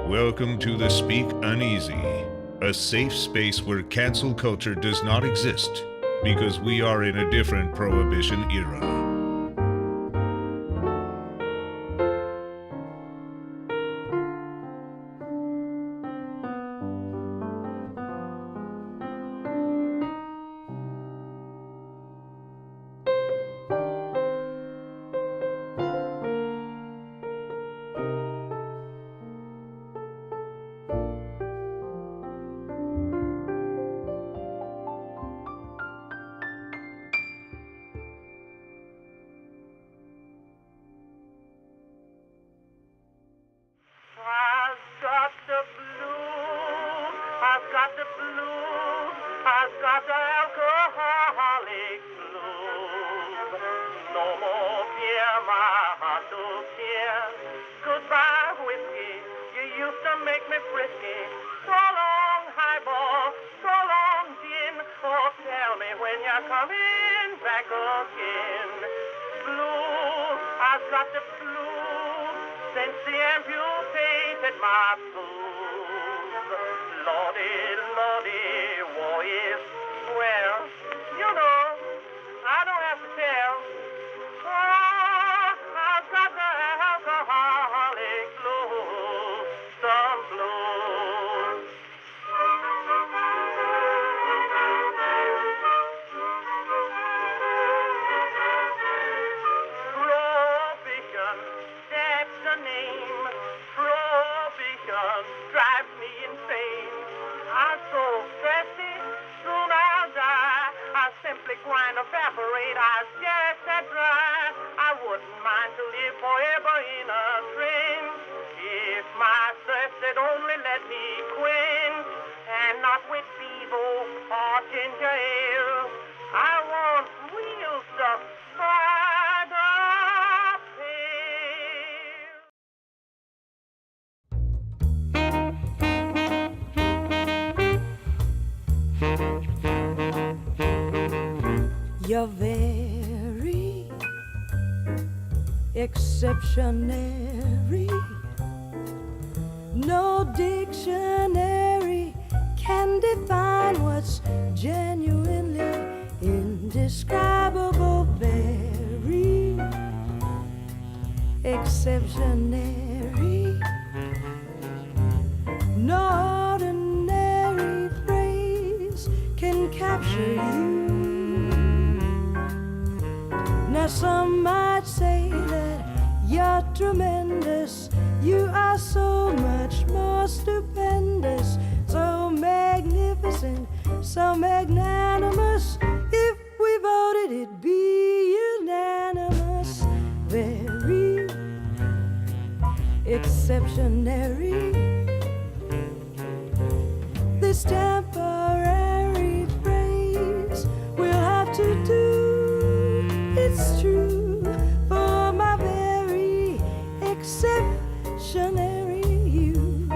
Welcome to the Speak Uneasy, a safe space where cancel culture does not exist because we are in a different prohibition era. You're very exceptionary. No dictionary can define what's genuinely indescribable. Very exceptionary. No ordinary phrase can capture you. Now some might say that you're tremendous. You are so much more stupendous, so magnificent, so magnanimous. If we voted, it'd be unanimous. Very exceptionary. This temporary phrase we'll have to do. It's true for my very exceptionary you.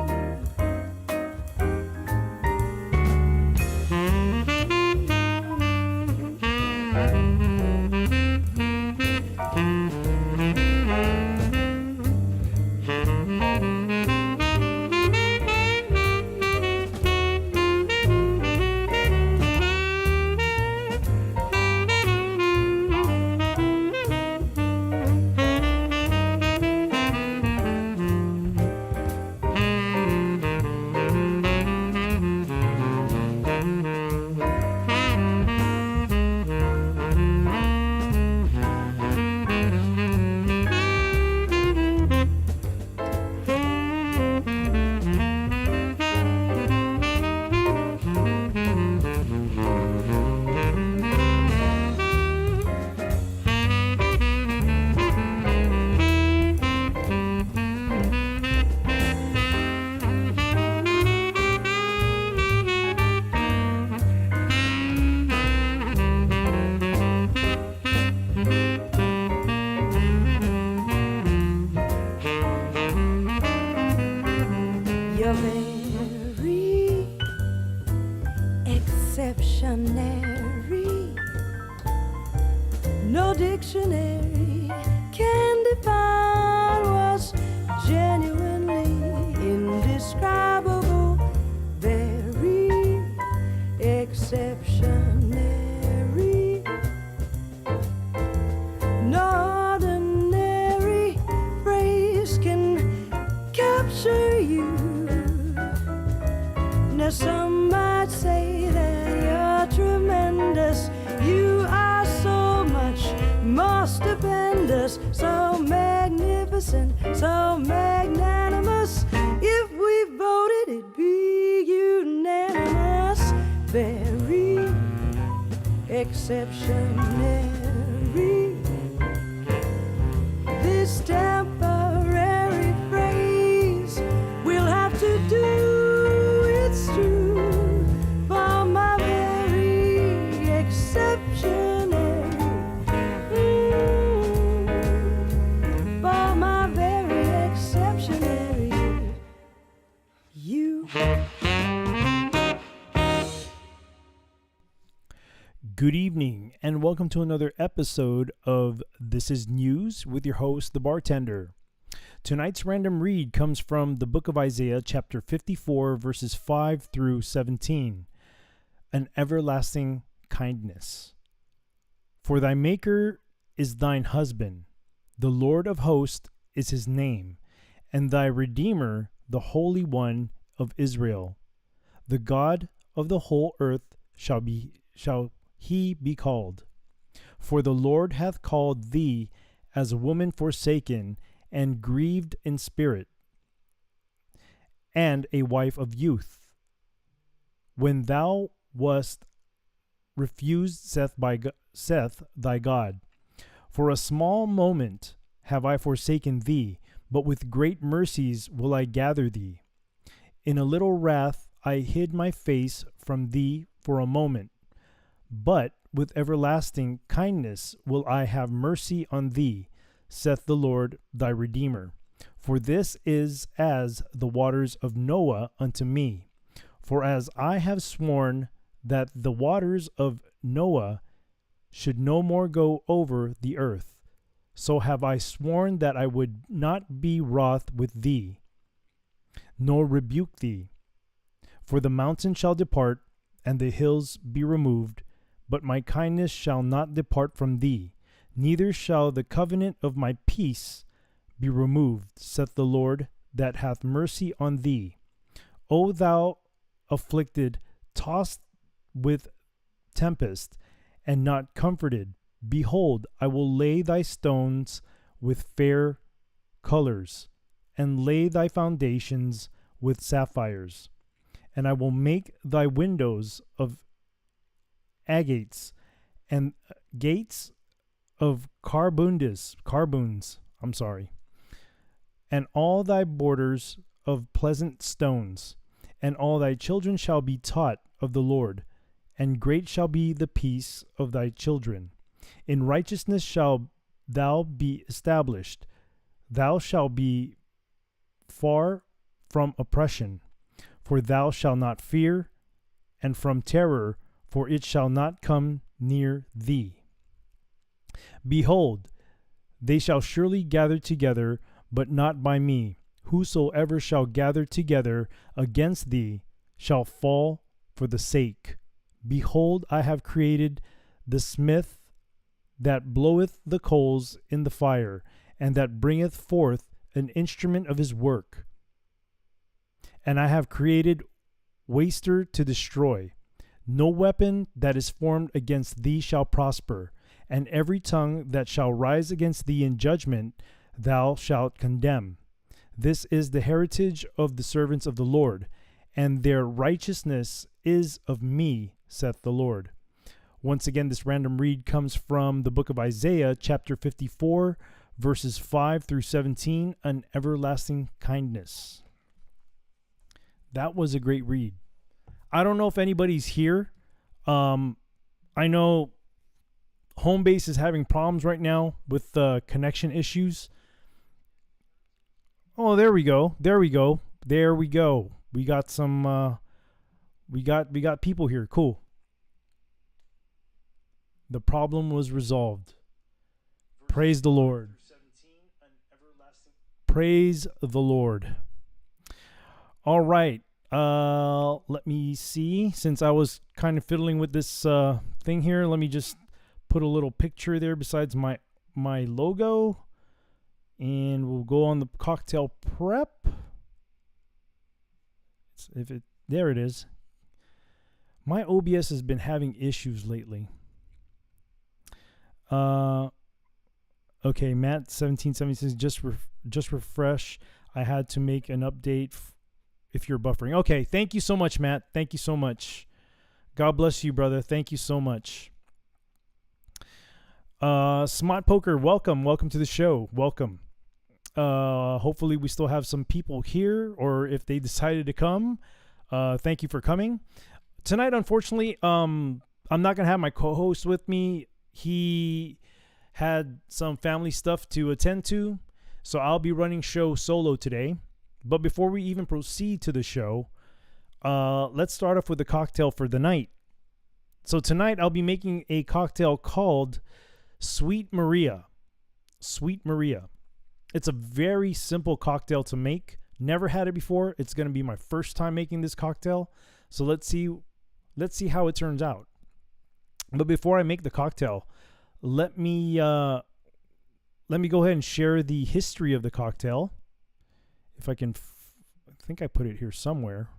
Dictionary. No dictionary can define what's genuinely indescribable. you. Now some might say that you're tremendous. You are so much more stupendous, so magnificent, so magnanimous. If we voted, it'd be unanimous. Very exceptionary. This temporary phrase we'll have to do, it's true, for my very exceptionary, for my very exceptionary you. Good evening, and welcome to another episode of This is News with your host, The Bartender. Tonight's random read comes from the book of Isaiah, chapter 54, verses 5 through 17. An everlasting kindness. For thy Maker is thine husband, the Lord of hosts is his name, and thy Redeemer, the Holy One of Israel. The God of the whole earth shall he be called. For the Lord hath called thee as a woman forsaken and grieved in spirit, and a wife of youth. When thou wast refused, saith thy God, for a small moment have I forsaken thee, but with great mercies will I gather thee. In a little wrath I hid my face from thee for a moment, but with everlasting kindness will I have mercy on thee, saith the Lord thy Redeemer. For this is as the waters of Noah unto me. For as I have sworn that the waters of Noah should no more go over the earth, so have I sworn that I would not be wroth with thee, nor rebuke thee. For the mountains shall depart, and the hills be removed, but my kindness shall not depart from thee, neither shall the covenant of my peace be removed, saith the Lord that hath mercy on thee. O thou afflicted, tossed with tempest, and not comforted, behold, I will lay thy stones with fair colors, and lay thy foundations with sapphires. And I will make thy windows of agates, and gates of carboons, and all thy borders of pleasant stones, and all thy children shall be taught of the Lord, and great shall be the peace of thy children. In righteousness shall thou be established, thou shalt be far from oppression, for thou shalt not fear, and from terror, for it shall not come near thee. Behold, they shall surely gather together, but not by me. Whosoever shall gather together against thee shall fall for the sake. Behold, I have created the smith that bloweth the coals in the fire, and that bringeth forth an instrument of his work. And I have created waster to destroy. No weapon that is formed against thee shall prosper, and every tongue that shall rise against thee in judgment thou shalt condemn. This is the heritage of the servants of the Lord, and their righteousness is of me, saith the Lord. Once again, this random read comes from the book of Isaiah, chapter 54, verses 5 through 17, an everlasting kindness. That was a great read. I don't know if anybody's here. I know home base is having problems right now with connection issues. Oh, there we go. We got some. We got people here. Cool. The problem was resolved. Praise the Lord. Praise the Lord. All right. Let me see. Since I was kind of fiddling with this thing here, let me just put a little picture there besides my logo, and we'll go on the cocktail prep. There it is. My OBS has been having issues lately. Okay, Matt 1776, just refresh. I had to make an update if you're buffering. Okay, thank you so much, Matt. Thank you so much. God bless you, brother. Thank you so much. Smart Poker, welcome to the show. Welcome. Hopefully we still have some people here, or if they decided to come, thank you for coming. Tonight, unfortunately, I'm not gonna have my co-host with me. He had some family stuff to attend to, so I'll be running show solo today. But before we even proceed to the show, let's start off with the cocktail for the night. So tonight I'll be making a cocktail called Sweet Maria. Sweet Maria. It's a very simple cocktail to make. Never had it before. It's going to be my first time making this cocktail. So let's see how it turns out. But before I make the cocktail, let me go ahead and share the history of the cocktail. If I can, I think I put it here somewhere.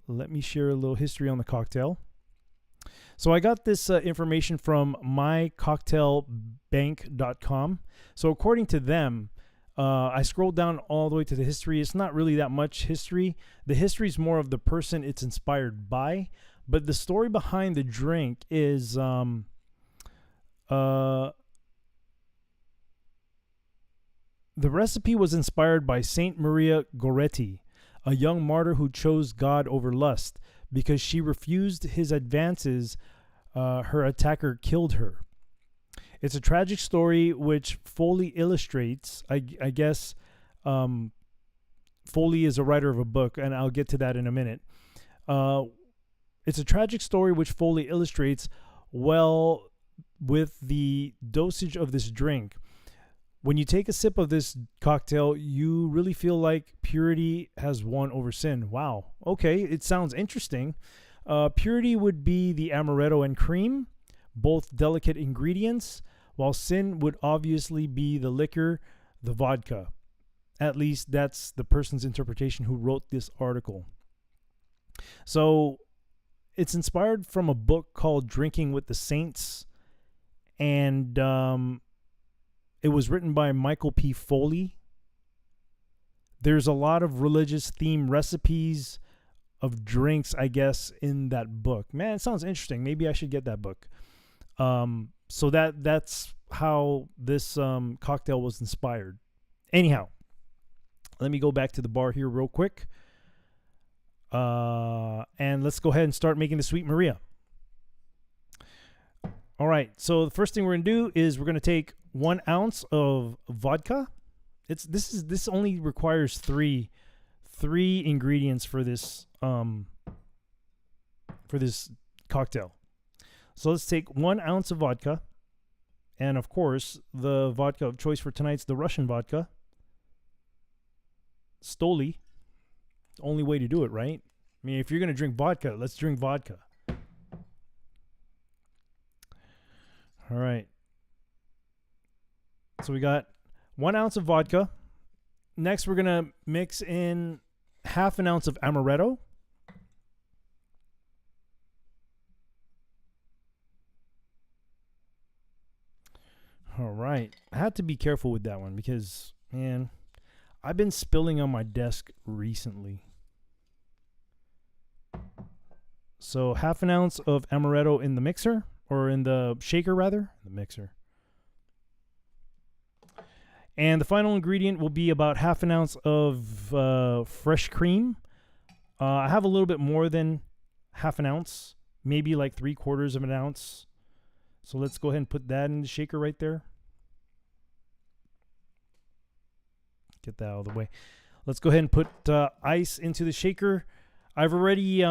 Let me share a little history on the cocktail. So I got this information from mycocktailbank.com. So according to them, I scrolled down all the way to the history. It's not really that much history. The history is more of the person it's inspired by. But the story behind the drink is the recipe was inspired by Saint Maria Goretti, a young martyr who chose God over lust. Because she refused his advances, her attacker killed her. It's a tragic story which Foley illustrates. I guess Foley is a writer of a book, and I'll get to that in a minute. It's a tragic story which Foley illustrates well with the dosage of this drink. When you take a sip of this cocktail, you really feel like purity has won over sin. Wow. Okay, it sounds interesting. Purity would be the amaretto and cream, both delicate ingredients, while sin would obviously be the liquor, the vodka. At least that's the person's interpretation who wrote this article. So it's inspired from a book called Drinking with the Saints, and it was written by Michael P. Foley. There's a lot of religious theme recipes of drinks, I guess, in that book. Man, it sounds interesting. Maybe I should get that book. So that's how this cocktail was inspired. Anyhow, let me go back to the bar here real quick. And let's go ahead and start making the Sweet Maria. All right, so the first thing we're going to do is we're going to take 1 ounce of vodka. This only requires three ingredients for this cocktail. So let's take 1 ounce of vodka, and of course the vodka of choice for tonight's the Russian vodka, Stoli. The only way to do it, right? I mean, if you're gonna drink vodka, let's drink vodka. All right. So we got 1 ounce of vodka. Next, we're going to mix in half an ounce of amaretto. All right. I had to be careful with that one because, man, I've been spilling on my desk recently. So half an ounce of amaretto in the mixer, or in the shaker rather, the mixer. And the final ingredient will be about half an ounce of fresh cream. I have a little bit more than half an ounce, maybe like 3/4 of an ounce. So let's go ahead and put that in the shaker right there. Get that out of the way. Let's go ahead and put ice into the shaker. I've already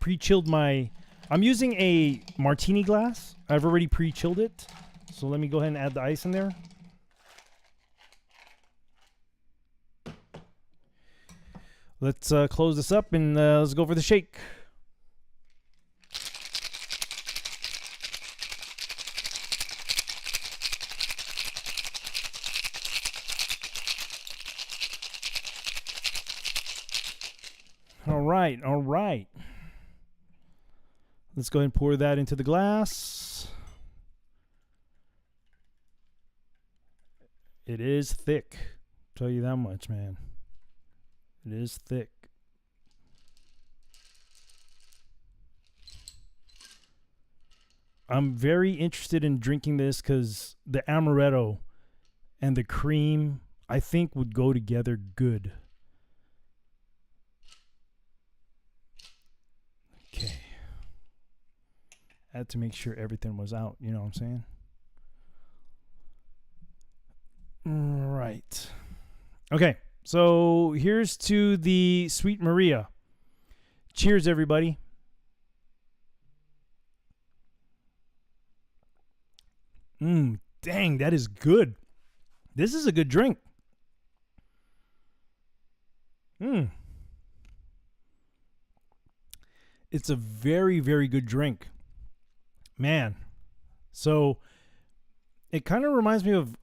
pre-chilled my. I'm using a martini glass. I've already pre-chilled it. So let me go ahead and add the ice in there. Let's close this up and let's go for the shake. right. All right. Let's go ahead and pour that into the glass. It is thick. Tell you that much, man. It is thick. I'm very interested in drinking this because the amaretto and the cream, I think, would go together good. Okay. I had to make sure everything was out, you know what I'm saying? Right. Okay, so here's to the Sweet Maria. Cheers, everybody. Dang, that is good. This is a good drink. It's a very, very good drink. Man. So, it kind of reminds me of,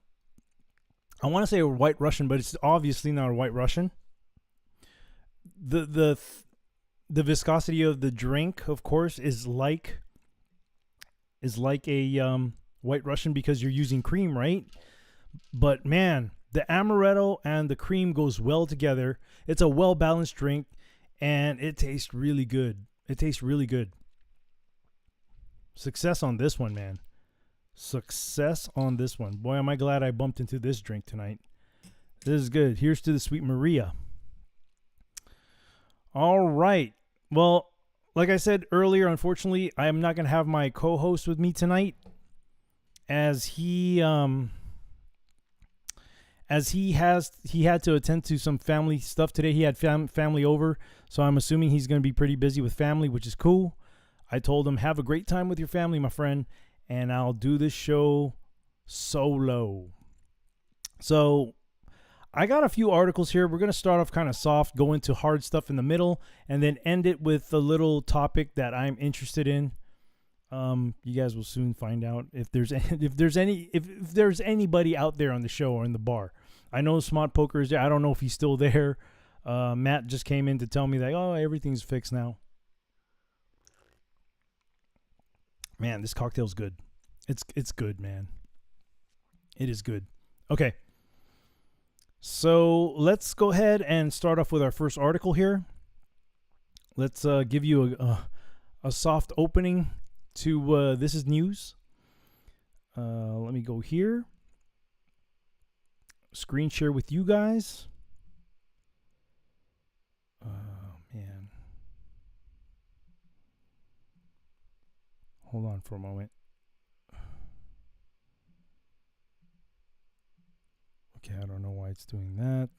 I want to say a White Russian, but it's obviously not a White Russian. The viscosity of the drink, of course, is like a White Russian because you're using cream, right? But man, the amaretto and the cream goes well together. It's a well-balanced drink, and it tastes really good. It tastes really good. Success on this one, man. Success on this one. Boy, am I glad I bumped into this drink tonight. This is good. Here's to the Sweet Maria. All right. Well, like I said earlier, unfortunately, I am not going to have my co-host with me tonight, as he had to attend to some family stuff today. He had family over, so I'm assuming he's going to be pretty busy with family, which is cool. I told him, have a great time with your family, my friend, and I'll do this show solo. So I got a few articles here. We're going to start off kind of soft, go into hard stuff in the middle, and then end it with a little topic that I'm interested in. You guys will soon find out if there's anybody out there on the show or in the bar. I know Smart Poker is there. I don't know if he's still there. Matt just came in to tell me that, oh, everything's fixed now. Man, this cocktail's good. It's good, man. It is good. Okay. So let's go ahead and start off with our first article here. Let's give you a soft opening to this is news. Let me go here. Screen share with you guys. Man. Hold on for a moment. Okay, I don't know why it's doing that.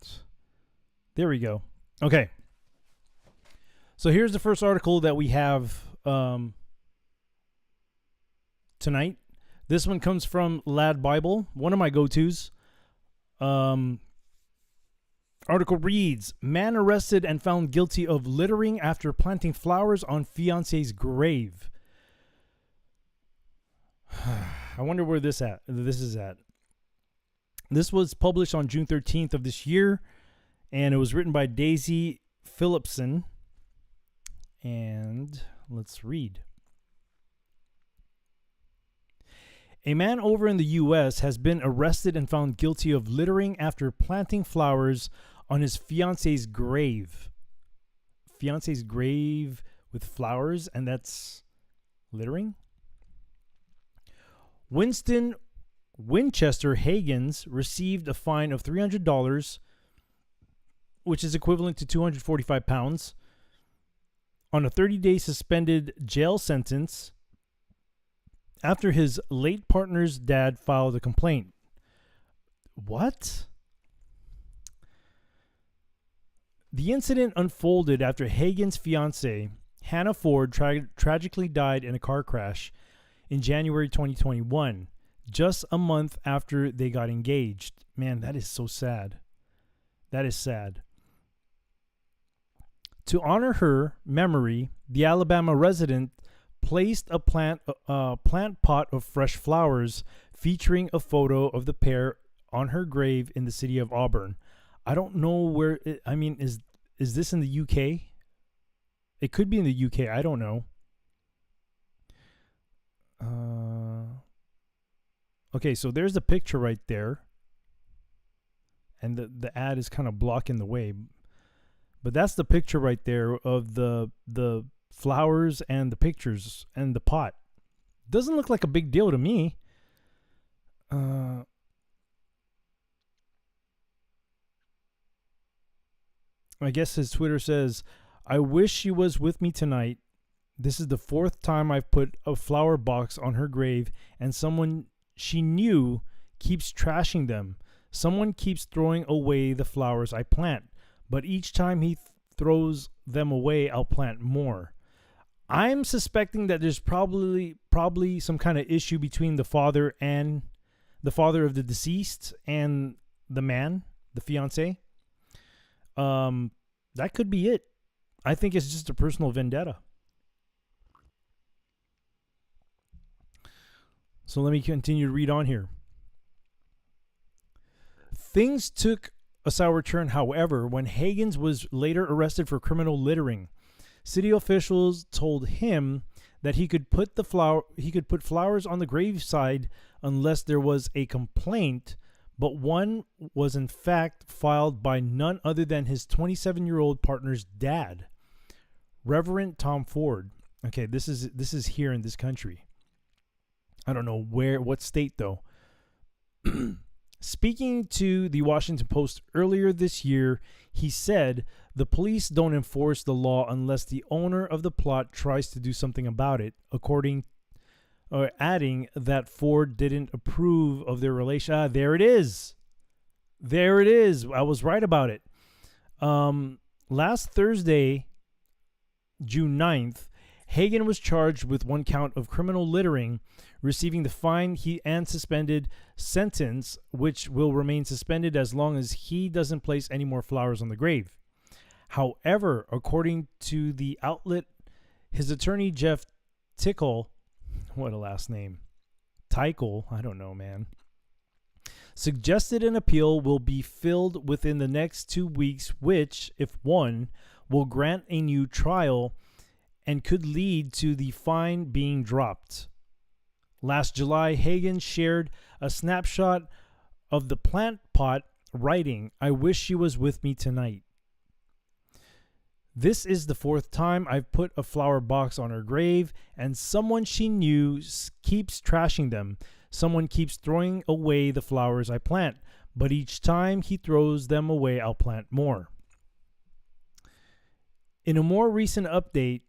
There we go. Okay. So here's the first article that we have tonight. This one comes from Lad Bible, one of my go-tos. Article reads, man arrested and found guilty of littering after planting flowers on fiance's grave. I wonder where this is at. This was published on June 13th of this year, and it was written by Daisy Phillipson. And let's read. A man over in the U.S. has been arrested and found guilty of littering after planting flowers on his fiance's grave. Fiance's grave with flowers, and that's littering? Winston Winchester Hagens received a fine of $300, which is equivalent to 245 pounds, on a 30-day suspended jail sentence after his late partner's dad filed a complaint. What? The incident unfolded after Hagen's fiancée, Hannah Ford, tragically died in a car crash in January 2021, just a month after they got engaged. Man, that is so sad. That is sad. To honor her memory, the Alabama resident placed a plant pot of fresh flowers featuring a photo of the pair on her grave in the city of Auburn. I don't know where. Is this in the UK? It could be in the UK. I don't know. Okay, so there's the picture right there. And the ad is kind of blocking the way. But that's the picture right there of the flowers and the pictures and the pot. Doesn't look like a big deal to me. I guess his Twitter says, I wish she was with me tonight. This is the 4th time I've put a flower box on her grave, and someone she knew keeps trashing them. Someone keeps throwing away the flowers I plant, but each time he throws them away, I'll plant more. I'm suspecting that there's probably some kind of issue between the father of the deceased and the man, the fiance. That could be it. I think it's just a personal vendetta. So let me continue to read on here. Things took a sour turn, however, when Higgins was later arrested for criminal littering. City officials told him that he could put flowers on the graveside unless there was a complaint, but one was in fact filed by none other than his 27-year-old partner's dad, Reverend Tom Ford. Okay, this is here in this country. I don't know what state though. Speaking to the Washington Post earlier this year, he said the police don't enforce the law unless the owner of the plot tries to do something about it, adding that Ford didn't approve of their relation. There it is. There it is. I was right about it. Last Thursday, June 9th, Hagen was charged with 1 count of criminal littering, receiving the fine and suspended sentence, which will remain suspended as long as he doesn't place any more flowers on the grave. However, according to the outlet, his attorney Jeff Tickle, what a last name, Tickle, I don't know, man, suggested an appeal will be filed within the next 2 weeks, which, if won, will grant a new trial and could lead to the fine being dropped. Last July, Hagen shared a snapshot of the plant pot, writing, I wish she was with me tonight. This is the 4th time I've put a flower box on her grave, and someone she knew keeps trashing them. Someone keeps throwing away the flowers I plant, but each time he throws them away, I'll plant more. In a more recent update,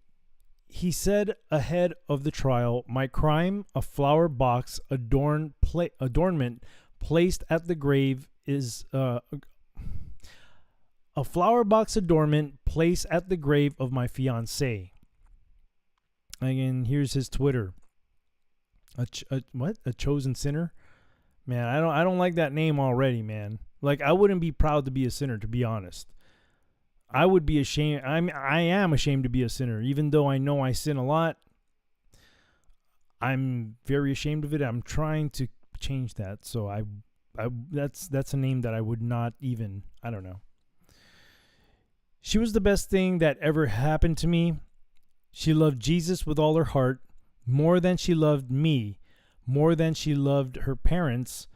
he said ahead of the trial, my crime, a flower box adornment placed at the grave is a flower box adornment placed at the grave of my fiancée. Again, here's his Twitter. A chosen sinner? Man, I don't like that name already, man. Like, I wouldn't be proud to be a sinner, to be honest. I would be ashamed. I am ashamed to be a sinner, even though I know I sin a lot. I'm very ashamed of it. I'm trying to change that. So that's a name that I would not even. I don't know. She was the best thing that ever happened to me. She loved Jesus with all her heart, more than she loved me, more than she loved her parents,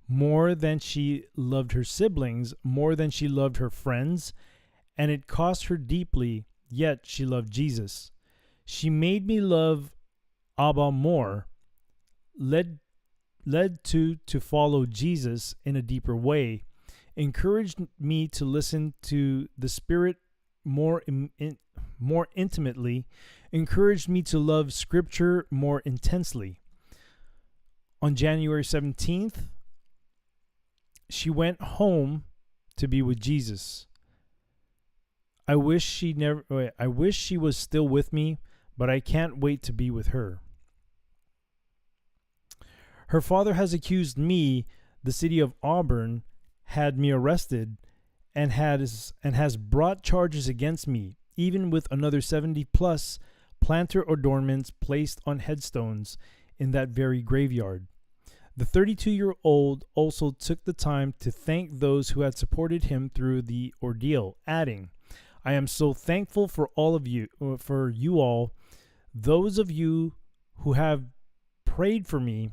more than she loved her siblings, more than she loved her friends. And it cost her deeply, yet she loved Jesus. She made me love Abba more, led to follow Jesus in a deeper way, encouraged me to listen to the Spirit more intimately, encouraged me to love Scripture more intensely. On January 17th, she went home to be with Jesus. I wish she was still with me, but I can't wait to be with her. Her father has accused me, the city of Auburn, had me arrested, and has brought charges against me, even with another 70+ planter adornments placed on headstones in that very graveyard. The 32-year-old also took the time to thank those who had supported him through the ordeal, adding, I am so thankful for all of you, for you all, those of you who have prayed for me,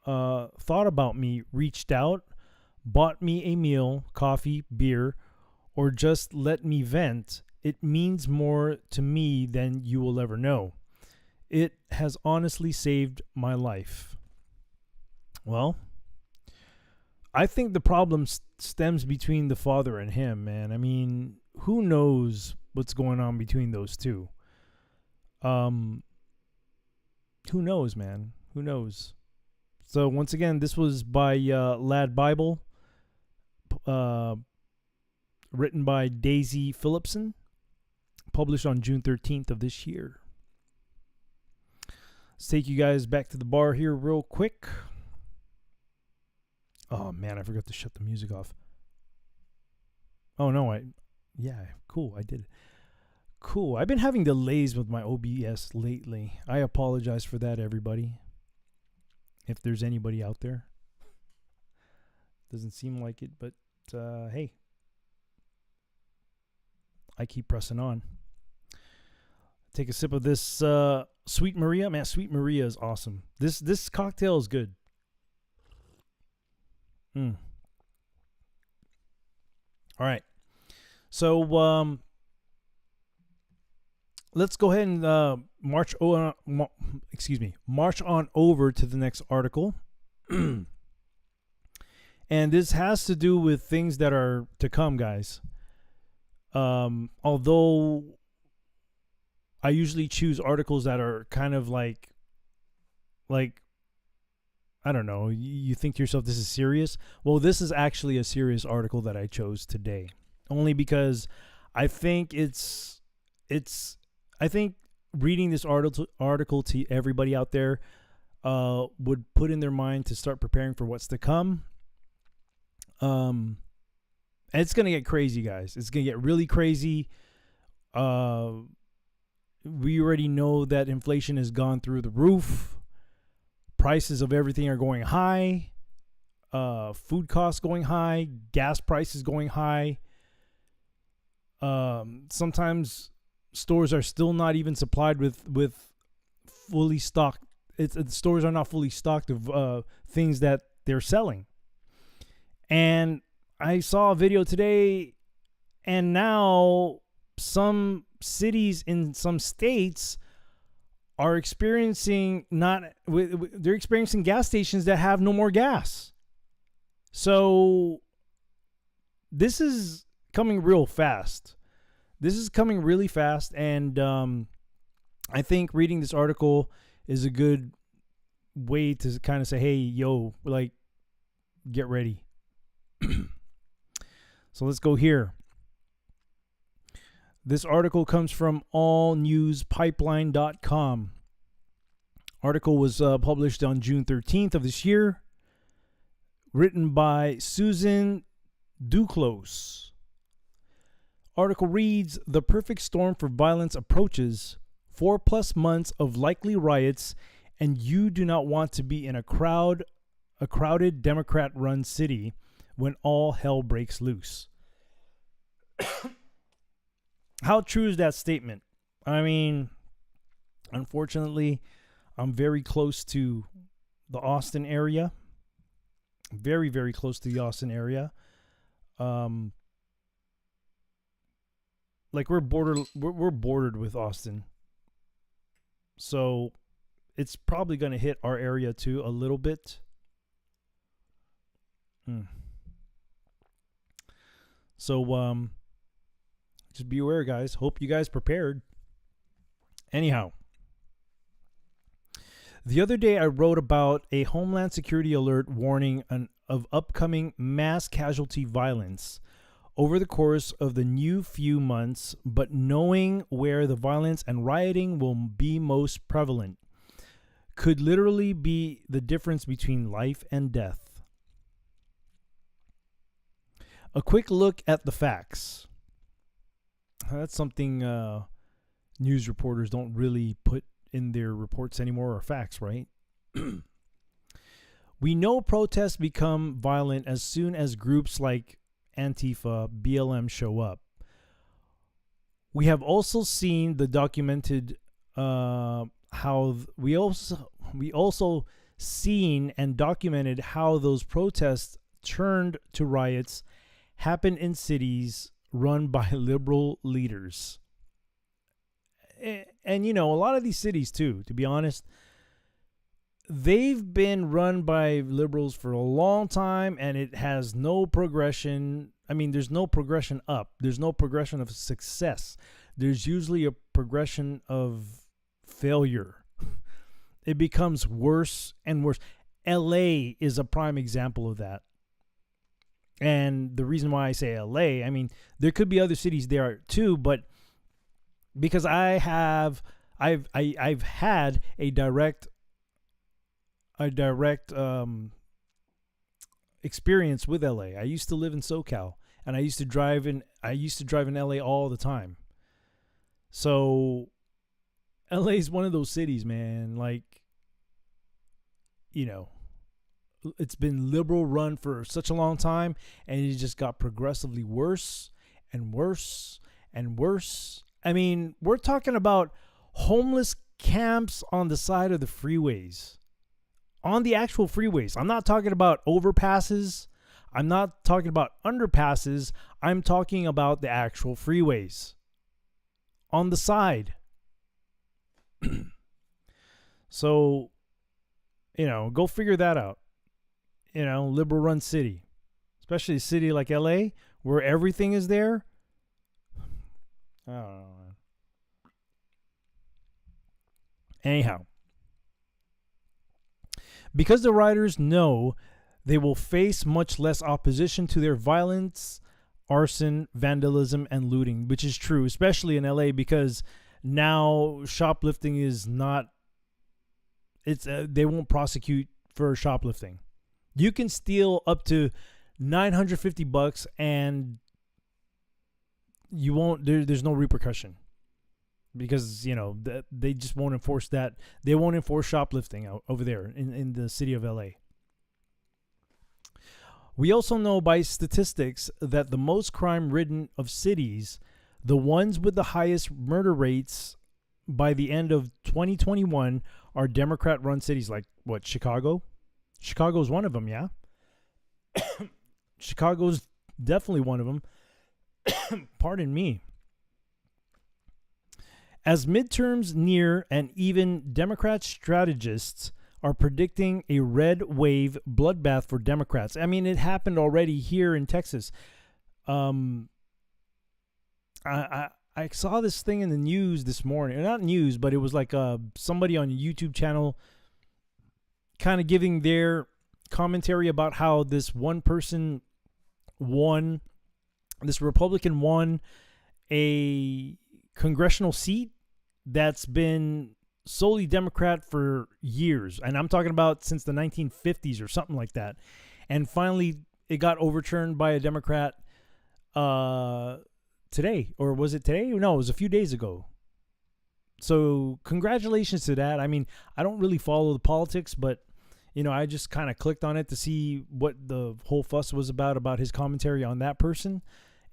thought about me, reached out, bought me a meal, coffee, beer, or just let me vent. It means more to me than you will ever know. It has honestly saved my life. Well, I think the problem stems between the father and him, man. I mean, who knows what's going on between those two? Who knows, man? Who knows? So once again, this was by Lad Bible, written by Daisy Phillipson, published on June 13th of this year. Let's take you guys back to the bar here real quick. Oh man, I forgot to shut the music off. Oh no, cool, I did. Cool. I've been having delays with my OBS lately. I apologize for that, everybody. If there's anybody out there. Doesn't seem like it, but hey. I keep pressing on. Take a sip of this Sweet Maria. Man, Sweet Maria is awesome. This cocktail is good. All right. So let's go ahead and march on over to the next article. And this has to do with things that are to come, guys. Although I usually choose articles that are kind of like I don't know, you think to yourself, this is serious? Well, this is actually a serious article that I chose today. Only because I think I think reading this article to everybody out there would put in their mind to start preparing for what's to come. And it's going to get crazy, guys. It's going to get really crazy. We already know that inflation has gone through the roof. Prices of everything are going high. Food costs going high. Gas prices going high. Sometimes stores are still not even supplied with fully stocked. The stores are not fully stocked of things that they're selling. And I saw a video today, and now some cities in some states are experiencing they're experiencing gas stations that have no more gas. So this is coming real fast. This is coming really fast, and I think reading this article is a good way to kind of say, hey, yo, like, get ready. So let's go here. This article comes from allnewspipeline.com. Article was published on June 13th of this year. Written by Susan Duclos. Article reads, the perfect storm for violence approaches. 4+ months of likely riots, and you do not want to be in a crowded Democrat-run city when all hell breaks loose. How true is that statement? I mean, unfortunately, I'm very close to the Austin area. Very, very close to the Austin area. Like we're bordered with Austin. So it's probably going to hit our area too a little bit. So just be aware, guys. Hope you guys prepared. Anyhow, the other day I wrote about a Homeland Security alert warning of upcoming mass casualty violence over the course of the new few months, but knowing where the violence and rioting will be most prevalent could literally be the difference between life and death. A quick look at the facts. That's something news reporters don't really put in their reports anymore, or facts, right? We know protests become violent as soon as groups like Antifa, BLM show up. We have also seen the documented we also seen and documented how those protests turned to riots happen in cities run by liberal leaders. And a lot of these cities too, to be honest, they've been run by liberals for a long time, and it has no progression. I mean, there's no progression up. There's no progression of success. There's usually a progression of failure. It becomes worse and worse. LA is a prime example of that. And the reason why I say LA, I mean, there could be other cities there too, but because I've had a direct experience with LA. I used to live in SoCal, and I used to drive in LA all the time. So LA is one of those cities, man, like, it's been liberal run for such a long time, and it just got progressively worse and worse and worse. I mean, we're talking about homeless camps on the side of the freeways. On the actual freeways. I'm not talking about overpasses. I'm not talking about underpasses. I'm talking about the actual freeways. On the side. So, go figure that out. Liberal run city. Especially a city like LA, where everything is there. I don't know, man. Anyhow. Because the rioters know they will face much less opposition to their violence, arson, vandalism, and looting, which is true, especially in LA, because now shoplifting is not, they won't prosecute for shoplifting. You can steal up to $950 and you won't, there's no repercussion. Because, they just won't enforce that. They won't enforce shoplifting over there in the city of LA. We also know by statistics that the most crime-ridden of cities, the ones with the highest murder rates by the end of 2021, are Democrat-run cities like, Chicago? Chicago's one of them, yeah? Chicago's definitely one of them. Pardon me. As midterms near, and even Democrat strategists are predicting a red wave bloodbath for Democrats. I mean, it happened already here in Texas. I saw this thing in the news this morning. Not news, but it was like somebody on a YouTube channel kind of giving their commentary about how this one person won, this Republican won a congressional seat that's been solely Democrat for years. And I'm talking about since the 1950s or something like that. And finally, it got overturned by a Democrat today. Or was it today? No, it was a few days ago. So congratulations to that. I mean, I don't really follow the politics, but, I just kind of clicked on it to see what the whole fuss was about his commentary on that person.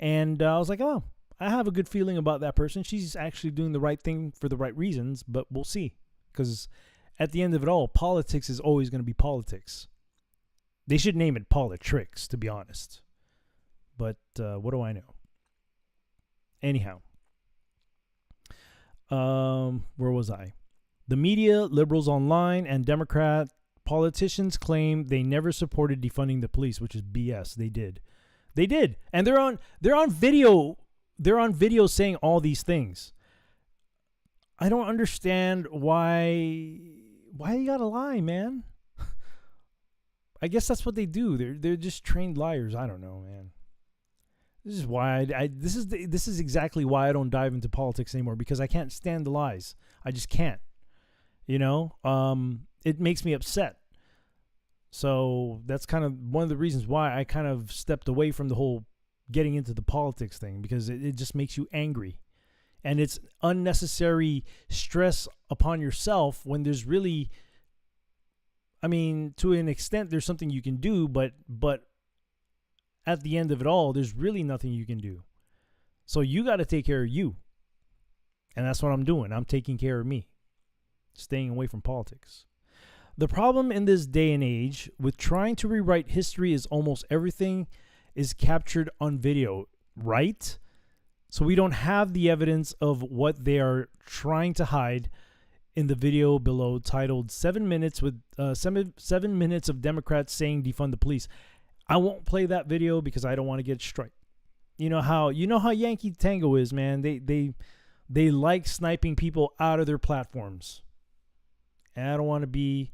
And I was like, oh, I have a good feeling about that person. She's actually doing the right thing for the right reasons, but we'll see. Because at the end of it all, politics is always going to be politics. They should name it politricks, to be honest. But what do I know? Anyhow. Where was I? The media, liberals online, and Democrat politicians claim they never supported defunding the police, which is BS. They did. And they're on video. They're on video saying all these things. I don't understand why you gotta lie, man. I guess that's what they do. They're just trained liars. I don't know, man. This is why this is exactly why I don't dive into politics anymore, because I can't stand the lies. I just can't. It makes me upset. So that's kind of one of the reasons why I kind of stepped away from the whole getting into the politics thing, because it just makes you angry. And it's unnecessary stress upon yourself when there's really, I mean, to an extent, there's something you can do, but at the end of it all, there's really nothing you can do. So you got to take care of you. And that's what I'm doing. I'm taking care of me, staying away from politics. The problem in this day and age with trying to rewrite history is almost everything is captured on video, right? So we don't have the evidence of what they are trying to hide in the video below, titled 7 minutes with 7 minutes of Democrats saying defund the police. I won't play that video because I don't want to get strike. You know how Yankee Tango is, man. They like sniping people out of their platforms. And I don't want to be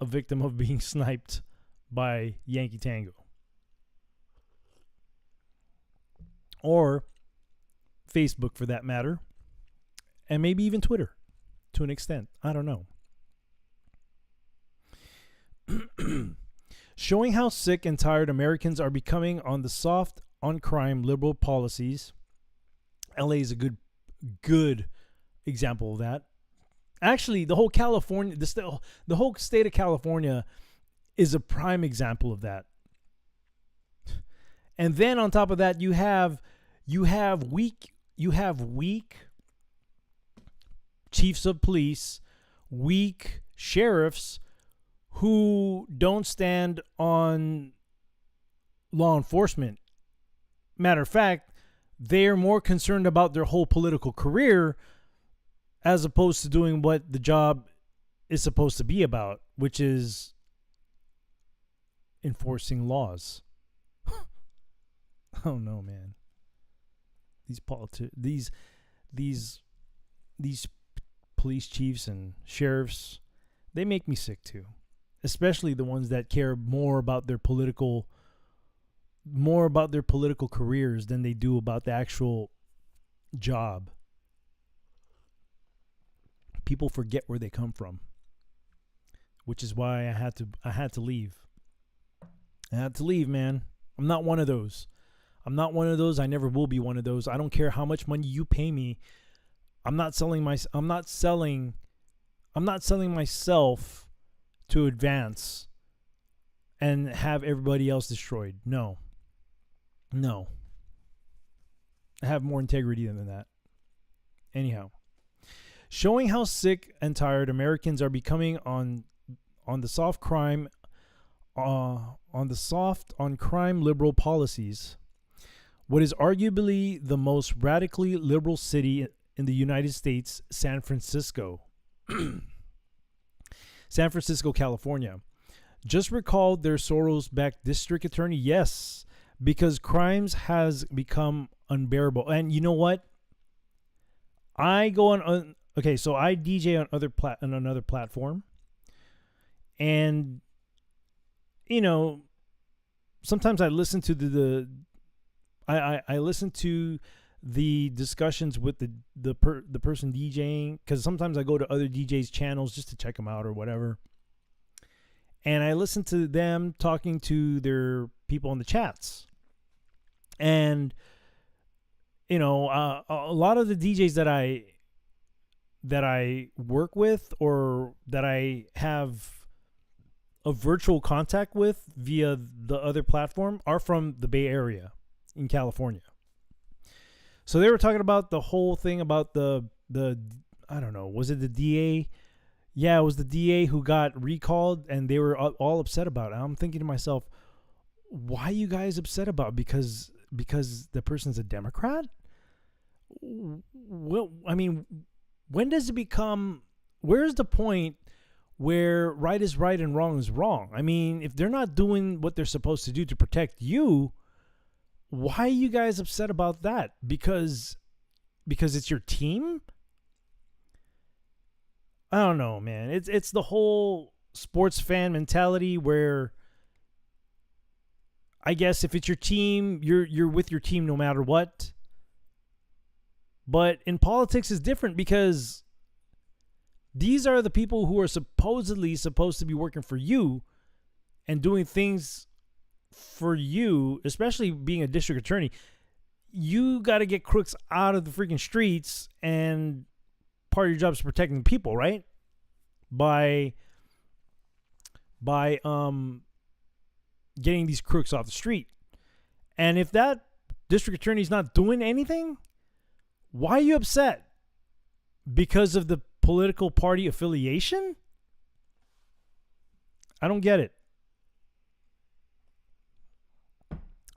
a victim of being sniped by Yankee Tango. Or Facebook, for that matter. And maybe even Twitter, to an extent. I don't know. Showing how sick and tired Americans are becoming on the soft on crime liberal policies. LA is a good example of that. Actually, the whole California, the whole state of California is a prime example of that. And then on top of that, you have weak chiefs of police, weak sheriffs who don't stand on law enforcement. Matter of fact, they're more concerned about their whole political career as opposed to doing what the job is supposed to be about, which is enforcing laws. Oh no, man. These police chiefs and sheriffs, they make me sick too. Especially the ones that care more about their political careers than they do about the actual job. People forget where they come from, which is why I had to leave. I had to leave, man. I'm not one of those. I never will be one of those. I don't care how much money you pay me. I'm not selling myself to advance and have everybody else destroyed. No. I have more integrity than that. Anyhow, showing how sick and tired Americans are becoming on the soft on crime liberal policies. What is arguably the most radically liberal city in the United States, San Francisco. San Francisco, California. Just recalled their Soros-backed district attorney. Yes, because crimes has become unbearable. And you know what? I go on so I DJ on another platform. And sometimes I listen to I listen to the discussions with the person DJing, because sometimes I go to other DJs' channels just to check them out or whatever. And I listen to them talking to their people in the chats. And a lot of the DJs that I work with or that I have a virtual contact with via the other platform are from the Bay Area in California. So they were talking about the whole thing about the I don't know, was it the DA? Yeah, it was the DA who got recalled, and they were all upset about it. I'm thinking to myself, why are you guys upset about it? Because the person's a Democrat? Well, I mean, when does it become, where's the point where right is right and wrong is wrong? I mean, if they're not doing what they're supposed to do to protect you, why are you guys upset about that? Because it's your team? I don't know, man. It's the whole sports fan mentality where I guess if it's your team, you're with your team no matter what. But in politics it's different, because these are the people who are supposedly supposed to be working for you and doing things for you, especially being a district attorney. You got to get crooks out of the freaking streets, and part of your job is protecting the people, right? By getting these crooks off the street. And if that district attorney is not doing anything, why are you upset? Because of the political party affiliation? I don't get it.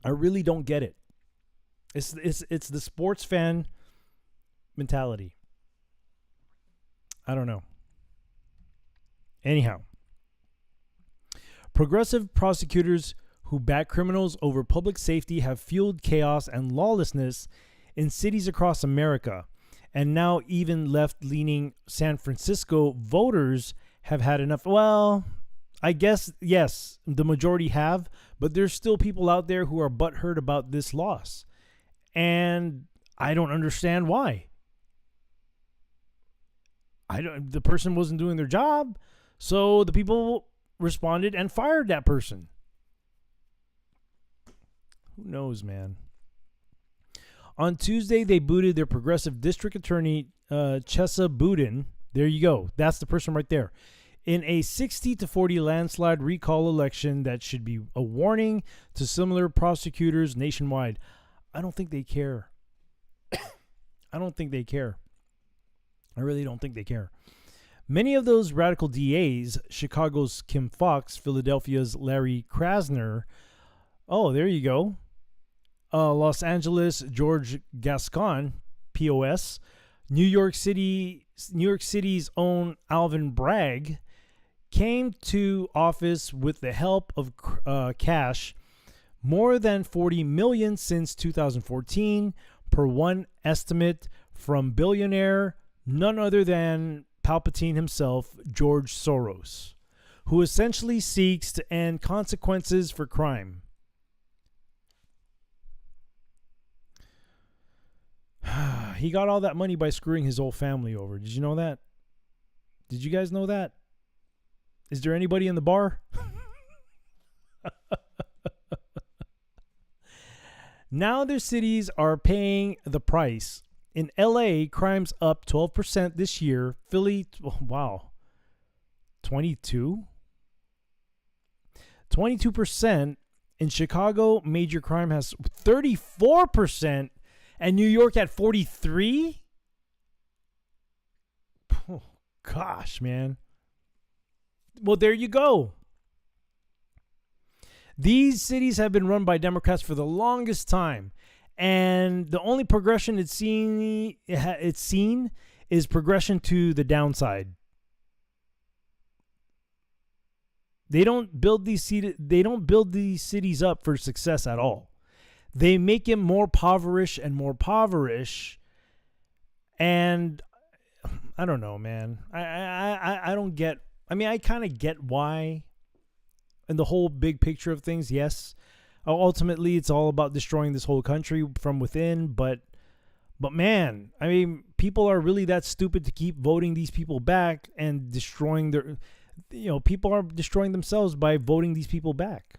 I really don't get it. It's the sports fan mentality. I don't know. Anyhow, progressive prosecutors who back criminals over public safety have fueled chaos and lawlessness in cities across America. And now even left-leaning San Francisco voters have had enough. Well, I guess, yes, the majority have, but there's still people out there who are butthurt about this loss. And I don't understand why. The person wasn't doing their job, so the people responded and fired that person. Who knows, man? On Tuesday, they booted their progressive district attorney, Chesa Boudin. There you go. That's the person right there. In a 60-40 landslide recall election that should be a warning to similar prosecutors nationwide. I don't think they care. I don't think they care. I really don't think they care. Many of those radical DAs, Chicago's Kim Foxx, Philadelphia's Larry Krasner, oh, there you go. Los Angeles, George Gascon, POS, New York City's own Alvin Bragg, came to office with the help of cash, more than $40 million since 2014, per one estimate from billionaire none other than Palpatine himself, George Soros, who essentially seeks to end consequences for crime. He got all that money by screwing his whole family over. Did you know that? Did you guys know that? Is there anybody in the bar? Now their cities are paying the price. In LA, crime's up 12% this year. Philly, wow, 22? 22%. In Chicago, major crime has 34%. And New York at 43? Oh, gosh, man. Well, there you go. These cities have been run by Democrats for the longest time. And the only progression it's seen is progression to the downside. They don't build these cities up for success at all. They make it more impoverished and more impoverished. And I don't know, man. I don't get. I mean, I kind of get why. In the whole big picture of things, yes. Ultimately, it's all about destroying this whole country from within. But man, I mean, people are really that stupid to keep voting these people back and destroying their. People are destroying themselves by voting these people back.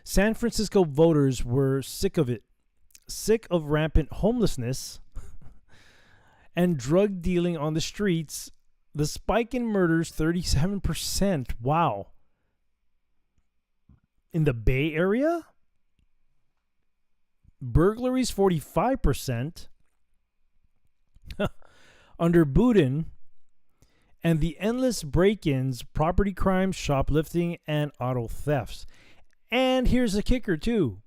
San Francisco voters were sick of it, sick of rampant homelessness and drug dealing on the streets. The spike in murders, 37%. Wow. In the Bay Area? Burglaries, 45%. Under Boudin. And the endless break-ins, property crimes, shoplifting, and auto thefts. And here's the kicker, too.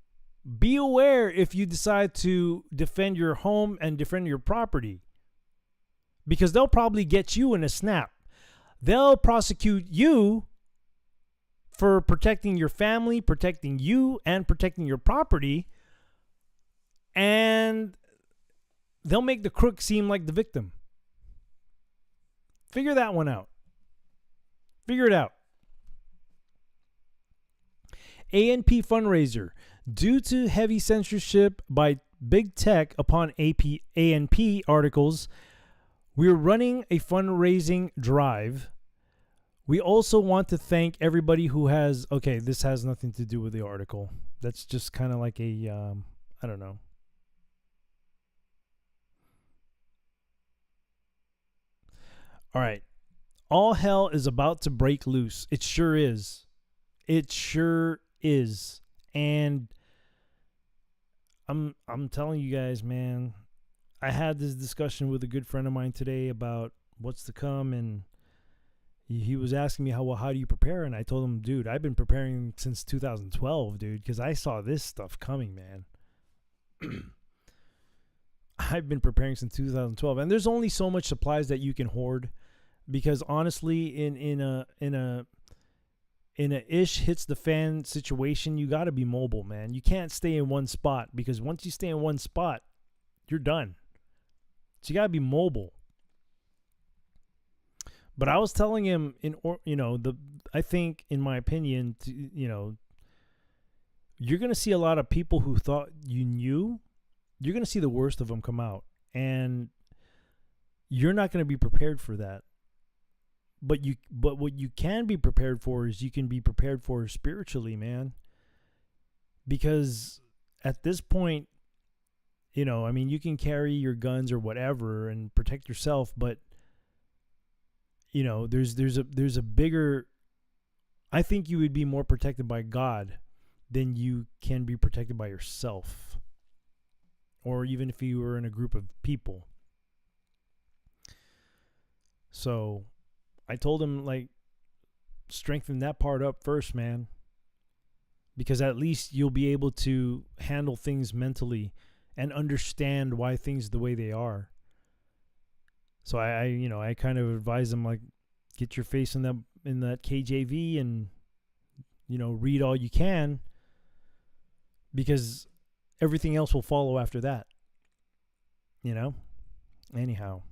Be aware if you decide to defend your home and defend your property. Because they'll probably get you in a snap. They'll prosecute you for protecting your family, protecting you, and protecting your property. And they'll make the crook seem like the victim. Figure that one out. Figure it out. A&P fundraiser. Due to heavy censorship by big tech upon A&P articles, we're running a fundraising drive. We also want to thank everybody who has... Okay, this has nothing to do with the article. That's just kind of like a... I don't know. All right. All hell is about to break loose. It sure is. It sure is. And I'm telling you guys, man, I had this discussion with a good friend of mine today about what's to come, and he was asking me how do you prepare, and I told him, dude, I've been preparing since 2012, dude, because I saw this stuff coming, man. I've been preparing since 2012, and there's only so much supplies that you can hoard, because honestly, in a ish hits the fan situation, you got to be mobile, man. You can't stay in one spot, because once you stay in one spot, you're done. So you got to be mobile. But I was telling him, I think, in my opinion, you're going to see a lot of people who thought you knew. You're going to see the worst of them come out. And you're not going to be prepared for that. But what you can be prepared for is you can be prepared for spiritually, man. Because at this point, you can carry your guns or whatever and protect yourself, but there's a bigger, I think you would be more protected by God than you can be protected by yourself, or even if you were in a group of people. So I told him, strengthen that part up first, man, because at least you'll be able to handle things mentally and understand why things the way they are. So I kind of advise them, get your face in that KJV and, read all you can, because everything else will follow after that. Anyhow.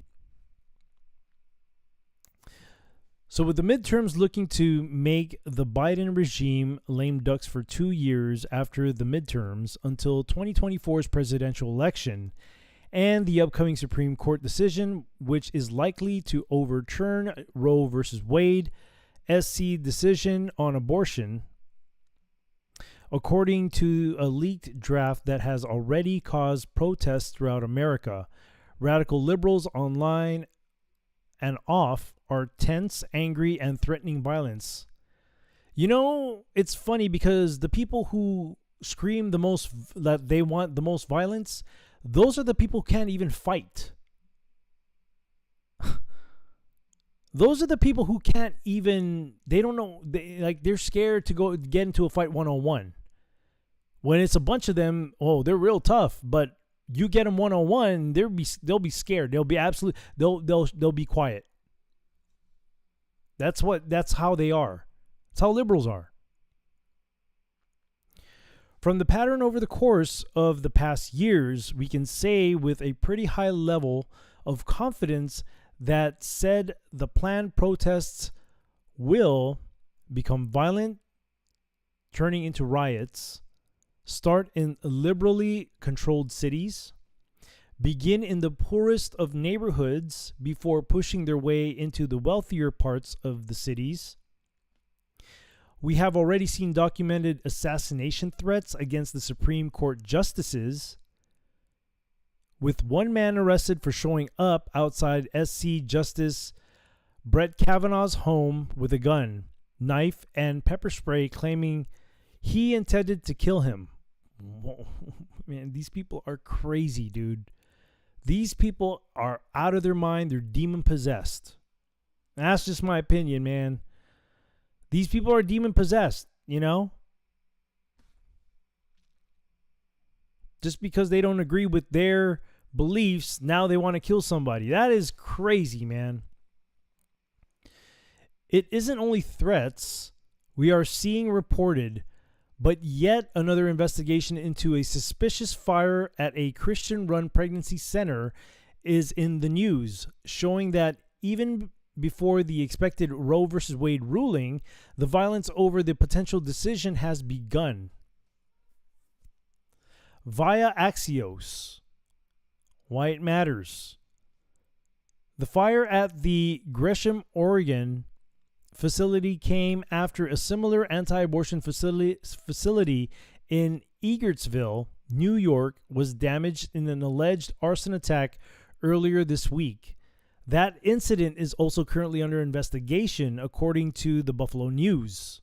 So with the midterms looking to make the Biden regime lame ducks for 2 years after the midterms until 2024's presidential election, and the upcoming Supreme Court decision, which is likely to overturn Roe versus Wade, SC decision on abortion, according to a leaked draft that has already caused protests throughout America. Radical liberals online and off are tense, angry, and threatening violence. It's funny because the people who scream the most that they want the most violence, those are the people who can't even fight. Those are the people who can't even, they don't know, they're scared to go get into a fight one-on-one. When it's a bunch of them, they're real tough, but you get them one-on-one, they'll be scared. They'll be they'll be quiet. That's how they are. That's how liberals are. From the pattern over the course of the past years, we can say with a pretty high level of confidence that said the planned protests will become violent, turning into riots, start in liberally controlled cities, begin in the poorest of neighborhoods before pushing their way into the wealthier parts of the cities. We have already seen documented assassination threats against the Supreme Court justices, with one man arrested for showing up outside SC Justice Brett Kavanaugh's home with a gun, knife, and pepper spray, claiming he intended to kill him. Whoa, man, these people are crazy, dude. These people are out of their mind. They're demon-possessed. That's just my opinion, man. These people are demon-possessed, Just because they don't agree with their beliefs, now they want to kill somebody. That is crazy, man. It isn't only threats we are seeing reported, but yet another investigation into a suspicious fire at a Christian-run pregnancy center is in the news, showing that even before the expected Roe versus Wade ruling, the violence over the potential decision has begun. Via Axios, why it matters. The fire at the Gresham, Oregon facility came after a similar anti-abortion facility in Egertsville, New York, was damaged in an alleged arson attack earlier this week. That incident is also currently under investigation, according to the Buffalo News.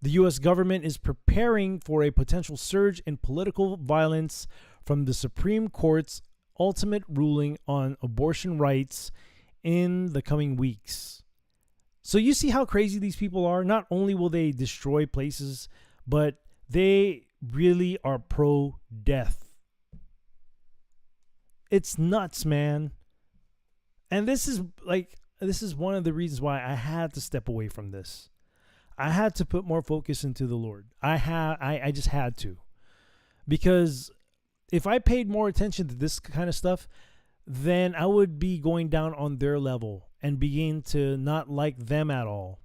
The U.S. government is preparing for a potential surge in political violence from the Supreme Court's ultimate ruling on abortion rights in the coming weeks. So you see how crazy these people are? Not only will they destroy places, but they really are pro-death. It's nuts, man. And this is one of the reasons why I had to step away from this. I had to put more focus into the Lord. I just had to. Because if I paid more attention to this kind of stuff, then I would be going down on their level and begin to not like them at all.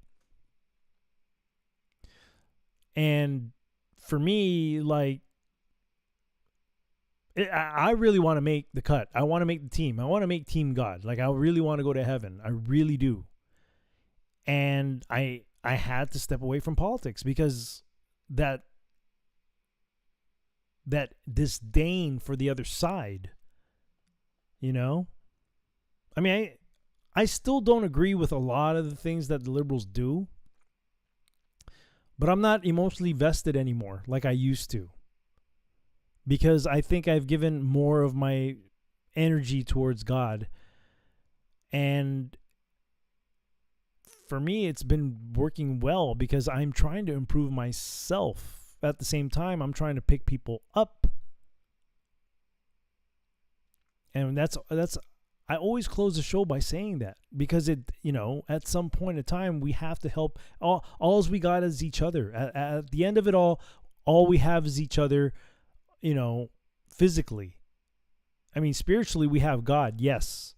And for me, like, I really want to make the cut. I want to make the team. I want to make Team God. Like, I really want to go to heaven. I really do. And I had to step away from politics because that disdain for the other side, you know? I mean, I still don't agree with a lot of the things that the liberals do, but I'm not emotionally vested anymore like I used to. Because I think I've given more of my energy towards God. And for me, it's been working well because I'm trying to improve myself. At the same time, I'm trying to pick people up. And that's I always close the show by saying that. Because at some point in time, we have to help. All we got is each other. At the end of it all we have is each other. Physically. I mean, spiritually, we have God, yes.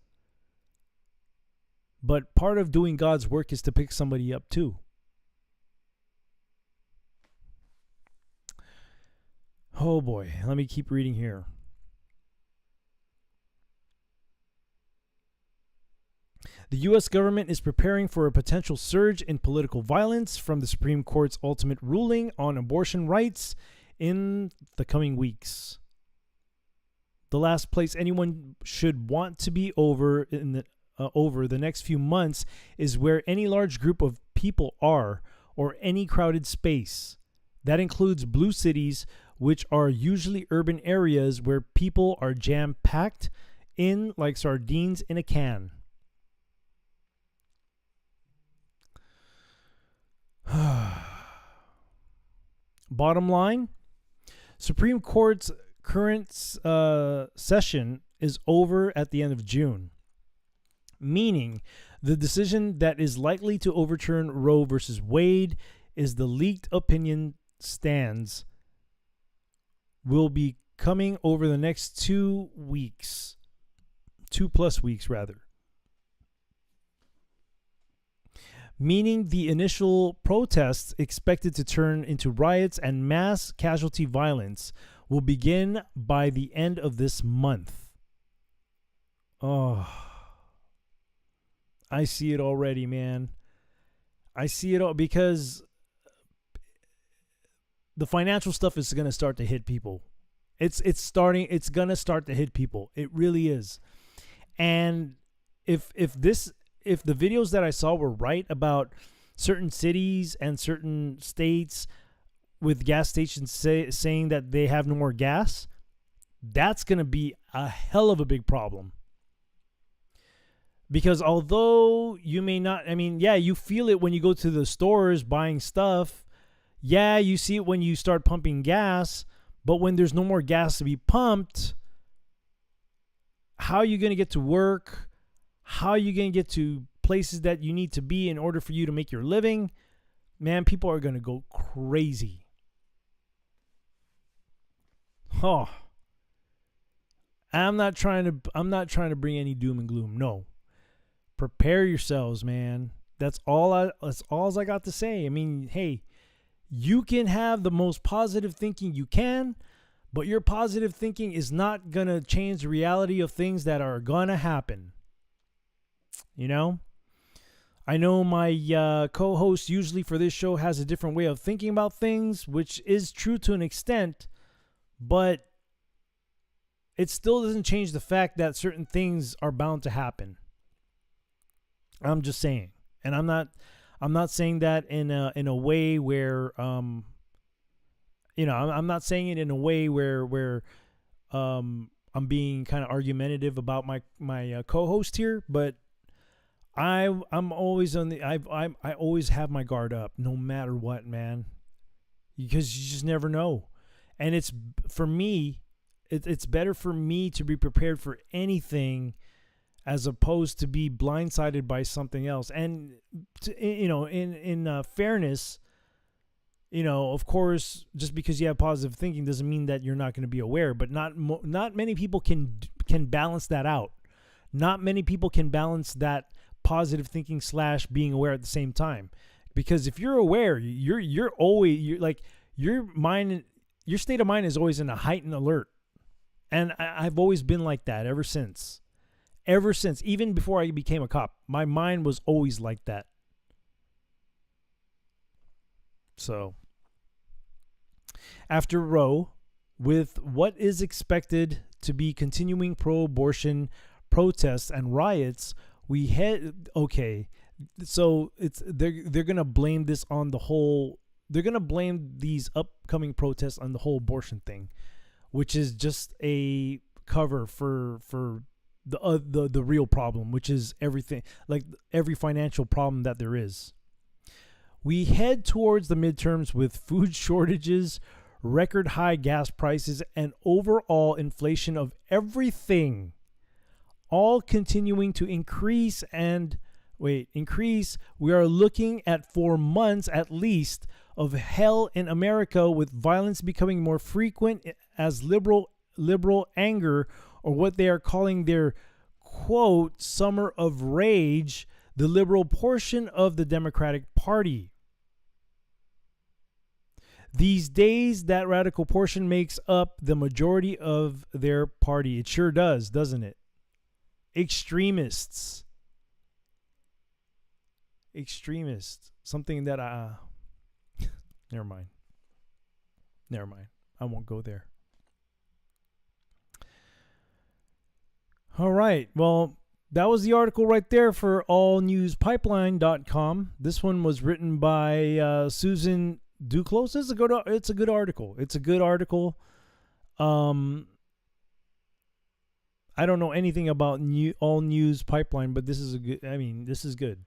But part of doing God's work is to pick somebody up too. Oh boy, let me keep reading here. The U.S. government is preparing for a potential surge in political violence from the Supreme Court's ultimate ruling on abortion rights in the coming weeks. The last place anyone should want to be over the next few months is where any large group of people are, or any crowded space. That includes blue cities, which are usually urban areas where people are jam-packed in like sardines in a can. Bottom line, Supreme Court's current session is over at the end of June, meaning the decision that is likely to overturn Roe versus Wade is the leaked opinion stands will be coming over the next 2 weeks, 2+ weeks rather. Meaning the initial protests expected to turn into riots and mass casualty violence will begin by the end of this month. Oh, I see it already, man. I see it all because the financial stuff is going to start to hit people. It's going to start to hit people. It really is. And if the videos that I saw were right about certain cities and certain states with gas stations saying that they have no more gas, that's going to be a hell of a big problem. Because although you may not, you feel it when you go to the stores buying stuff. Yeah, you see it when you start pumping gas. But when there's no more gas to be pumped, how are you going to get to work? How are you going to get to places that you need to be in order for you to make your living? Man, people are going to go crazy. Oh. I'm not trying to bring any doom and gloom. No. Prepare yourselves, man. That's all I got to say. I mean, hey, you can have the most positive thinking you can, but your positive thinking is not going to change the reality of things that are going to happen. You know? I know my co-host usually for this show has a different way of thinking about things, which is true to an extent, but it still doesn't change the fact that certain things are bound to happen. I'm just saying. And I'm not saying that in a way where I'm not saying it in a way where I'm I'm being kind of argumentative about my co-host here, but I'm always on the I always have my guard up no matter what, man, because you just never know. And it's for me, it's better for me to be prepared for anything as opposed to be blindsided by something else. And in fairness, of course, just because you have positive thinking doesn't mean that you're not going to be aware. But not many people can balance that out. Not many people can balance that positive thinking / being aware at the same time. Because if you're aware, you're always your mind, your state of mind is always in a heightened alert. And I've always been like that ever since. Even before I became a cop, my mind was always like that. So, after Roe, with what is expected to be continuing pro-abortion protests and riots, we head so they're gonna blame this on the whole. They're gonna blame these upcoming protests on the whole abortion thing, which is just a cover for the real problem, which is everything, like every financial problem that there is. We head towards the midterms with food shortages, record high gas prices, and overall inflation of everything, all continuing to increase. We are looking at 4 months at least of hell in America, with violence becoming more frequent as liberal anger, or what they are calling their, quote, summer of rage, the liberal portion of the Democratic Party. These days, that radical portion makes up the majority of their party. It sure does, doesn't it? Extremists. Something that never mind. I won't go there. All right. Well, that was the article right there for allnewspipeline.com. This one was written by Susan Duclos. It's a good article. I don't know anything about All News Pipeline, but this is good.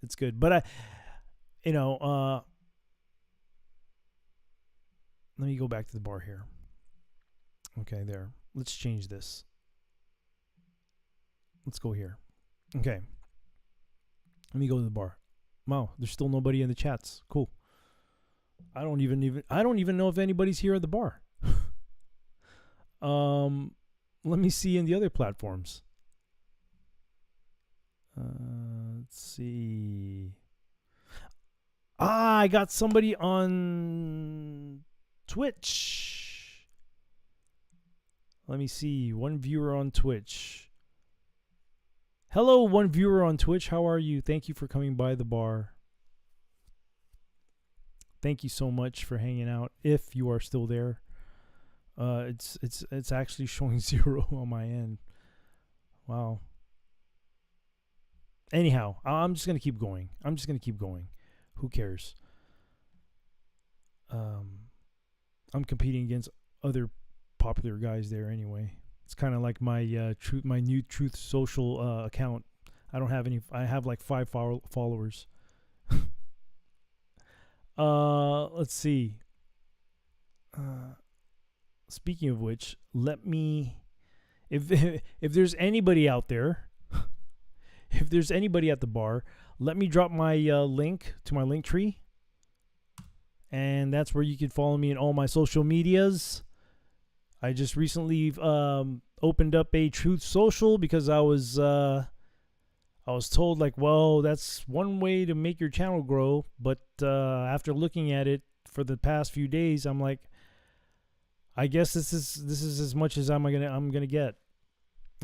It's good. But let me go back to the bar here. Okay, there. Let's change this. Let's go here. Okay. Let me go to the bar. Wow, there's still nobody in the chats. Cool. I don't even know if anybody's here at the bar. Let me see in the other platforms. Let's see. I got somebody on Twitch. Let me see. One viewer on Twitch. Hello, one viewer on Twitch. How are you? Thank you for coming by the bar. Thank you so much for hanging out. If you are still there, it's actually showing 0 on my end. Wow. Anyhow, I'm just gonna keep going. Who cares? I'm competing against other popular guys there anyway. It's kind of like my new Truth Social account. I don't have any. I have like 5 followers. Let's see. Speaking of which, let me. If there's anybody out there, if there's anybody at the bar, let me drop my link to my link tree, and that's where you can follow me in all my social medias. I just recently opened up a Truth Social because I was told, like, well, that's one way to make your channel grow. But after looking at it for the past few days, I'm like, I guess this is as much as I'm gonna get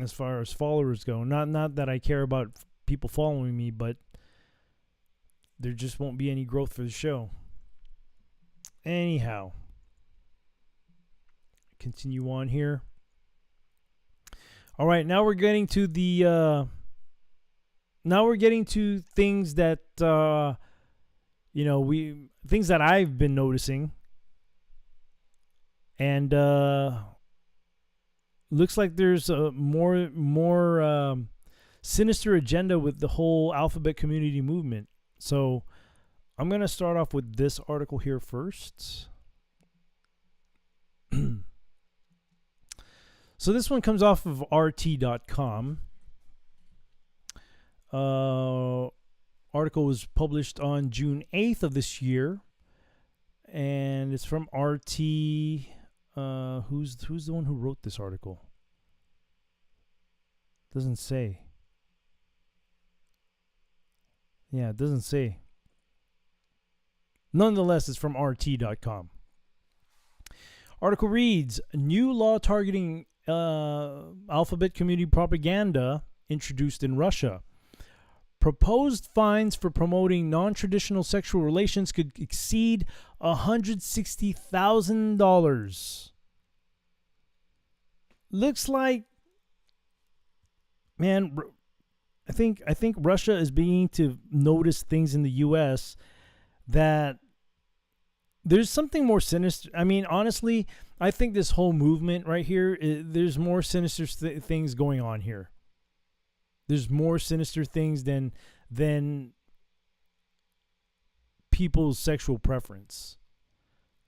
as far as followers go. Not that I care about people following me, but there just won't be any growth for the show. Anyhow. Continue on here. All right, now we're getting to the things that things that I've been noticing, and looks like there's a more sinister agenda with the whole alphabet community movement. So I'm going to start off with this article here first. So this one comes off of RT.com. Article was published on June 8th of this year, and it's from RT. Who's the one who wrote this article? Doesn't say. Yeah, it doesn't say. Nonetheless, it's from RT.com. Article reads, new law targeting alphabet community propaganda introduced in Russia. Proposed fines for promoting non-traditional sexual relations could exceed $160,000. Looks like, man, I think Russia is beginning to notice things in the U.S. that there's something more sinister. I mean, honestly, I think this whole movement right here, there's more sinister things going on here. There's more sinister things than people's sexual preference.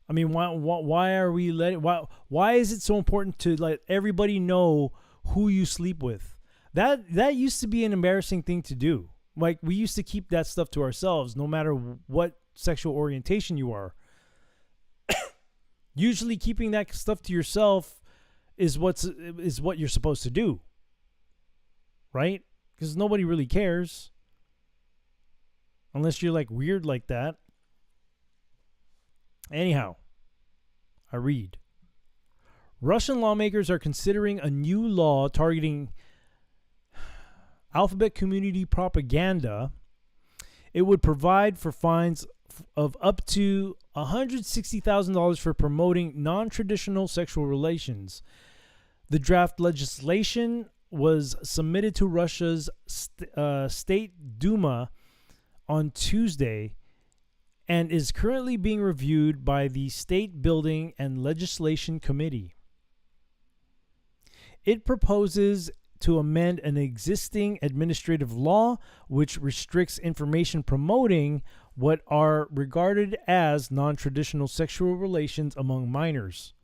I mean, why are we letting? Why is it so important to let everybody know who you sleep with? That used to be an embarrassing thing to do. Like, we used to keep that stuff to ourselves, no matter what sexual orientation you are. Usually, keeping that stuff to yourself is what you're supposed to do, right? Because nobody really cares, unless you're like weird like that. Anyhow, I read. Russian lawmakers are considering a new law targeting alphabet community propaganda. It would provide for fines of up to $160,000 for promoting non-traditional sexual relations. The draft legislation was submitted to Russia's State Duma on Tuesday and is currently being reviewed by the State Building and Legislation Committee. It proposes to amend an existing administrative law which restricts information promoting what are regarded as non-traditional sexual relations among minors.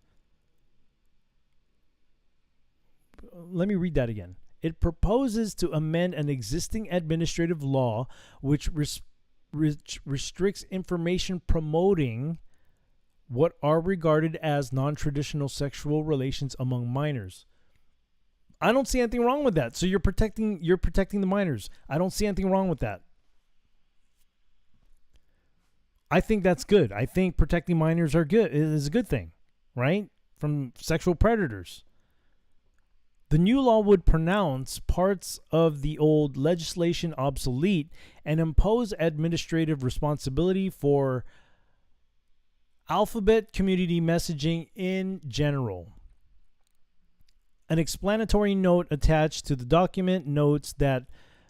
Let me read that again. It proposes to amend an existing administrative law which restricts information promoting what are regarded as non-traditional sexual relations among minors. I don't see anything wrong with that. So you're protecting the minors. I don't see anything wrong with that. I think that's good. I think protecting minors is a good thing, right? From sexual predators. The new law would pronounce parts of the old legislation obsolete and impose administrative responsibility for alphabet community messaging in general. An explanatory note attached to the document notes that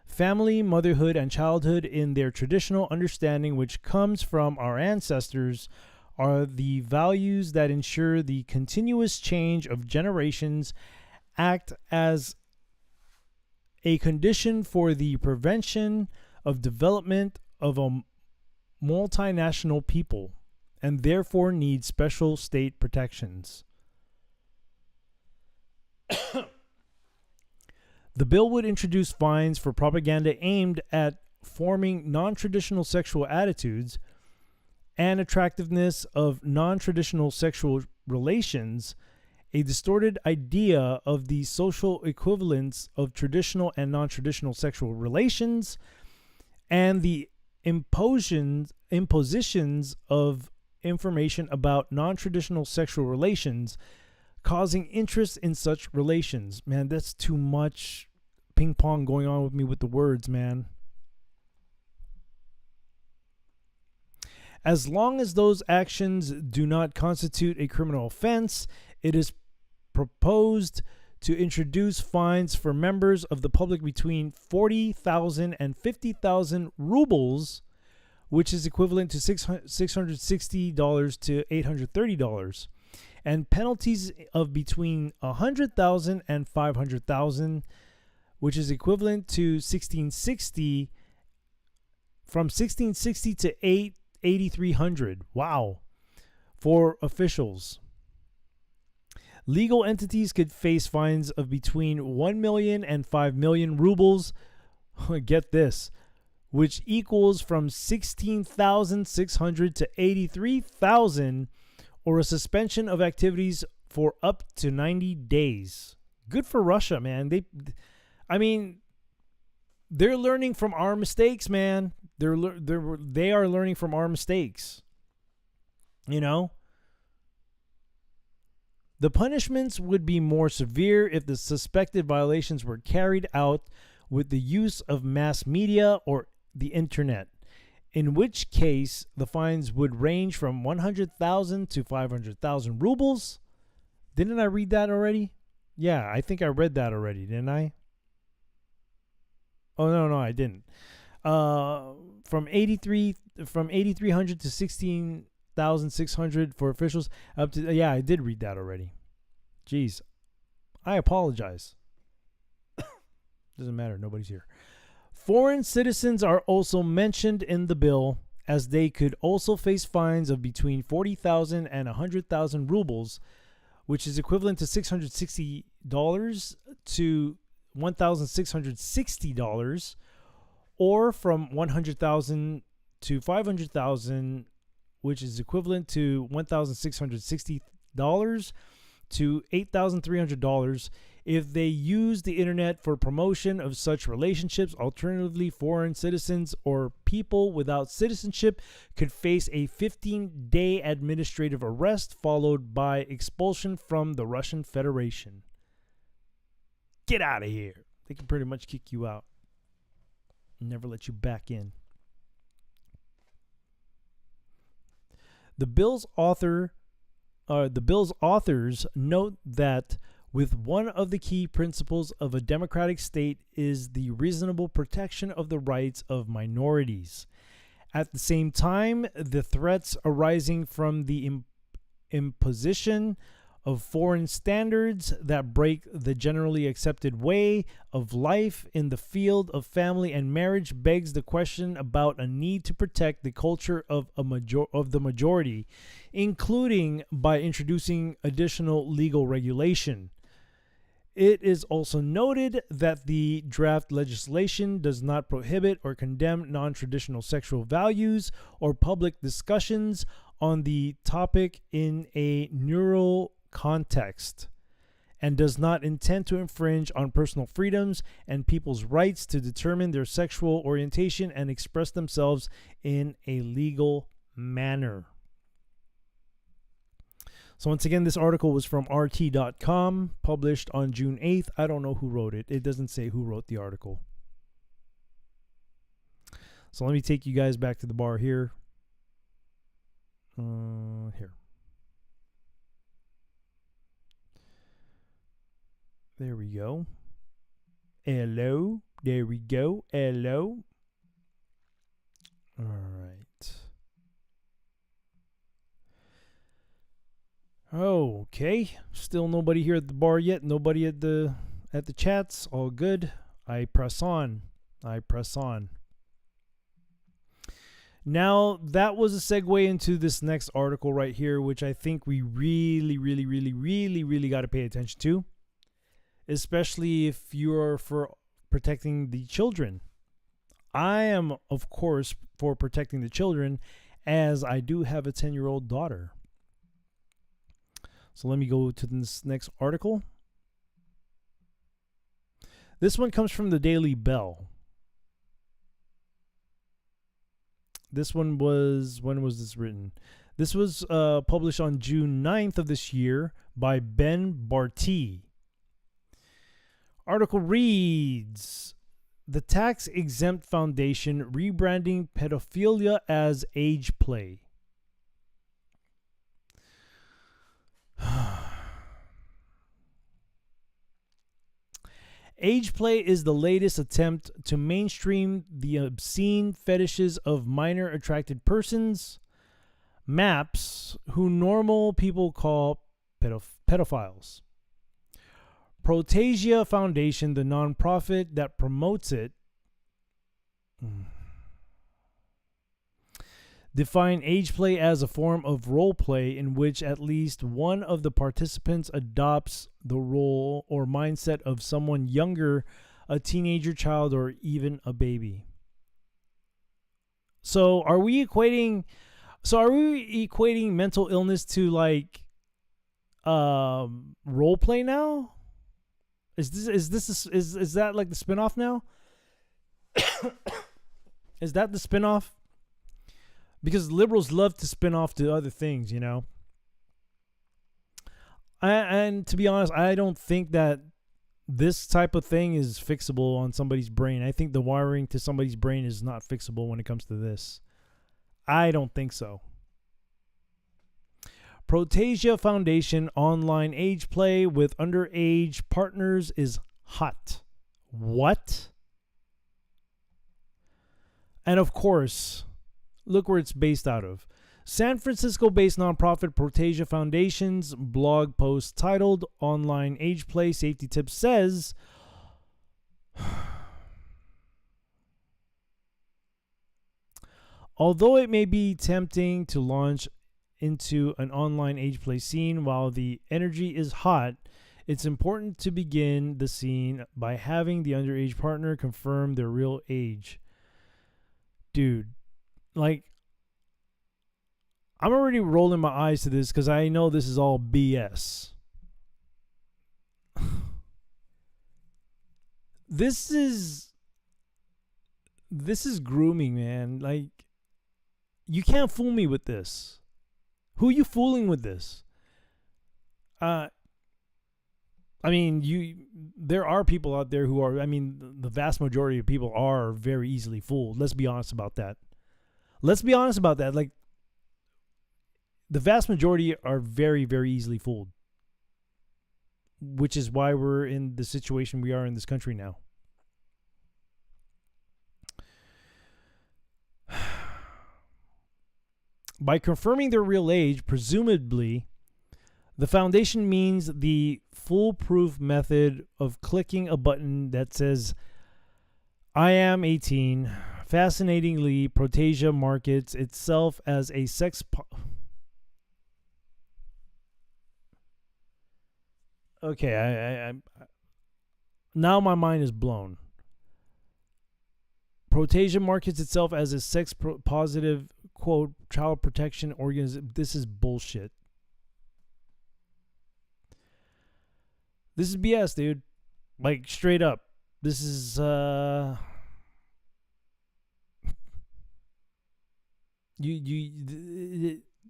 family, motherhood, and childhood in their traditional understanding, which comes from our ancestors, are the values that ensure the continuous change of generations, act as a condition for the prevention of development of a multinational people, and therefore need special state protections. The bill would introduce fines for propaganda aimed at forming non-traditional sexual attitudes and attractiveness of non-traditional sexual relations, a distorted idea of the social equivalence of traditional and non-traditional sexual relations, and the impositions of information about non-traditional sexual relations, causing interest in such relations. Man, that's too much ping pong going on with me with the words, man. As long as those actions do not constitute a criminal offense, it is proposed to introduce fines for members of the public between 40,000 and 50,000 rubles, which is equivalent to $660 to $830, and penalties of between 100,000 and 500,000, which is equivalent to 1660 from 1660 to 8300. Wow. For officials. Legal entities could face fines of between 1 million and 5 million rubles. Get this, which equals from 16,600 to 83,000, or a suspension of activities for up to 90 days. Good for Russia, man. They're learning from our mistakes, man. They are learning from our mistakes. You know? The punishments would be more severe if the suspected violations were carried out with the use of mass media or the internet, in which case the fines would range from 100,000 to 500,000 rubles. Didn't I read that already? Yeah, I think I read that already, didn't I? Oh, no, I didn't. From 8,300 to 16,600 for officials up to, yeah, I did read that already. Jeez. I apologize. Doesn't matter, nobody's here. Foreign citizens are also mentioned in the bill, as they could also face fines of between 40,000 and 100,000 rubles, which is equivalent to $660 to $1,660, or from 100,000 to 500,000, which is equivalent to $1,660 to $8,300 if they use the internet for promotion of such relationships. Alternatively, foreign citizens or people without citizenship could face a 15-day administrative arrest followed by expulsion from the Russian Federation. Get out of here. They can pretty much kick you out. Never let you back in. The bill's authors note that with one of the key principles of a democratic state is the reasonable protection of the rights of minorities. At the same time, the threats arising from the imposition of foreign standards that break the generally accepted way of life in the field of family and marriage begs the question about a need to protect the culture of the majority, including by introducing additional legal regulation. It is also noted that the draft legislation does not prohibit or condemn non-traditional sexual values or public discussions on the topic in a neural context, and does not intend to infringe on personal freedoms and people's rights to determine their sexual orientation and express themselves in a legal manner. So once again, this article was from RT.com, published on June 8th. I don't know who wrote it. It doesn't say who wrote the article. So let me take you guys back to the bar here. Here. There we go. Hello. There we go. Hello. All right. Okay. Still nobody here at the bar yet. Nobody at the chats. All good. I press on. Now, that was a segue into this next article right here, which I think we really got to pay attention to. Especially if you're for protecting the children. I am, of course, for protecting the children, as I do have a 10-year-old daughter. So let me go to this next article. This one comes from the Daily Bell. This one was, when was this written? This was published on June 9th of this year by Ben Barty. Article reads, the tax-exempt foundation rebranding pedophilia as age play. Age play is the latest attempt to mainstream the obscene fetishes of minor attracted persons, MAPS, who normal people call pedophiles. Protegia Foundation, the nonprofit that promotes it, define age play as a form of role play in which at least one of the participants adopts the role or mindset of someone younger, a teenager, child, or even a baby. So are we equating mental illness to like role play now? Is that like the spinoff now? Is that the spinoff? Because liberals love to spin off to other things, you know. And to be honest, I don't think that this type of thing is fixable on somebody's brain. I think the wiring to somebody's brain is not fixable when it comes to this. I don't think so. Protegia Foundation online age play with underage partners is hot. What? And of course, look where it's based out of. San Francisco-based nonprofit Protegia Foundation's blog post titled Online Age Play Safety Tips says, although it may be tempting to launch into an online age play scene while the energy is hot, it's important to begin the scene by having the underage partner confirm their real age. Dude, like, I'm already rolling my eyes to this because I know this is all BS. This is grooming, man. Like, you can't fool me with this. Who are you fooling with this? I mean, there are people out there who are, I mean, the vast majority of people are very easily fooled. Let's be honest about that. Like, the vast majority are very, very easily fooled, which is why we're in the situation we are in this country now. By confirming their real age, presumably, the foundation means the foolproof method of clicking a button that says, I am 18. Fascinatingly, Protegia markets itself as a sex... Okay, I now my mind is blown. Protegia markets itself as a sex-positive, quote, child protection organization. This is bullshit. This is BS, dude. Like, straight up. This is,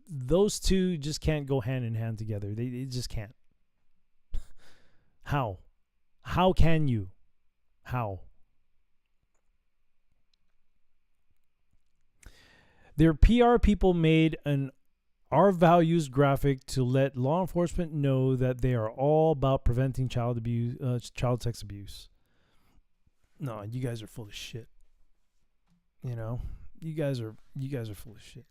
those two just can't go hand in hand together. They just can't. How? How can you? How? Their PR people made an Our Values graphic to let law enforcement know that they are all about preventing child abuse, child sex abuse. No, you guys are full of shit. You know, you guys are full of shit.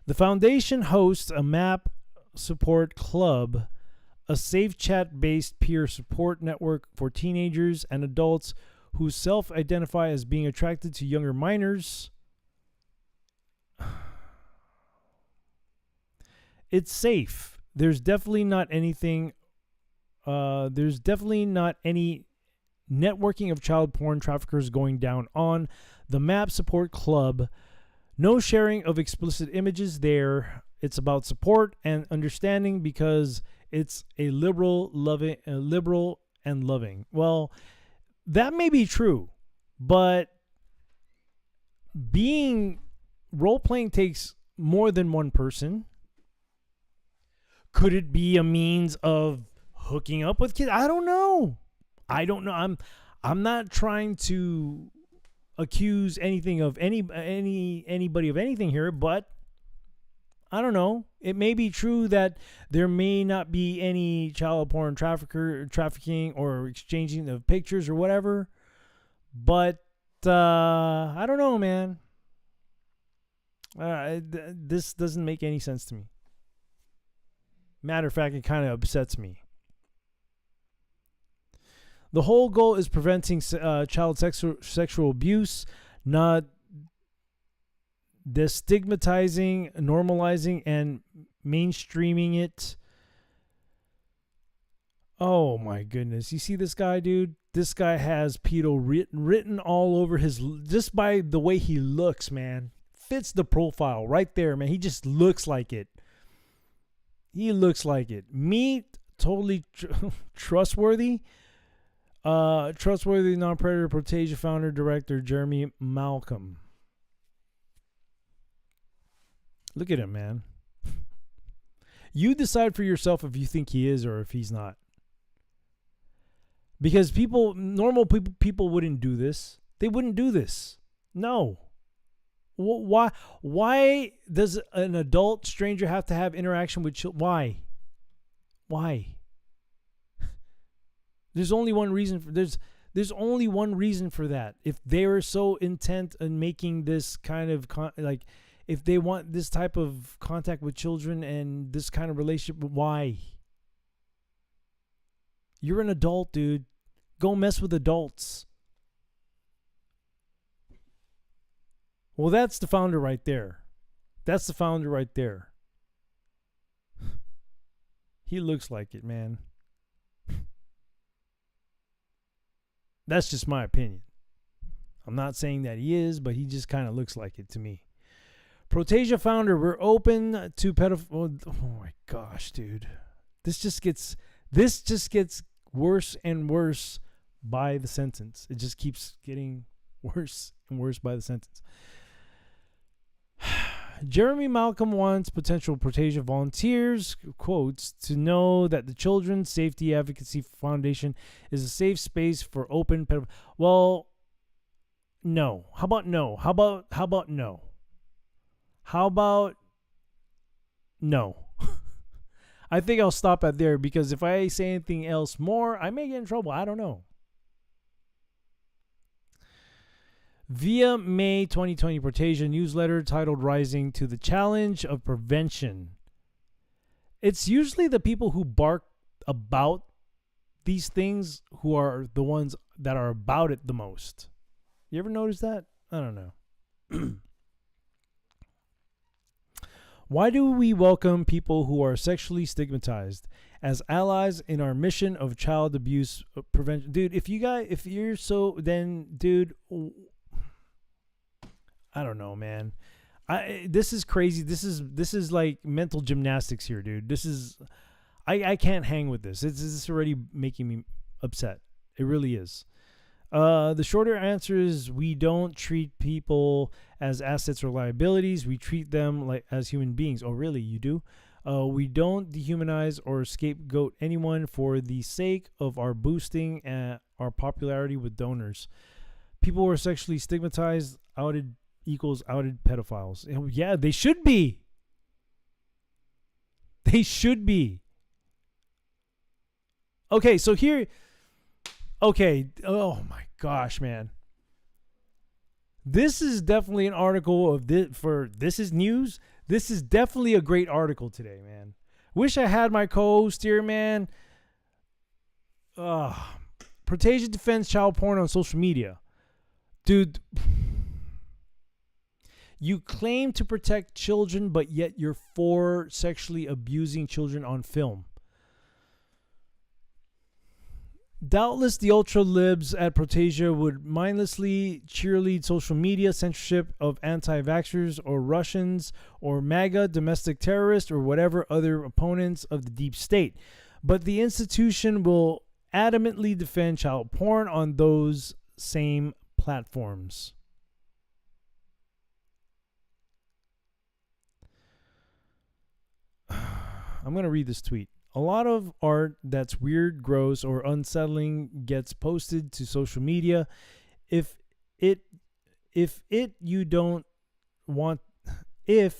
The foundation hosts a MAP support club, a safe chat-based peer support network for teenagers and adults who self-identify as being attracted to younger minors. It's safe. There's definitely not any networking of child porn traffickers going down on the MAP support club. No sharing of explicit images there. It's about support and understanding because it's a liberal and loving. Well, that may be true, but role-playing takes more than one person. Could it be a means of hooking up with kids? I don't know. I'm not trying to accuse anything of anybody of anything here, but I don't know. It may be true that there may not be any child porn trafficking or exchanging of pictures or whatever, but I don't know, man. This doesn't make any sense to me. Matter of fact, it kind of upsets me. The whole goal is preventing child sexual abuse, not destigmatizing, normalizing, and mainstreaming it. Oh my goodness. You see this guy, dude? This guy has pedo written all over his, just by the way he looks, man. Fits the profile right there, man. He just looks like it. He looks like it. Meet totally trustworthy. Trustworthy non-predator Protegia founder director Jeremy Malcolm. Look at him, man. You decide for yourself if you think he is or if he's not. Because normal people wouldn't do this. They wouldn't do this. No. Why does an adult stranger have to have interaction with children? Why? There's only one reason for there's only one reason for that. If they were so intent on making this kind of if they want this type of contact with children and this kind of relationship, why? You're an adult, dude. Go mess with adults. Well, that's the founder right there. That's the founder right there. He looks like it, man. That's just my opinion. I'm not saying that he is, but he just kind of looks like it to me. Protegia founder, we're open to pedophiles. Oh my gosh, dude. This just gets worse and worse by the sentence. It just keeps getting worse and worse by the sentence. Jeremy Malcolm wants potential Protegia volunteers, quotes, to know that the Children's Safety Advocacy Foundation is a safe space for open pedophiles. Well, no. How about no? How about no? How about no? I think I'll stop at there, because if I say anything else more, I may get in trouble. I don't know. Via May 2020 Protegia newsletter titled Rising to the Challenge of Prevention. It's usually the people who bark about these things who are the ones that are about it the most. You ever notice that? I don't know. Why do we welcome people who are sexually stigmatized as allies in our mission of child abuse prevention? Dude, dude, I don't know, man. This is crazy. This is like mental gymnastics here, dude. I can't hang with this. This is already making me upset. It really is. The shorter answer is we don't treat people as assets or liabilities. We treat them like as human beings. Oh, really? You do? We don't dehumanize or scapegoat anyone for the sake of our boosting our popularity with donors. People who are sexually stigmatized, outed equals outed pedophiles. Yeah, they should be. They should be. Okay, so here. Okay. Oh my gosh, man. This is definitely an article of this for This Is News. This is definitely a great article today, man. Wish I had my co-host here, man. Protegia defends child porn on social media. Dude, you claim to protect children, but yet you're for sexually abusing children on film. Doubtless the ultra-libs at Protegia would mindlessly cheerlead social media censorship of anti-vaxxers or Russians or MAGA domestic terrorists or whatever other opponents of the deep state. But the institution will adamantly defend child porn on those same platforms. I'm going to read this tweet. A lot of art that's weird, gross, or unsettling gets posted to social media. If you don't want, I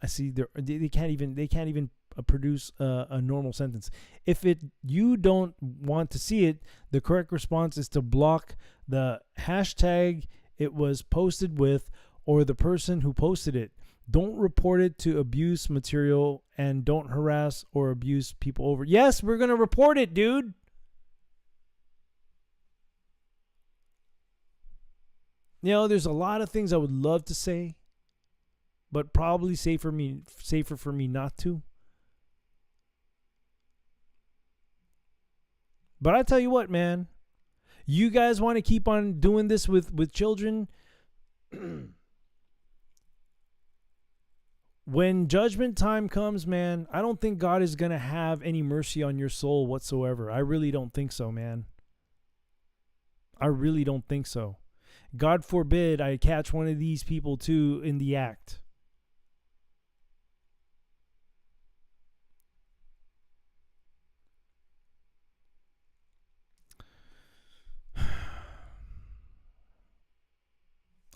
see they can't even produce a normal sentence. If you don't want to see it, the correct response is to block the hashtag it was posted with or the person who posted it. Don't report it to abuse material and don't harass or abuse people over. Yes, we're going to report it, dude. You know, there's a lot of things I would love to say, but probably safer for me not to. But I tell you what, man, you guys want to keep on doing this with children. When judgment time comes, man, I don't think God is going to have any mercy on your soul whatsoever. I really don't think so, man. I really don't think so. God forbid I catch one of these people too in the act.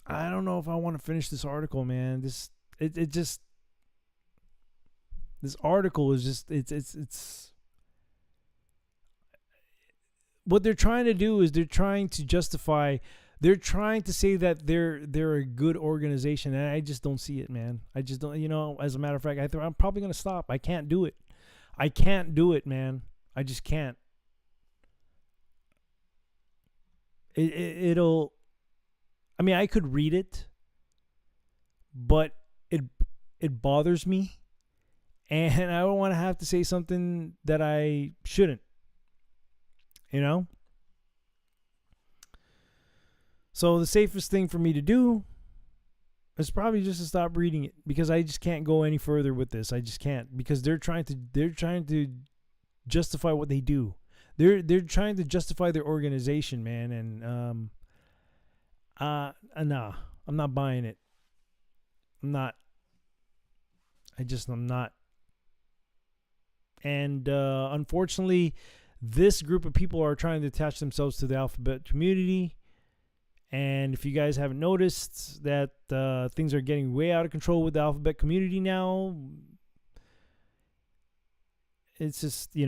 I don't know if I want to finish this article, man. This article is just it's what they're trying to do is they're trying to say that they're a good organization, and I just don't see it, man. I just don't, as a matter of fact, I'm probably going to stop. I can't do it. I can't do it, man. I just can't. It'll I mean, I could read it, but it bothers me, and I don't want to have to say something that I shouldn't, So the safest thing for me to do is probably just to stop reading it, because I just can't go any further with this. I just can't, because they're trying to justify what they do. They're trying to justify their organization, man, and nah, I'm not buying it. I'm not. I'm not. And unfortunately, this group of people are trying to attach themselves to the alphabet community. And if you guys haven't noticed that things are getting way out of control with the alphabet community now, it's just, I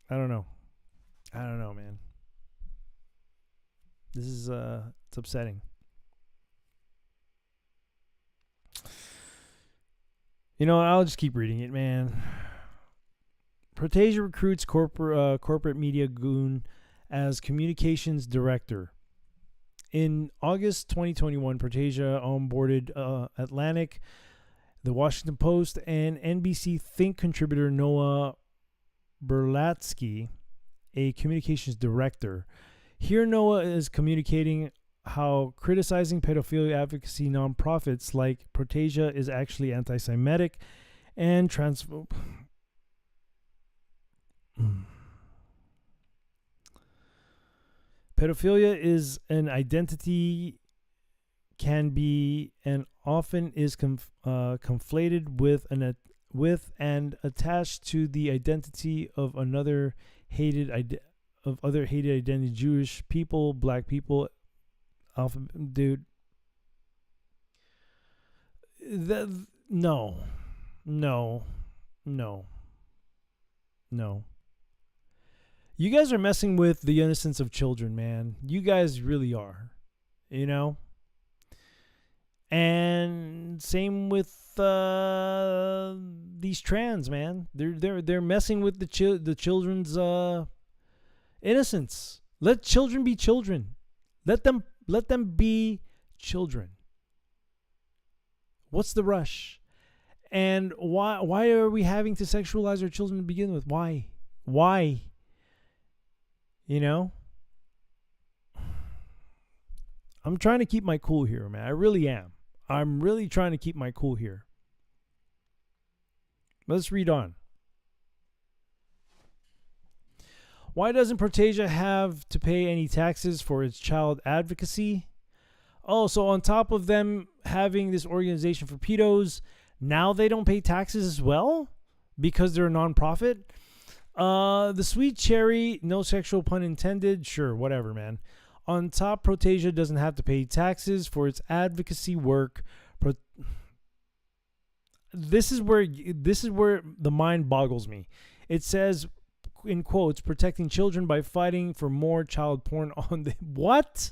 don't know. I don't know, man. This is it's upsetting. I'll just keep reading it, man. Proteja recruits corporate media goon as communications director. In August 2021, Proteja onboarded Atlantic, the Washington Post, and NBC Think contributor Noah Berlatsky, a communications director. Here, Noah is communicating how criticizing pedophilia advocacy nonprofits like Proteja is actually anti-Semitic and transphobic. Pedophilia is an identity, can be, and often is conflated with and attached to the identity of other hated identity, Jewish people, black people, dude. No. You guys are messing with the innocence of children, man. You guys really are, And same with these trans, man. They're messing with the children's innocence. Let children be children. Let them be children. What's the rush? And why are we having to sexualize our children to begin with? Why? I'm trying to keep my cool here, man. I really am. I'm really trying to keep my cool here. Let's read on. Why doesn't Proteja have to pay any taxes for its child advocacy? Oh, so on top of them having this organization for pedos, now they don't pay taxes as well because they're a nonprofit? The sweet cherry, no sexual pun intended. Sure, whatever, man. On top, Proteja doesn't have to pay taxes for its advocacy work. This is where the mind boggles me. It says, in quotes, protecting children by fighting for more child porn on the... What?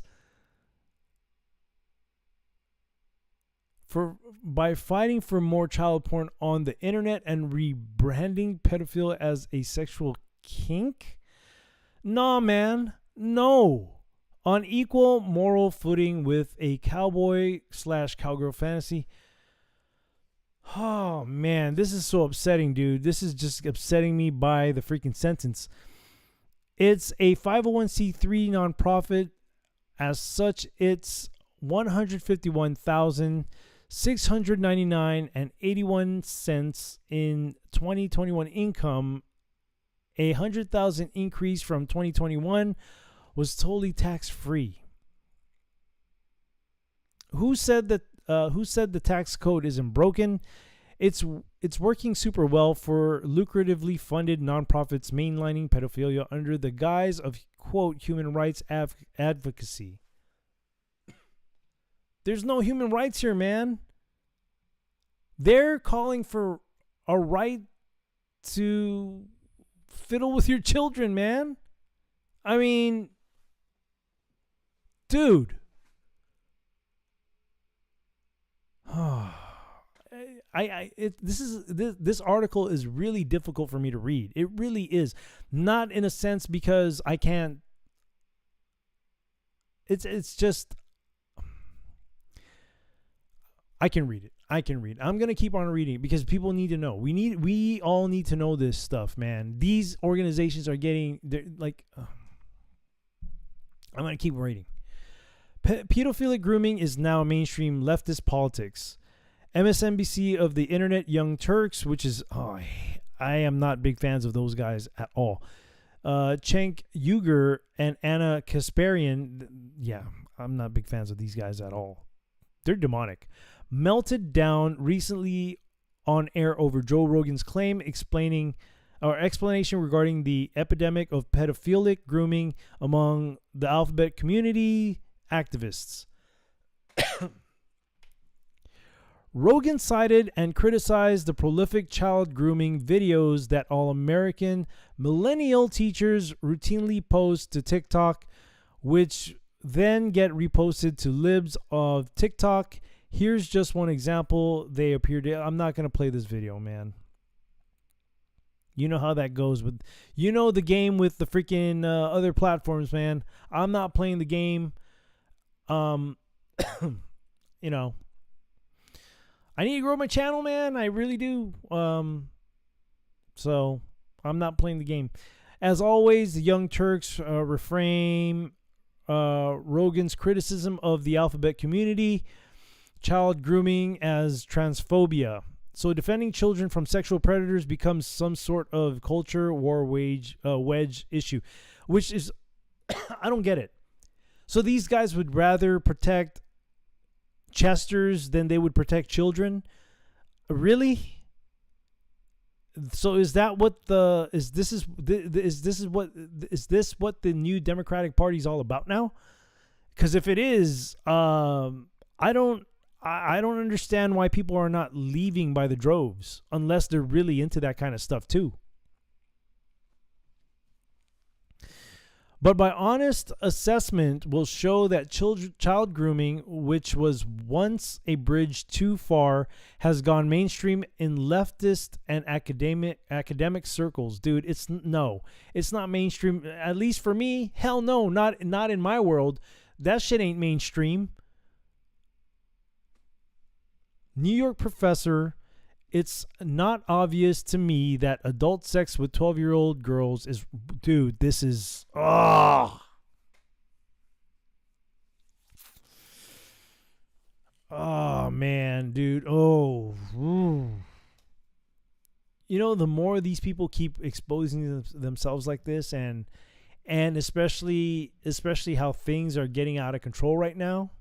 by fighting for more child porn on the internet and rebranding pedophilia as a sexual kink? Nah, man. No. On equal moral footing with a cowboy/cowgirl fantasy. Oh, man. This is so upsetting, dude. This is just upsetting me by the freaking sentence. It's a 501c3 nonprofit. As such, it's $151,699.81 in 2021 income. A $100,000 increase from 2021 was totally tax-free. Who said that? Who said the tax code isn't broken? It's working super well for lucratively funded nonprofits mainlining pedophilia under the guise of, quote, human rights advocacy. There's no human rights here, man. They're calling for a right to fiddle with your children, man. I mean, dude. This article is really difficult for me to read. It really is. Not in a sense because I can't. It's just. I can read it. I'm gonna keep on reading it because people need to know. We all need to know this stuff, man. These organizations are getting. They're like. I'm gonna keep reading. Pedophilic grooming is now mainstream leftist politics. MSNBC of the internet, Young Turks, which is, I am not big fans of those guys at all. Cenk Uygur and Anna Kasparian, yeah, I'm not big fans of these guys at all. They're demonic. Melted down recently on air over Joe Rogan's explanation regarding the epidemic of pedophilic grooming among the alphabet community activists. Rogan cited and criticized the prolific child grooming videos that all American millennial teachers routinely post to TikTok, which then get reposted to libs of TikTok. Here's just one example. They appear to. I'm not going to play this video, man. You know how that goes with. You know the game with the freaking other platforms, man. I'm not playing the game. You know. I need to grow my channel, man. I really do. So I'm not playing the game. As always, the Young Turks reframe Rogan's criticism of the alphabet community, child grooming as transphobia. So defending children from sexual predators becomes some sort of culture war wedge issue, which is I don't get it. So these guys would rather protect Chesters than they would protect children? Really? So is that what is this what the new Democratic Party is all about now? Because if it is, I don't understand why people are not leaving by the droves unless they're really into that kind of stuff too. But my honest assessment will show that child grooming, which was once a bridge too far, has gone mainstream in leftist and academic circles. Dude, it's not mainstream. At least for me, hell no, not in my world. That shit ain't mainstream. New York professor, it's not obvious to me that adult sex with 12-year-old girls is... Dude, this is... Oh, man, dude. Oh. Ooh. You know, the more these people keep exposing themselves like this, and especially how things are getting out of control right now,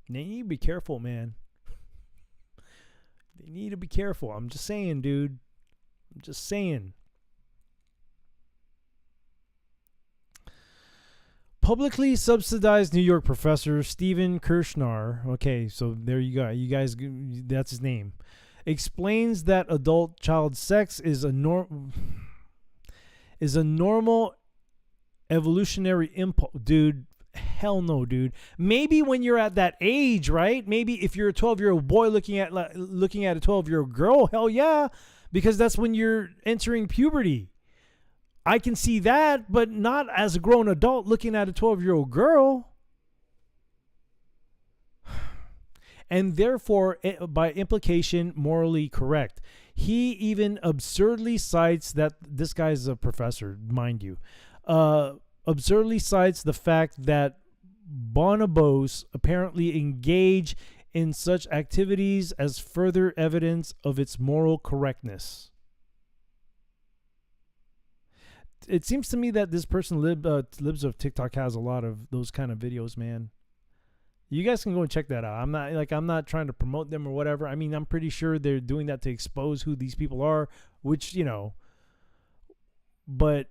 they need to be careful, man. They need to be careful. I'm just saying, dude. I'm just saying. Publicly subsidized New York professor Stephen Kirschner, okay, so there you go. You guys, that's his name, explains that adult child sex is a normal evolutionary impulse. Dude, hell no, dude. Maybe when you're at that age, right? Maybe if you're a 12-year-old boy looking at a 12-year-old girl, hell yeah, because that's when you're entering puberty. I can see that, but not as a grown adult looking at a 12-year-old girl. And therefore, by implication, morally correct. He even absurdly cites that this guy's a professor, mind you. Absurdly cites the fact that bonobos apparently engage in such activities as further evidence of its moral correctness. It seems to me that this person, Libs of TikTok, has a lot of those kind of videos, man. You guys can go and check that out. I'm not trying to promote them or whatever. I mean, I'm pretty sure they're doing that to expose who these people are, which, but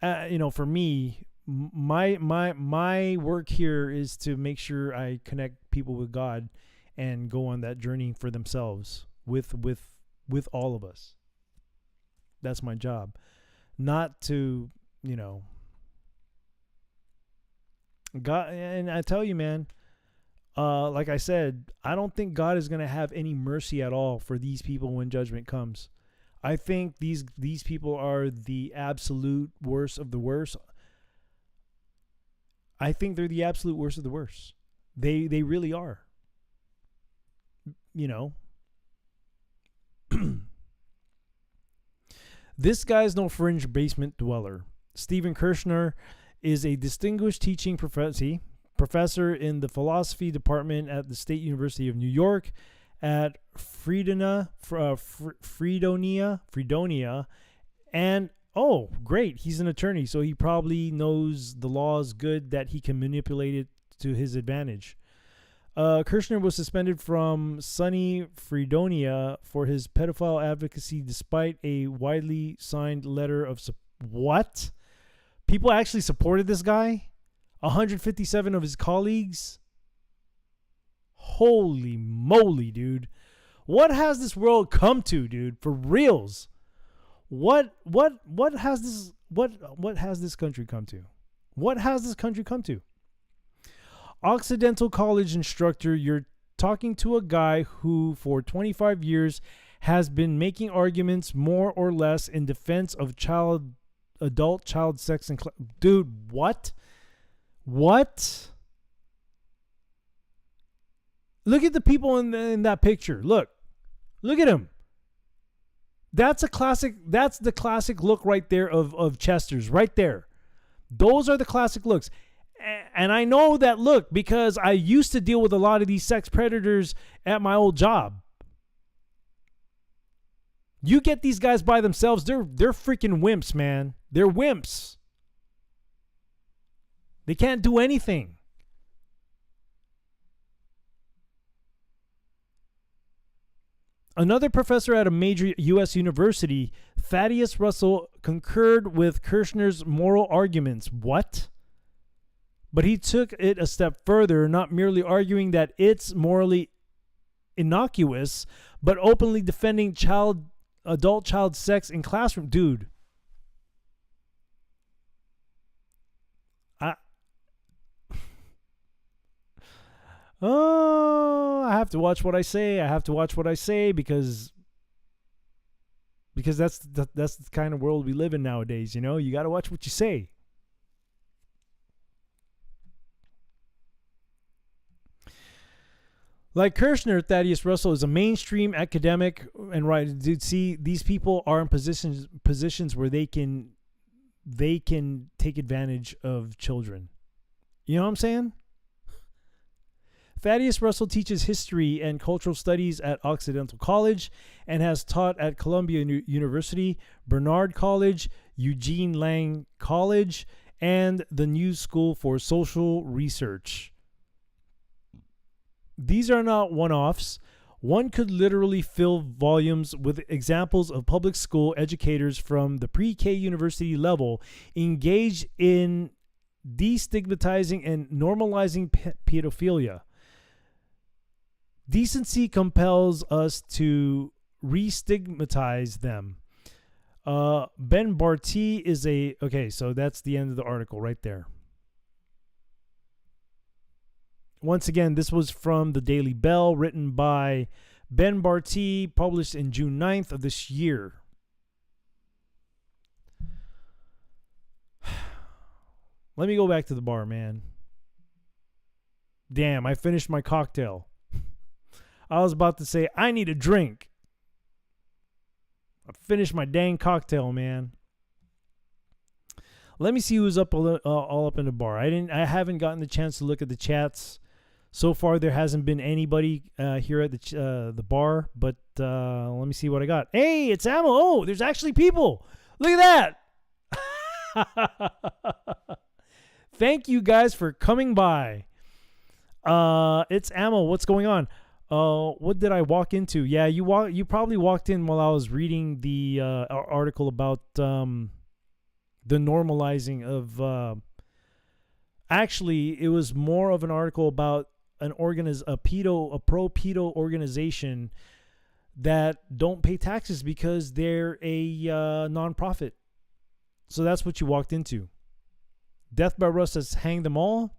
for me, my work here is to make sure I connect people with God and go on that journey for themselves with all of us. That's my job. Not to, God, and I tell you, man, like I said, I don't think God is going to have any mercy at all for these people when judgment comes. I think these people are the absolute worst of the worst. I think they're the absolute worst of the worst. They really are. This guy's no fringe basement dweller. Stephen Kirschner is a distinguished teaching professor in the philosophy department at the State University of New York at Fredonia, and oh, great, he's an attorney, so he probably knows the laws good that he can manipulate it to his advantage. Kirschner was suspended from sunny Fredonia for his pedophile advocacy despite a widely signed letter of what? People actually supported this guy? 157 of his colleagues? Holy moly, dude. What has this world come to, dude? For reals. What has this country come to? What has this country come to? Occidental College instructor, you're talking to a guy who for 25 years has been making arguments more or less in defense of adult child sex and dude, what? Look at the people in that picture. Look at him. That's the classic look right there of Chester's right there. Those are the classic looks. And I know that look because I used to deal with a lot of these sex predators at my old job. You get these guys by themselves, they're freaking wimps, man. They're wimps. They can't do anything. Another professor at a major U.S. university, Thaddeus Russell, concurred with Kirschner's moral arguments. What? But he took it a step further, not merely arguing that it's morally innocuous, but openly defending adult child sex in classroom. Dude. I have to watch what I say. Because that's the kind of world we live in nowadays. You got to watch what you say. Like Kirschner, Thaddeus Russell is a mainstream academic and right. Dude, see, these people are in positions where they can take advantage of children. You know what I'm saying? Thaddeus Russell teaches history and cultural studies at Occidental College and has taught at Columbia University, Barnard College, Eugene Lang College, and the New School for Social Research. These are not one-offs. One could literally fill volumes with examples of public school educators from the pre-K university level engaged in destigmatizing and normalizing pedophilia. Decency compels us to re-stigmatize them. Ben Barty is okay, so that's the end of the article right there. Once again, this was from the Daily Bell, written by Ben Barty, published in June 9th of this year. Let me go back to the bar, man. Damn, I finished my cocktail. I was about to say, I need a drink. I finished my dang cocktail, man. Let me see who's up all up in the bar. I haven't gotten the chance to look at the chats. So far, there hasn't been anybody here at the bar, but let me see what I got. Hey, it's Ammo. Oh, there's actually people. Look at that. Thank you guys for coming by. It's Ammo. What's going on? What did I walk into? Yeah, you probably walked in while I was reading the article about the normalizing of. Actually, it was more of an article about a pro pedo organization that don't pay taxes because they're a nonprofit. So that's what you walked into. Death by Russ says hang them all.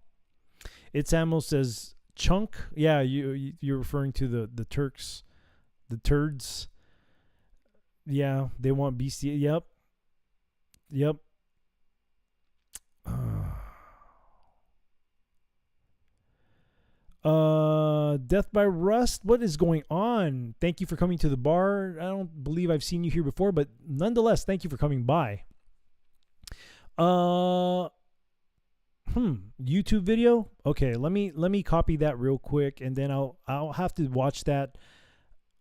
It's Ammo says chunk. Yeah, you're referring to the Turks, the turds. Yeah, they want BC. Yep. Death by Rust, what is going on? Thank you for coming to the bar. I don't believe I've seen you here before, but nonetheless, thank you for coming by. YouTube video. Okay, let me copy that real quick, and then I'll have to watch that.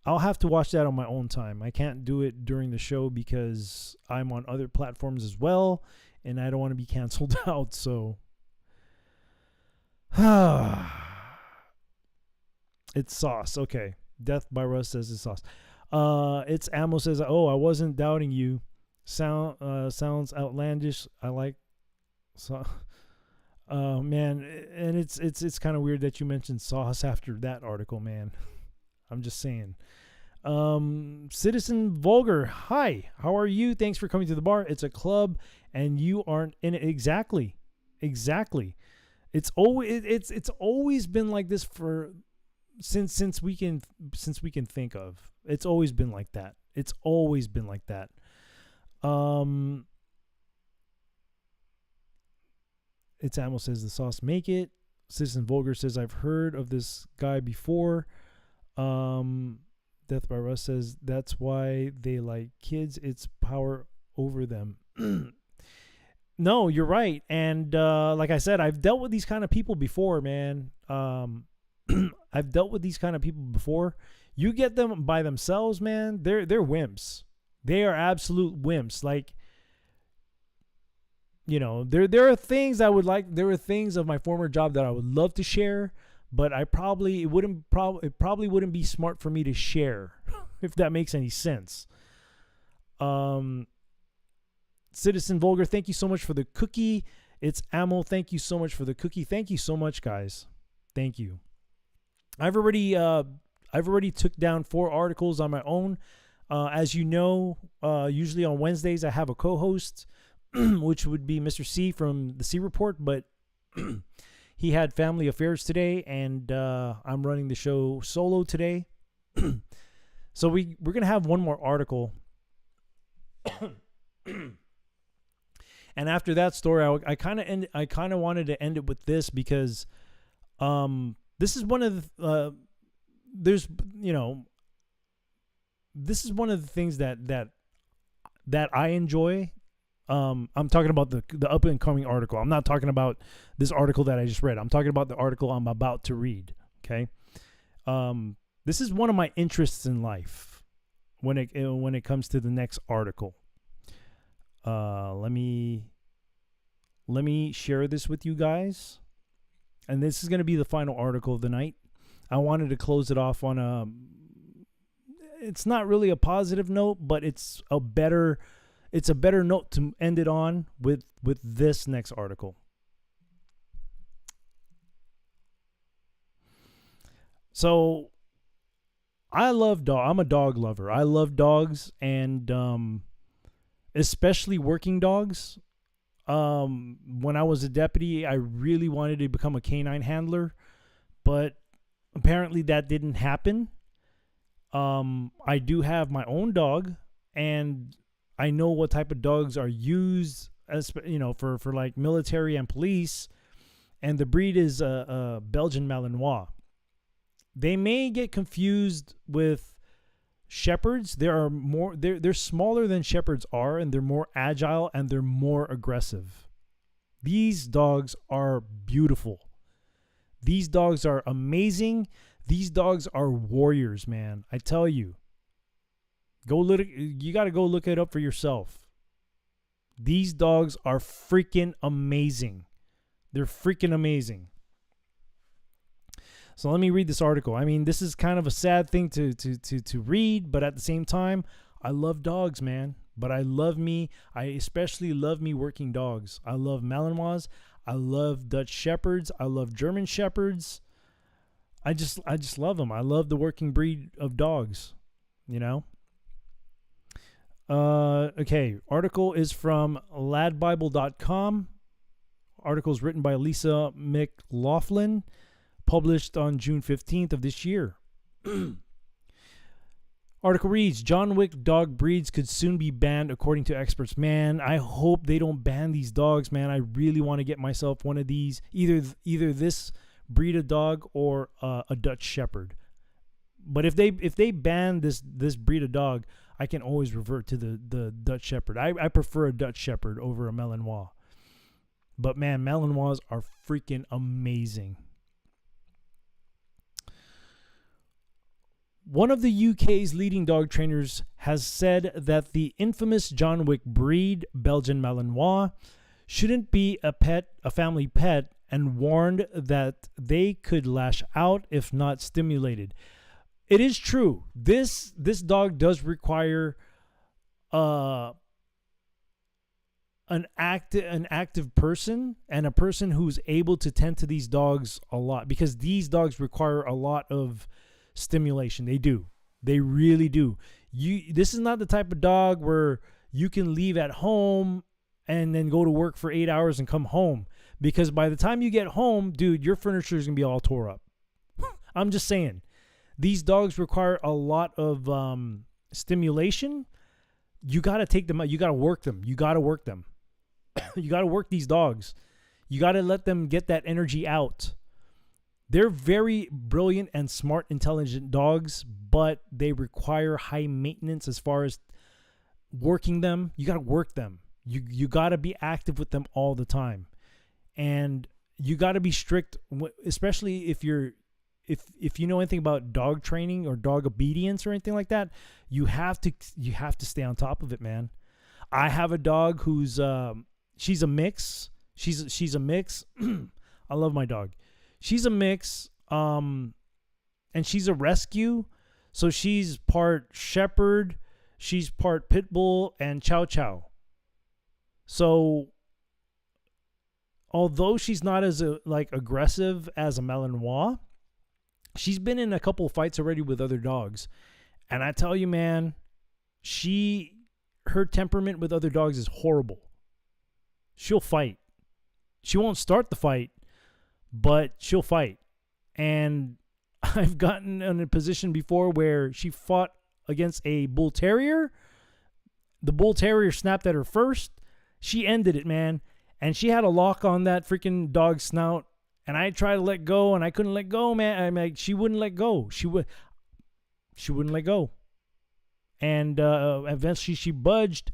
I'll have to watch that on my own time. I can't do it during the show because I'm on other platforms as well, and I don't want to be canceled out. So, it's sauce. Okay, Death by Russ says it's sauce. It's Ammo says, oh, I wasn't doubting you. Sounds outlandish. I like. So, man, and it's kind of weird that you mentioned sauce after that article, man. I'm just saying. Citizen Vulgar, hi, how are you? Thanks for coming to the bar. It's a club, and you aren't in it. Exactly. It's always been like this for since we can think of. It's always been like that. It's Ammo says the sauce make it. Citizen Vulgar says I've heard of this guy before. Death by Russ says that's why they like kids. It's power over them. No, you're right. And like I said, I've dealt with these kind of people before, man. I've dealt with these kind of people before. You get them by themselves, man. They're wimps. They are absolute wimps. Like, you know, there are things I would like. There are things of my former job that I would love to share, but it probably wouldn't be smart for me to share, if that makes any sense. Citizen Vulgar, thank you so much for the cookie. It's Ammo, thank you so much for the cookie. Thank you so much, guys. Thank you. I've already took down 4 articles on my own. As you know, usually on Wednesdays I have a co-host, which would be Mr. C from the C Report, but he had family affairs today, and I'm running the show solo today. So we're gonna have one more article. And after that story, I kind of wanted to end it with this because this is one of the this is one of the things that I enjoy. I'm talking about the up and coming article. I'm not talking about this article that I just read. I'm talking about the article I'm about to read. Okay. This is one of my interests in life when it comes to the next article. Let me share this with you guys. And this is going to be the final article of the night. I wanted to close it off on it's not really a positive note, but it's a better note to end it on with this next article. So I'm a dog lover. I love dogs, and especially working dogs. When I was a deputy, I really wanted to become a canine handler, But apparently that didn't happen. I do have my own dog, and I know what type of dogs are used as for like military and police, and the breed is a Belgian Malinois. They may get confused with shepherds. They're smaller than shepherds are, and they're more agile and they're more aggressive. These dogs are beautiful. These dogs are amazing. These dogs are warriors, man. I tell you. You got to go look it up for yourself. These dogs are freaking amazing. They're freaking amazing. So let me read this article. I mean, this is kind of a sad thing to read, but at the same time, I love dogs, man. But I especially love me working dogs. I love Malinois. I love Dutch Shepherds. I love German Shepherds. I just love them. I love the working breed of dogs, Okay, article is from ladbible.com. Article is written by Lisa McLaughlin, published on June 15th of this year. Article reads, John Wick dog breeds could soon be banned according to experts. Man, I hope they don't ban these dogs, man. I really want to get myself one of these, either this breed of dog or a Dutch Shepherd. But if they ban this breed of dog, I can always revert to the Dutch Shepherd. I prefer a Dutch Shepherd over a Malinois. But man, Malinois are freaking amazing. One of the UK's leading dog trainers has said that the infamous John Wick breed, Belgian Malinois, shouldn't be a family pet, and warned that they could lash out if not stimulated. It is true. This dog does require an active person, and a person who's able to tend to these dogs a lot, because these dogs require a lot of stimulation. They really do. This is not the type of dog where you can leave at home and then go to work for 8 hours and come home, because by the time you get home, dude, your furniture is gonna be all tore up. I'm just saying, these dogs require a lot of stimulation. You got to take them out. You got to work them. You got to work these dogs. You got to let them get that energy out. They're very brilliant and smart, intelligent dogs, but they require high maintenance as far as working them. You got to work them. You got to be active with them all the time. And you got to be strict, especially if you know anything about dog training or dog obedience or anything like that. You have to stay on top of it, man. I have a dog who's she's a mix. She's a mix. I love my dog. She's a mix, and she's a rescue. So she's part shepherd, she's part pit bull, and chow chow. So although she's not as aggressive as a Malinois, she's been in a couple of fights already with other dogs. And I tell you, man, her temperament with other dogs is horrible. She'll fight. She won't start the fight, but she'll fight. And I've gotten in a position before where she fought against a bull terrier. The bull terrier snapped at her first. She ended it, man. And she had a lock on that freaking dog's snout. And I tried to let go, and I couldn't let go, man. I'm like, she wouldn't let go. She wouldn't let go. And eventually she budged.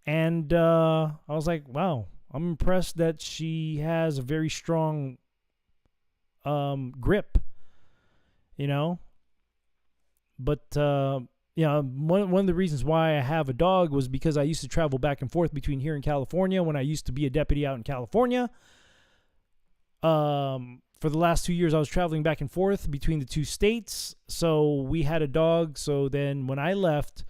And I was like, wow, I'm impressed that she has a very strong grip, But, one of the reasons why I have a dog was because I used to travel back and forth between here and California when I used to be a deputy out in California. For the last 2 years, I was traveling back and forth between the two states. So we had a dog. So then when I left,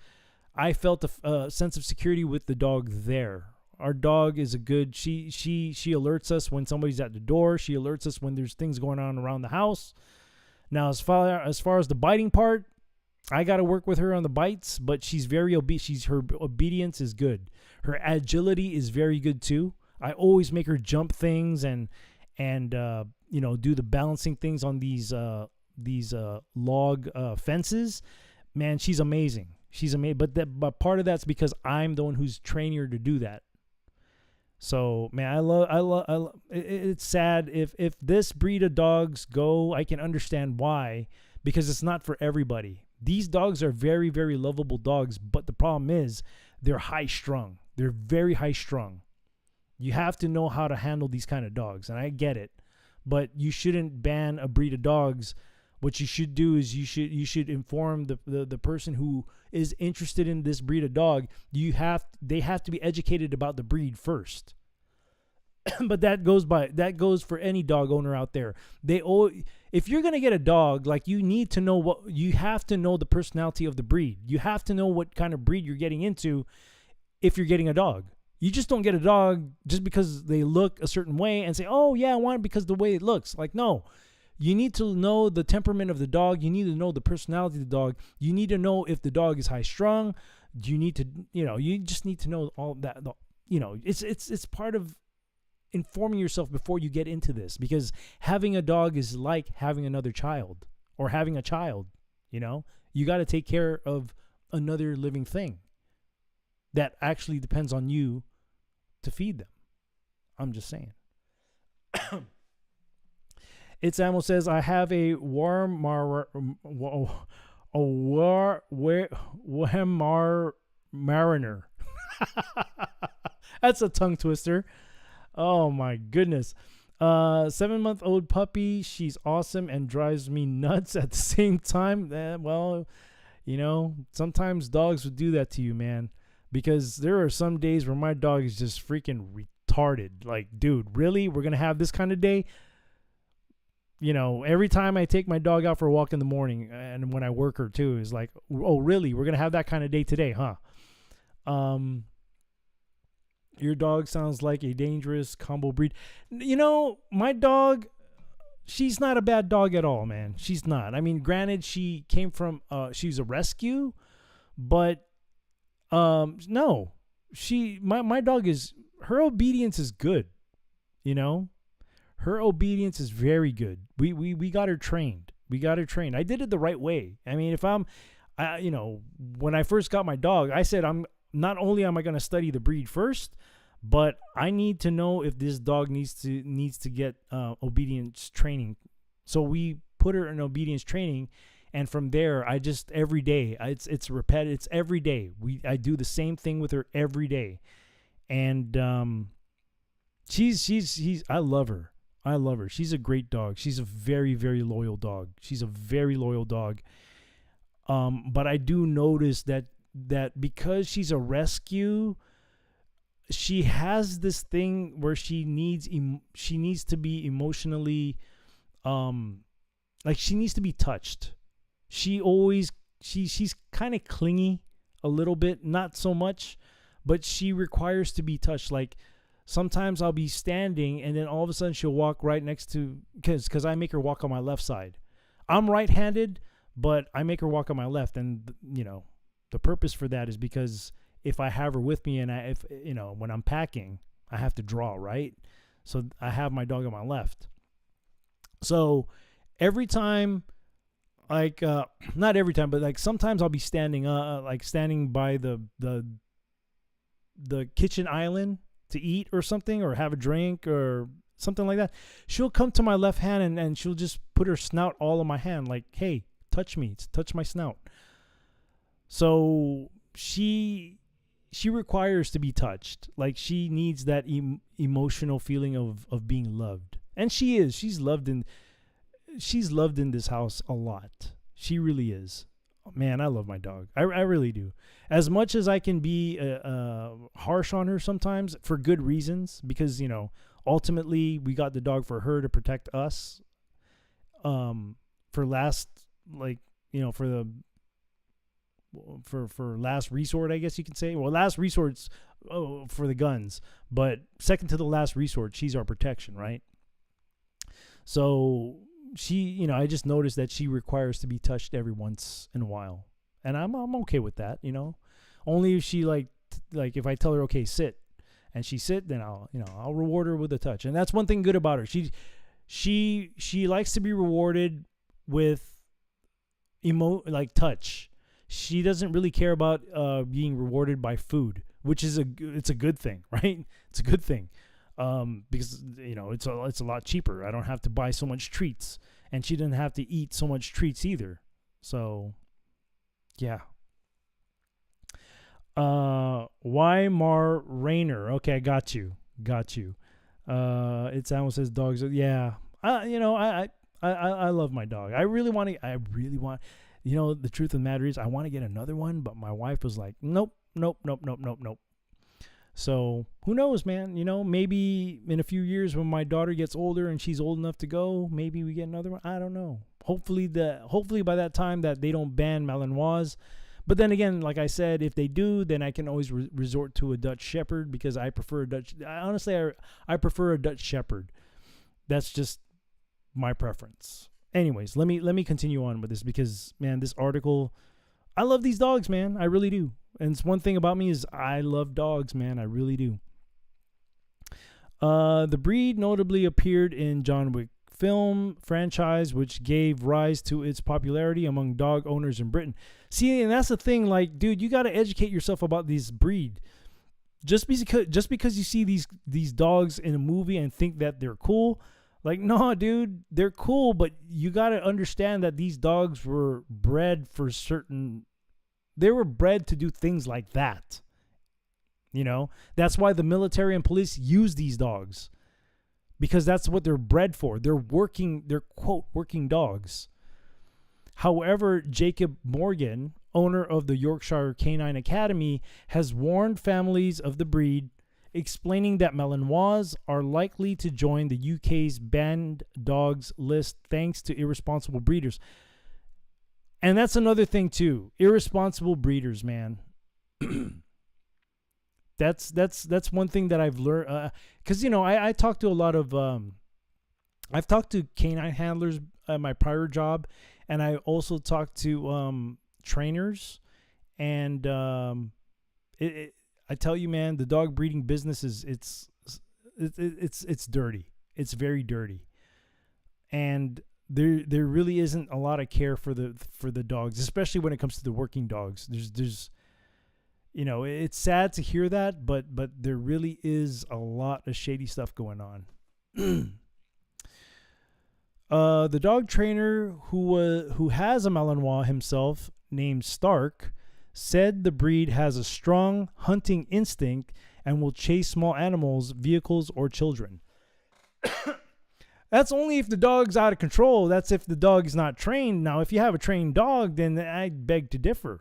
I felt a sense of security with the dog there. Our dog is she alerts us when somebody's at the door. She alerts us when there's things going on around the house. Now, as far as the biting part, I got to work with her on the bites, but she's very her obedience is good. Her agility is very good too. I always make her jump things, and and do the balancing things on these log fences. Man, she's amazing. She's amazing. But part of that's because I'm the one who's training her to do that. So, man, I love. It's sad if this breed of dogs go. I can understand why, because it's not for everybody. These dogs are very, very lovable dogs, but the problem is they're high strung. They're very high strung. You have to know how to handle these kind of dogs, and I get it, but you shouldn't ban a breed of dogs. What you should do is you should inform the person who is interested in this breed of dog. They have to be educated about the breed first. But that goes for any dog owner out there. If you're gonna get a dog, like, you need to know you have to know the personality of the breed. You have to know what kind of breed you're getting into if you're getting a dog. You just don't get a dog just because they look a certain way and say, oh yeah, I want it because of the way it looks. Like, no. You need to know the temperament of the dog. You need to know the personality of the dog. You need to know if the dog is high strung. You need to, you just need to know all that. It's part of informing yourself before you get into this, because having a dog is like having another child or having a child. You got to take care of another living thing that actually depends on you to feed them. I'm just saying. It's Ammo says, I have a Weimar Mariner. That's a tongue twister. Oh my goodness. 7-month-old puppy. She's awesome and drives me nuts at the same time. Sometimes dogs would do that to you, man. Because there are some days where my dog is just freaking retarded. Like, dude, really? We're going to have this kind of day? Every time I take my dog out for a walk in the morning, and when I work her too, is like, oh, really? We're going to have that kind of day today, huh? Your dog sounds like a dangerous combo breed. My dog, she's not a bad dog at all, man. She's not. I mean, granted, she came from, she's a rescue, but, no, my dog her obedience is good, Her obedience is very good. We got her trained. I did it the right way. I mean, when I first got my dog, I said, not only am I going to study the breed first, but I need to know if this dog needs to get obedience training. So we put her in obedience training, and from there, I just every day, it's repetitive. It's every day. I do the same thing with her every day, and I love her. I love her. She's a great dog. She's a very, very loyal dog. But I do notice that because she's a rescue, she has this thing where she needs to be emotionally, like, she needs to be touched. She's kind of clingy a little bit, not so much, but she requires to be touched. Like, sometimes I'll be standing and then all of a sudden she'll walk right next to, because I make her walk on my left side. I'm right-handed, but I make her walk on my left. And, the purpose for that is because if I have her with me and when I'm packing, I have to draw, right? So I have my dog on my left. So every time, like, not every time, but like sometimes I'll be standing by the kitchen island to eat or something, or have a drink or something like that. She'll come to my left hand and she'll just put her snout all on my hand, like, hey, touch me, touch my snout. So she requires to be touched. Like, she needs that emotional feeling of being loved. And she's loved in this house a lot. She really is. Man, I love my dog. I really do. As much as I can be harsh on her sometimes, for good reasons, because, ultimately we got the dog for her to protect us. For last resort, I guess you could say. Well, last resort's for the guns, but second to the last resort, she's our protection, right? So she, I just noticed that she requires to be touched every once in a while, and I'm okay with that, Only if she like if I tell her, okay, sit, and she sit, then I'll reward her with a touch. And that's one thing good about her. She likes to be rewarded with like touch. She doesn't really care about being rewarded by food, which is it's a good thing, right? It's a good thing. Because it's a lot cheaper. I don't have to buy so much treats, and she didn't have to eat so much treats either. So, yeah. Weimar Rainer. Okay, I got you. It's Alan says dogs. Yeah. I love my dog. I really want. The truth of the matter is I want to get another one, but my wife was like, nope. So who knows, man? Maybe in a few years when my daughter gets older and she's old enough to go, maybe we get another one. I don't know. Hopefully by that time that they don't ban Malinois. But then again, like I said, if they do, then I can always resort to a Dutch Shepherd, because I prefer a Dutch. Honestly, I prefer a Dutch Shepherd. That's just my preference. Anyways, let me continue on with this, because man, this article, I love these dogs, man. I really do. And it's one thing about me is I love dogs, man. I really do. The breed notably appeared in John Wick film franchise, which gave rise to its popularity among dog owners in Britain. See, and that's the thing, like, dude, you got to educate yourself about this breed. Just because you see these dogs in a movie and think that they're cool, like, no, dude, they're cool, but you got to understand that these dogs were bred for they were bred to do things like that. That's why the military and police use these dogs, because that's what they're bred for. They're quote working dogs. However, Jacob Morgan, owner of the Yorkshire Canine Academy, has warned families of the breed, explaining that Malinois are likely to join the UK's banned dogs list thanks to irresponsible breeders. And that's another thing too. Irresponsible breeders, man. That's one thing that I've learned. Because I talked to a lot of I've talked to canine handlers at my prior job, and I also talked to trainers. And I tell you, man, the dog breeding business it's dirty. It's very dirty, and there really isn't a lot of care for the dogs, especially when it comes to the working dogs. There's it's sad to hear that, but there really is a lot of shady stuff going on. The dog trainer who has a Malinois himself, named Stark, said the breed has a strong hunting instinct and will chase small animals, vehicles, or children. That's only if the dog's out of control. That's if the dog is not trained. Now, if you have a trained dog, then I beg to differ.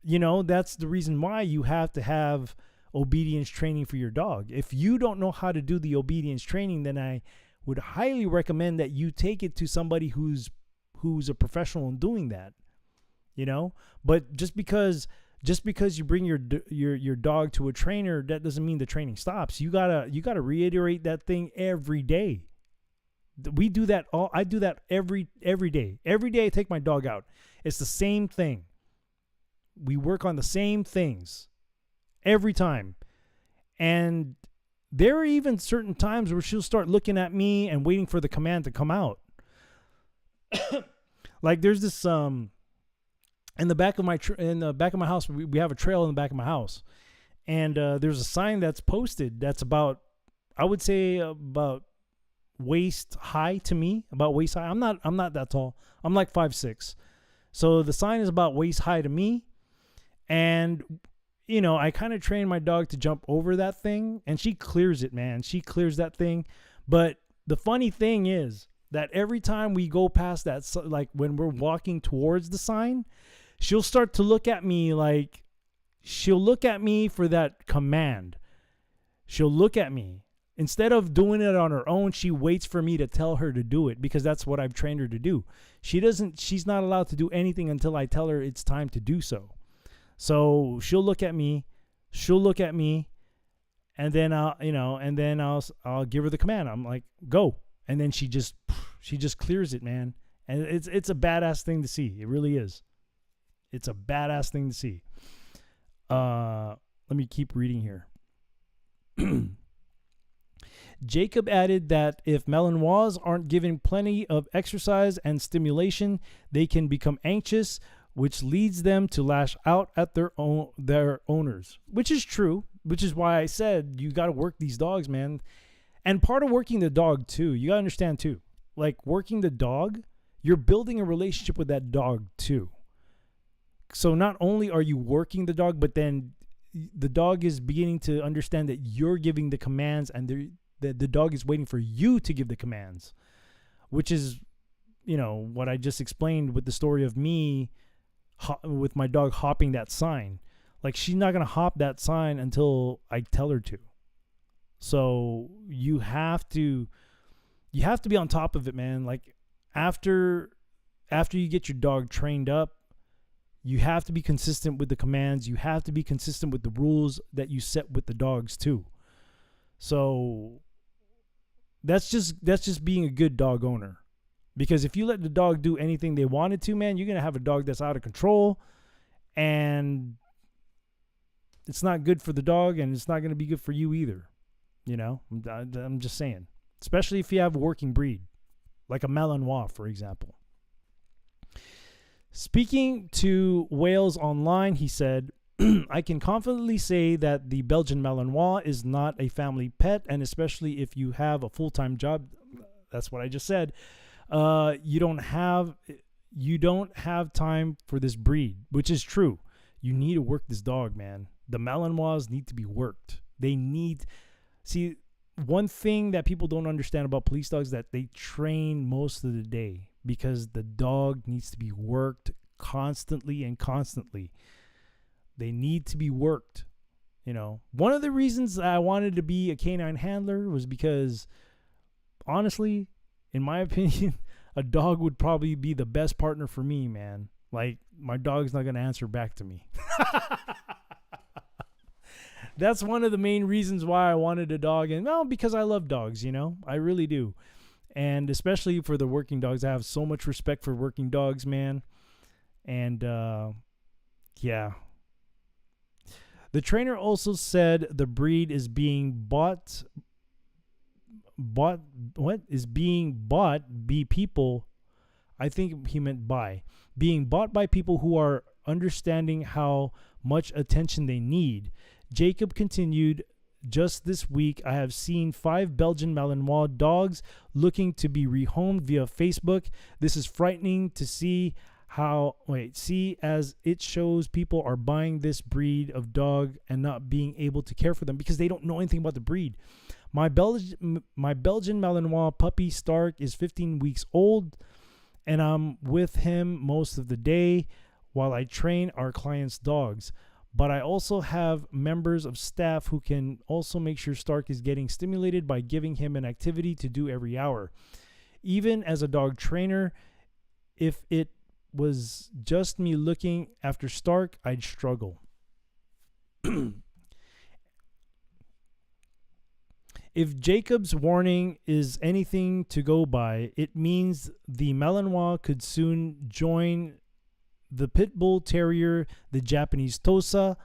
That's the reason why you have to have obedience training for your dog. If you don't know how to do the obedience training, then I would highly recommend that you take it to somebody who's a professional in doing that. But just because you bring your dog to a trainer, that doesn't mean the training stops. You gotta reiterate that thing every day. We do that I do that every day. Every day I take my dog out. It's the same thing. We work on the same things every time. And there are even certain times where she'll start looking at me and waiting for the command to come out. Like there's this in the back of my house, we have a trail in the back of my house. And there's a sign that's posted that's about, I would say about waist high to me, about waist high. I'm not that tall. I'm like 5'6". So the sign is about waist high to me. And, I kind of train my dog to jump over that thing, and she clears it, man. She clears that thing. But the funny thing is that every time we go past that, like when we're walking towards the sign, she'll start to look at me like, she'll look at me for that command. She'll look at me. Instead of doing it on her own, she waits for me to tell her to do it, because that's what I've trained her to do. She's not allowed to do anything until I tell her it's time to do so. So she'll look at me, and then I'll give her the command. I'm like, go. And then she just clears it, man. And it's a badass thing to see. It really is. It's a badass thing to see. Let me keep reading here. Jacob added that if Malinois aren't given plenty of exercise and stimulation, they can become anxious, which leads them to lash out at their owners, which is true, which is why I said you got to work these dogs, man. And part of working the dog, too, you got to understand, too, like working the dog, you're building a relationship with that dog, too. So not only are you working the dog, but then the dog is beginning to understand that you're giving the commands, and the dog is waiting for you to give the commands, which is, what I just explained with the story of me with my dog hopping that sign. Like, she's not going to hop that sign until I tell her to. So you have to be on top of it, man. Like, after you get your dog trained up, you have to be consistent with the commands. You have to be consistent with the rules that you set with the dogs too. So that's just being a good dog owner. Because if you let the dog do anything they wanted to, man, you're going to have a dog that's out of control, and it's not good for the dog, and it's not going to be good for you either. I'm just saying, especially if you have a working breed like a Malinois, for example. Speaking to Wales Online, he said, I can confidently say that the Belgian Malinois is not a family pet, and especially if you have a full-time job, that's what I just said, you don't have time for this breed, which is true. You need to work this dog, man. The Malinois need to be worked. See, one thing that people don't understand about police dogs is that they train most of the day, because the dog needs to be worked constantly and constantly. They need to be worked. One of the reasons I wanted to be a canine handler was because, honestly, in my opinion, a dog would probably be the best partner for me, man. Like, my dog's not going to answer back to me. That's one of the main reasons why I wanted a dog. And because I love dogs, I really do. And especially for the working dogs, I have so much respect for working dogs, man. And, yeah. The trainer also said the breed is being bought be people, I think he meant being bought by people who are understanding how much attention they need. Jacob continued, just this week, I have seen 5 Belgian Malinois dogs looking to be rehomed via Facebook. This is frightening to see as it shows people are buying this breed of dog and not being able to care for them because they don't know anything about the breed. My Belgian Malinois puppy Stark is 15 weeks old, and I'm with him most of the day while I train our clients' dogs. But I also have members of staff who can also make sure Stark is getting stimulated by giving him an activity to do every hour. Even as a dog trainer, if it was just me looking after Stark, I'd struggle. If Jacob's warning is anything to go by, it means the Malinois could soon join the Pit Bull Terrier, the Japanese Tosa,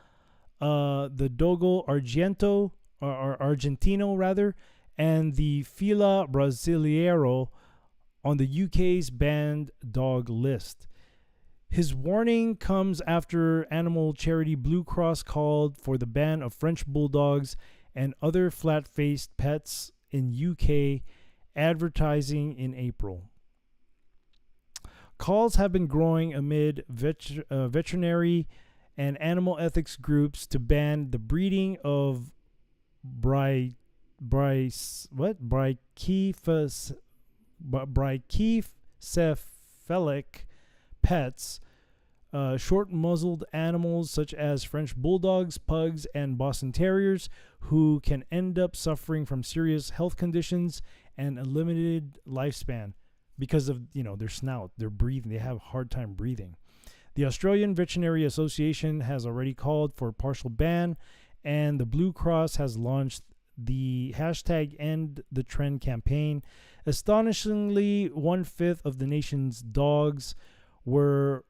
the Dogo Argentino, and the Fila Brasileiro on the UK's banned dog list. His warning comes after animal charity Blue Cross called for the ban of French bulldogs and other flat-faced pets in UK advertising in April. Calls have been growing amid veterinary and animal ethics groups to ban the breeding of brachycephalic pets, short-muzzled animals such as French bulldogs, pugs, and Boston Terriers, who can end up suffering from serious health conditions and a limited lifespan because of their snout, their breathing. They have a hard time breathing. The Australian Veterinary Association has already called for a partial ban, and the Blue Cross has launched the #EndTheTrend campaign. Astonishingly, 1/5 of the nation's dogs were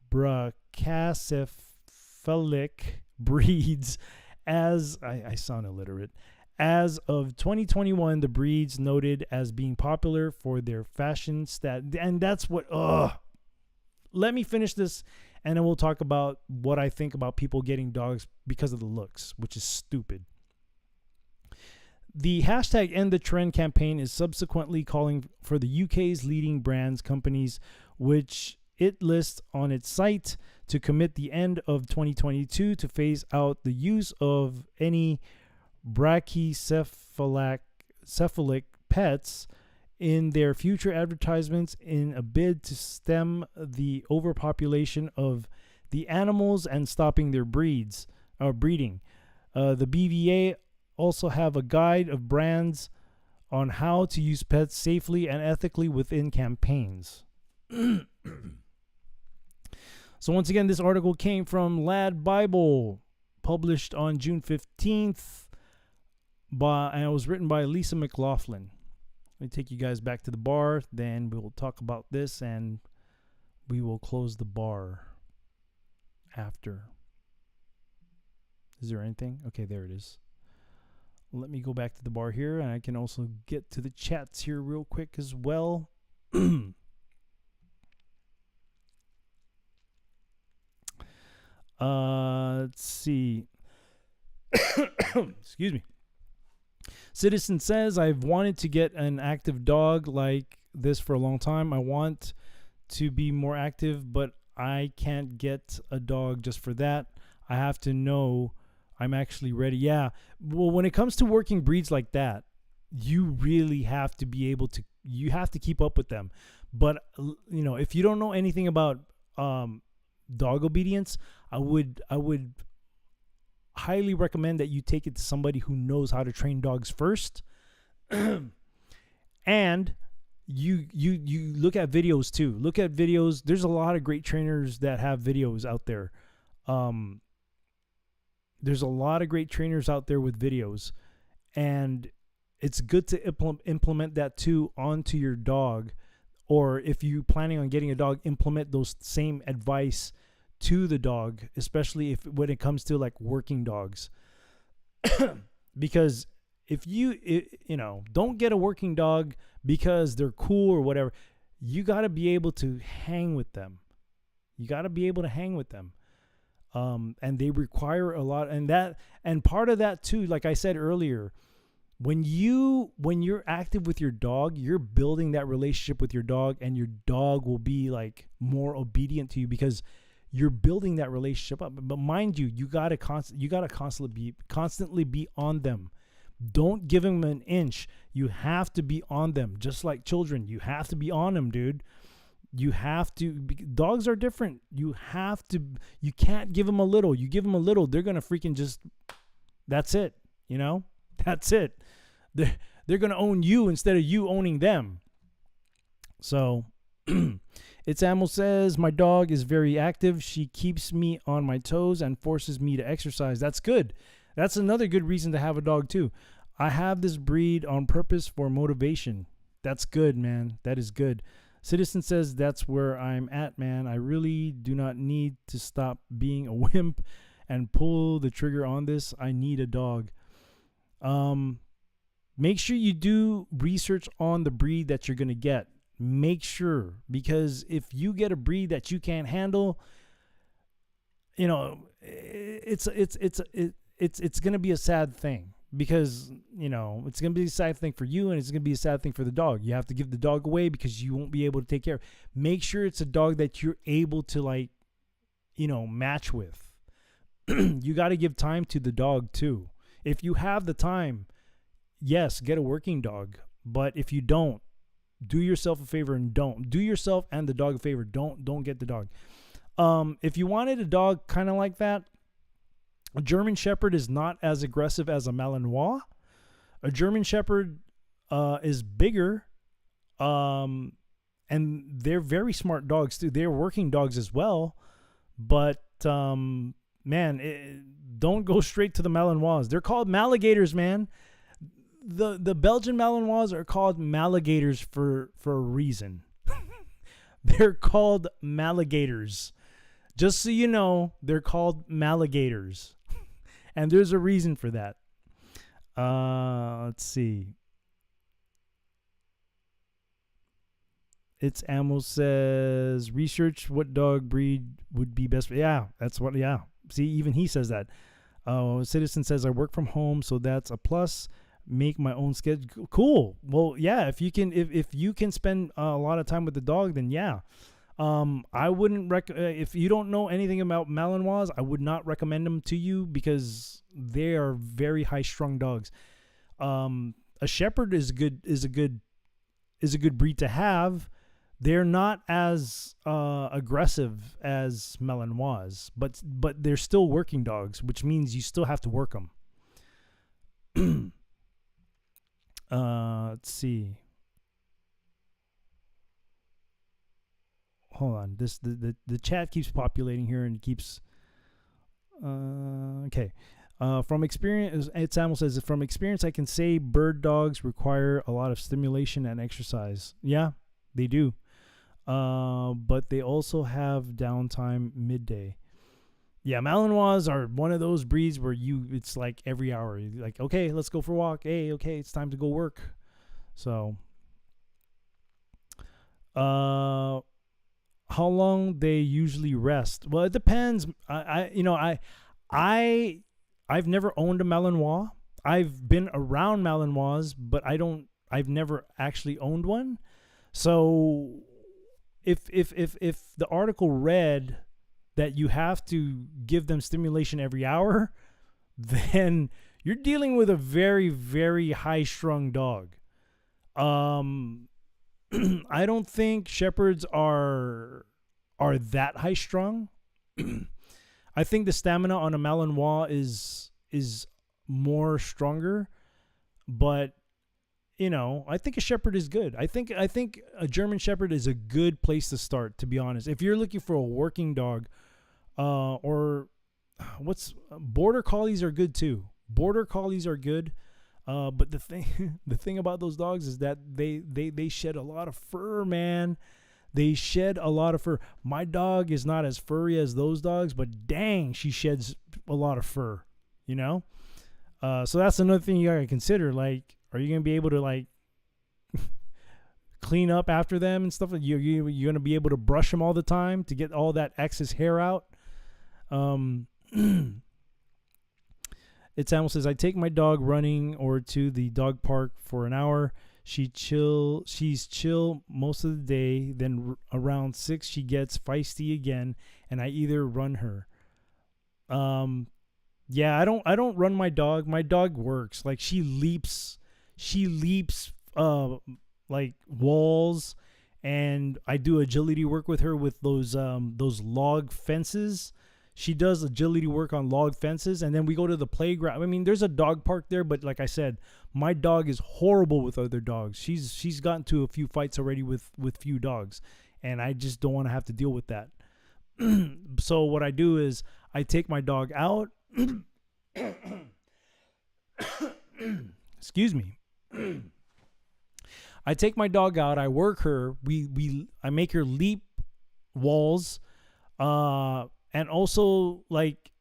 brachycephalic breeds, As I sound illiterate. As of 2021, the breeds noted as being popular for their fashion stat. And that's what, let me finish this and then we'll talk about what I think about people getting dogs because of the looks, which is stupid. The hashtag End the Trend campaign is subsequently calling for the UK's leading brands companies, which it lists on its site, to commit the end of 2022 to phase out the use of any brachycephalic pets in their future advertisements in a bid to stem the overpopulation of the animals and stopping their breeding. The BVA also have a guide of brands on how to use pets safely and ethically within campaigns. So once again, this article came from Lad Bible, published on June 15th, and it was written by Lisa McLaughlin. Let me take you guys back to the bar, then we will talk about this, and we will close the bar after. Is there anything? Okay, there it is. Let me go back to the bar here, and I can also get to the chats here real quick as well. Let's see. Excuse me. Citizen says, I've wanted to get an active dog like this for a long time. I want to be more active, but I can't get a dog just for that. I have to know I'm actually ready. Yeah. Well, when it comes to working breeds like that, you really have to be able to, you have to keep up with them. But, you know, if you don't know anything about dog obedience, I would highly recommend that you take it to somebody who knows how to train dogs first. And you look at videos too. Look at videos. There's a lot of great trainers that have videos out there. There's a lot of great trainers out there with videos, and it's good to implement that too onto your dog. Or if you're planning on getting a dog, implement those same advice to the dog, especially when it comes to like working dogs. Because if you don't get a working dog because they're cool or whatever, you got to be able to hang with them. And they require a lot, and part of that too, like I said earlier, when you're active with your dog, you're building that relationship with your dog, and your dog will be like more obedient to you because you're building that relationship up. But mind you, you gotta constantly be on them. Don't give them an inch. You have to be on them, just like children. You have to be on them, dude. You have to. Dogs are different. You have to. You can't give them a little. You give them a little, they're gonna freaking just. That's it. You know. That's it. They're gonna own you instead of you owning them. So. It's Animal says, my dog is very active. She keeps me on my toes and forces me to exercise. That's good. That's another good reason to have a dog too. I have this breed on purpose for motivation. That's good, man. That is good. Citizen says, that's where I'm at, man. I really do not need to stop being a wimp and pull the trigger on this. I need a dog. Make sure you do research on the breed that you're going to get. Make sure, because if you get a breed that you can't handle, you know, it's going to be a sad thing, because, you know, it's going to be a sad thing for you, and it's going to be a sad thing for the dog. You have to give the dog away because you won't be able to take care of. Make sure it's a dog that you're able to, like, you know, match with. You got to give time to the dog too. If you have the time, yes, get a working dog. But if you don't, do yourself a favor and don't. Do yourself and the dog a favor. Don't get the dog. If you wanted a dog kind of like that, a German Shepherd is not as aggressive as a Malinois. A German Shepherd is bigger, and they're very smart dogs too. They're working dogs as well, but don't go straight to the Malinois. They're called Maligators, man. The Belgian Malinois are called Maligators for a reason. They're called Maligators. Just so you know, they're called Maligators. And there's a reason for that. Let's see. It's Ammo says, research what dog breed would be best. Yeah, that's what, yeah. See, even he says that. Citizen says, I work from home, so that's a plus. Make my own schedule. Cool. Well, yeah, if you can spend a lot of time with the dog, then yeah. I wouldn't if you don't know anything about Malinois, I would not recommend them to you because they are very high-strung dogs. A shepherd is a good breed to have. They're not as aggressive as Malinois, but they're still working dogs, which means you still have to work them. Let's see. Hold on. The chat keeps populating here and it keeps. Okay. From experience, Ed Samuel says, from experience, I can say bird dogs require a lot of stimulation and exercise. Yeah, they do. But they also have downtime midday. Yeah, Malinois are one of those breeds where it's like every hour. You're like, okay, let's go for a walk. Hey, okay, it's time to go work. So, how long they usually rest? Well, it depends. I've never owned a Malinois. I've been around Malinois, but I've never actually owned one. So, if the article read that you have to give them stimulation every hour, then you're dealing with a very, very high-strung dog. I don't think shepherds are that high-strung. I think the stamina on a Malinois is more stronger, but I think a shepherd is good. I think a German shepherd is a good place to start, to be honest. If you're looking for a working dog, or border collies are good too. Border collies are good. But the thing about those dogs is that they shed a lot of fur, man. They shed a lot of fur. My dog is not as furry as those dogs, but dang, she sheds a lot of fur, So that's another thing you gotta consider. Like, are you gonna be able to like clean up after them and stuff? You're gonna be able to brush them all the time to get all that excess hair out. It almost says, I take my dog running or to the dog park for an hour. She's chill most of the day. Then around 6, she gets feisty again, and I either run her. Yeah, I don't run my dog. My dog works. Like she leaps like walls, and I do agility work with her with those log fences. She does agility work on log fences, and then we go to the playground. I mean, there's a dog park there, but like I said, my dog is horrible with other dogs. She's gotten to a few fights already with few dogs, and I just don't want to have to deal with that. So what I do is I take my dog out. Excuse me. I take my dog out. I work her. I make her leap walls. And also, like,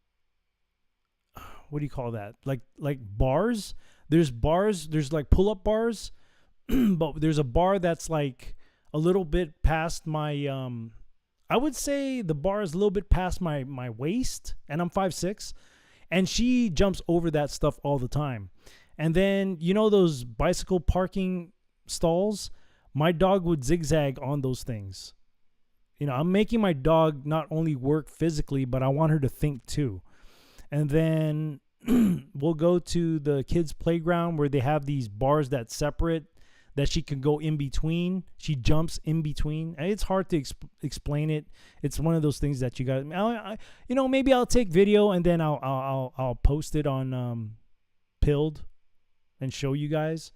what do you call that? Like bars. There's bars. There's like pull-up bars, but there's a bar that's like a little bit past my. I would say the bar is a little bit past my waist, and I'm 5'6", and she jumps over that stuff all the time. And then those bicycle parking stalls. My dog would zigzag on those things. I'm making my dog not only work physically, but I want her to think too. And then we'll go to the kids' playground where they have these bars that separate, that she can go in between. She jumps in between. It's hard to explain it. It's one of those things that you got. Maybe I'll take video and then I'll post it on Pilled and show you guys.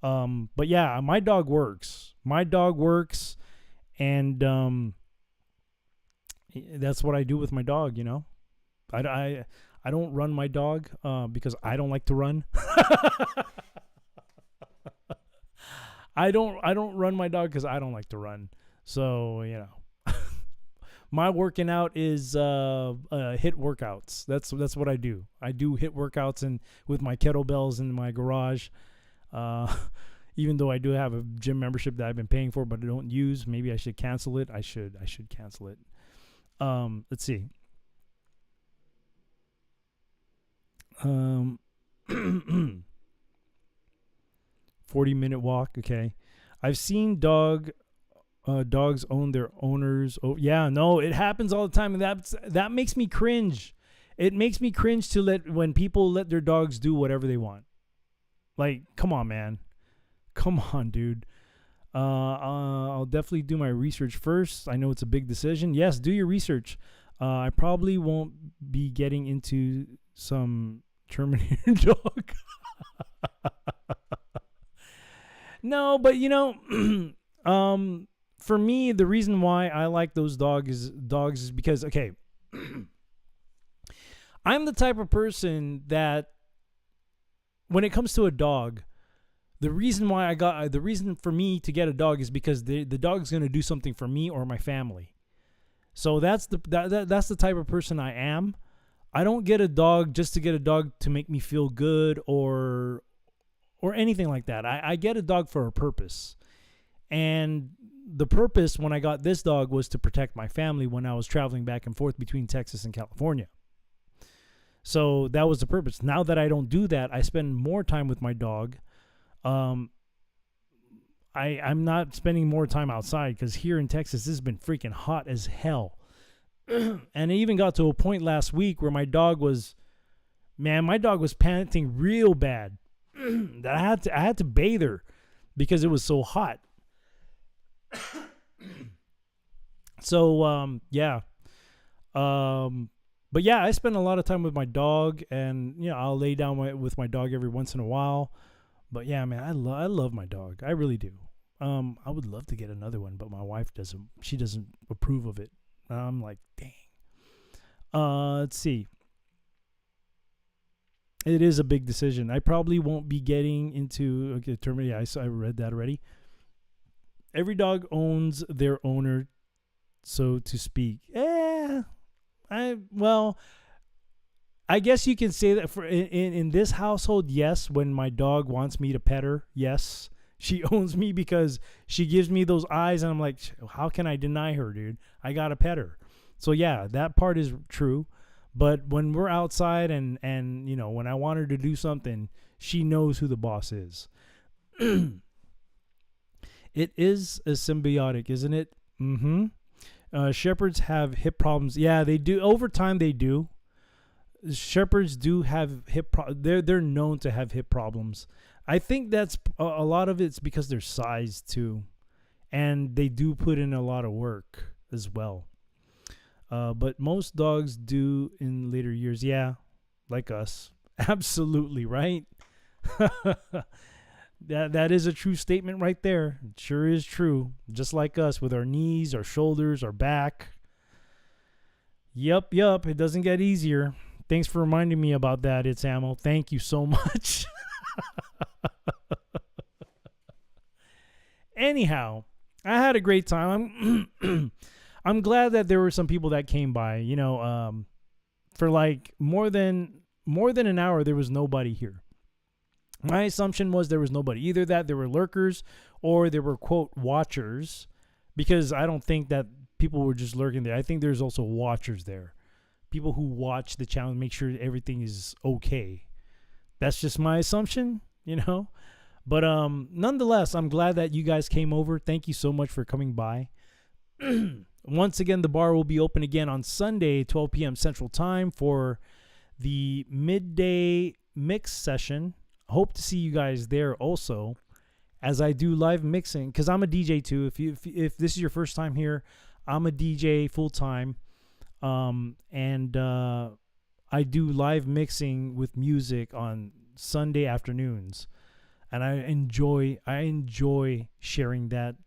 But yeah, my dog works. And that's what I do with my dog. I don't run my dog because I don't like to run. I don't run my dog because I don't like to run. So My working out is hit workouts. That's what I do. I do hit workouts and with my kettlebells in my garage. Even though I do have a gym membership that I've been paying for, but I don't use. Maybe I should cancel it. I should cancel it. Let's see. 40-minute walk. Okay. I've seen dogs own their owners. Oh yeah, no, it happens all the time, and that makes me cringe. It makes me cringe when people let their dogs do whatever they want. Like, come on, man. Come on, dude. I'll definitely do my research first. I know it's a big decision. Yes, do your research. I probably won't be getting into some Terminator dog. No, but for me, the reason why I like those dogs is because, okay, I'm the type of person that when it comes to a dog, the reason for me to get a dog is because the dog's going to do something for me or my family. So that's the type of person I am. I don't get a dog just to get a dog to make me feel good or anything like that. I get a dog for a purpose. And the purpose when I got this dog was to protect my family when I was traveling back and forth between Texas and California. So that was the purpose. Now that I don't do that, I spend more time with my dog. I'm not spending more time outside because here in Texas, this has been freaking hot as hell. And it even got to a point last week where my dog was panting real bad. That I had to bathe her because it was so hot. So yeah. But yeah, I spend a lot of time with my dog, and I'll lay down with my dog every once in a while. But yeah, man, I love my dog. I really do. I would love to get another one, but my wife doesn't. She doesn't approve of it. I'm like, dang. Let's see. It is a big decision. I probably won't be getting into Terminator. I read that already. Every dog owns their owner, so to speak. I guess you can say that for in this household, yes. When my dog wants me to pet her, yes, she owns me because she gives me those eyes, and I'm like, how can I deny her, dude? I gotta pet her. So yeah, that part is true. But when we're outside and when I want her to do something, she knows who the boss is. It is a symbiotic, isn't it? Mm-hmm. Shepherds have hip problems. Yeah, they do. Over time, they do. Shepherds do have they're known to have hip problems. I think that's a lot of it's because their size too, and they do put in a lot of work as well. But most dogs do in later years. Yeah, like us. Absolutely, right? That is a true statement right there. It sure is true. Just like us with our knees, our shoulders, our back. Yup. It doesn't get easier. Thanks for reminding me about that, It's Ammo. Thank you so much. Anyhow, I had a great time. I'm glad that there were some people that came by. For like more than an hour, there was nobody here. My assumption was there was nobody. Either that there were lurkers or there were, quote, watchers, because I don't think that people were just lurking there. I think there's also watchers there. People who watch the channel and make sure everything is okay. That's just my assumption, But nonetheless, I'm glad that you guys came over. Thank you so much for coming by. Once again, the bar will be open again on Sunday, 12 p.m. Central Time for the midday mix session. Hope to see you guys there also, as I do live mixing, because I'm a DJ too. If this is your first time here, I'm a DJ full time, and I do live mixing with music on Sunday afternoons, and I enjoy sharing that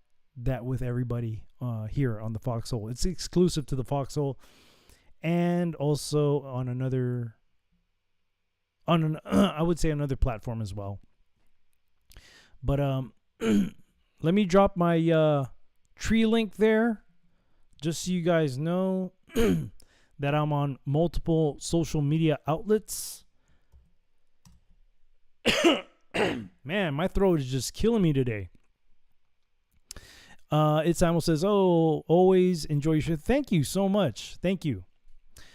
with everybody here on the Foxhole. It's exclusive to the Foxhole, and also on I would say another platform as well. But let me drop my tree link there just so you guys know that I'm on multiple social media outlets. Man, my throat is just killing me today. It's almost says, oh, always enjoy your show. Thank you so much. Thank you.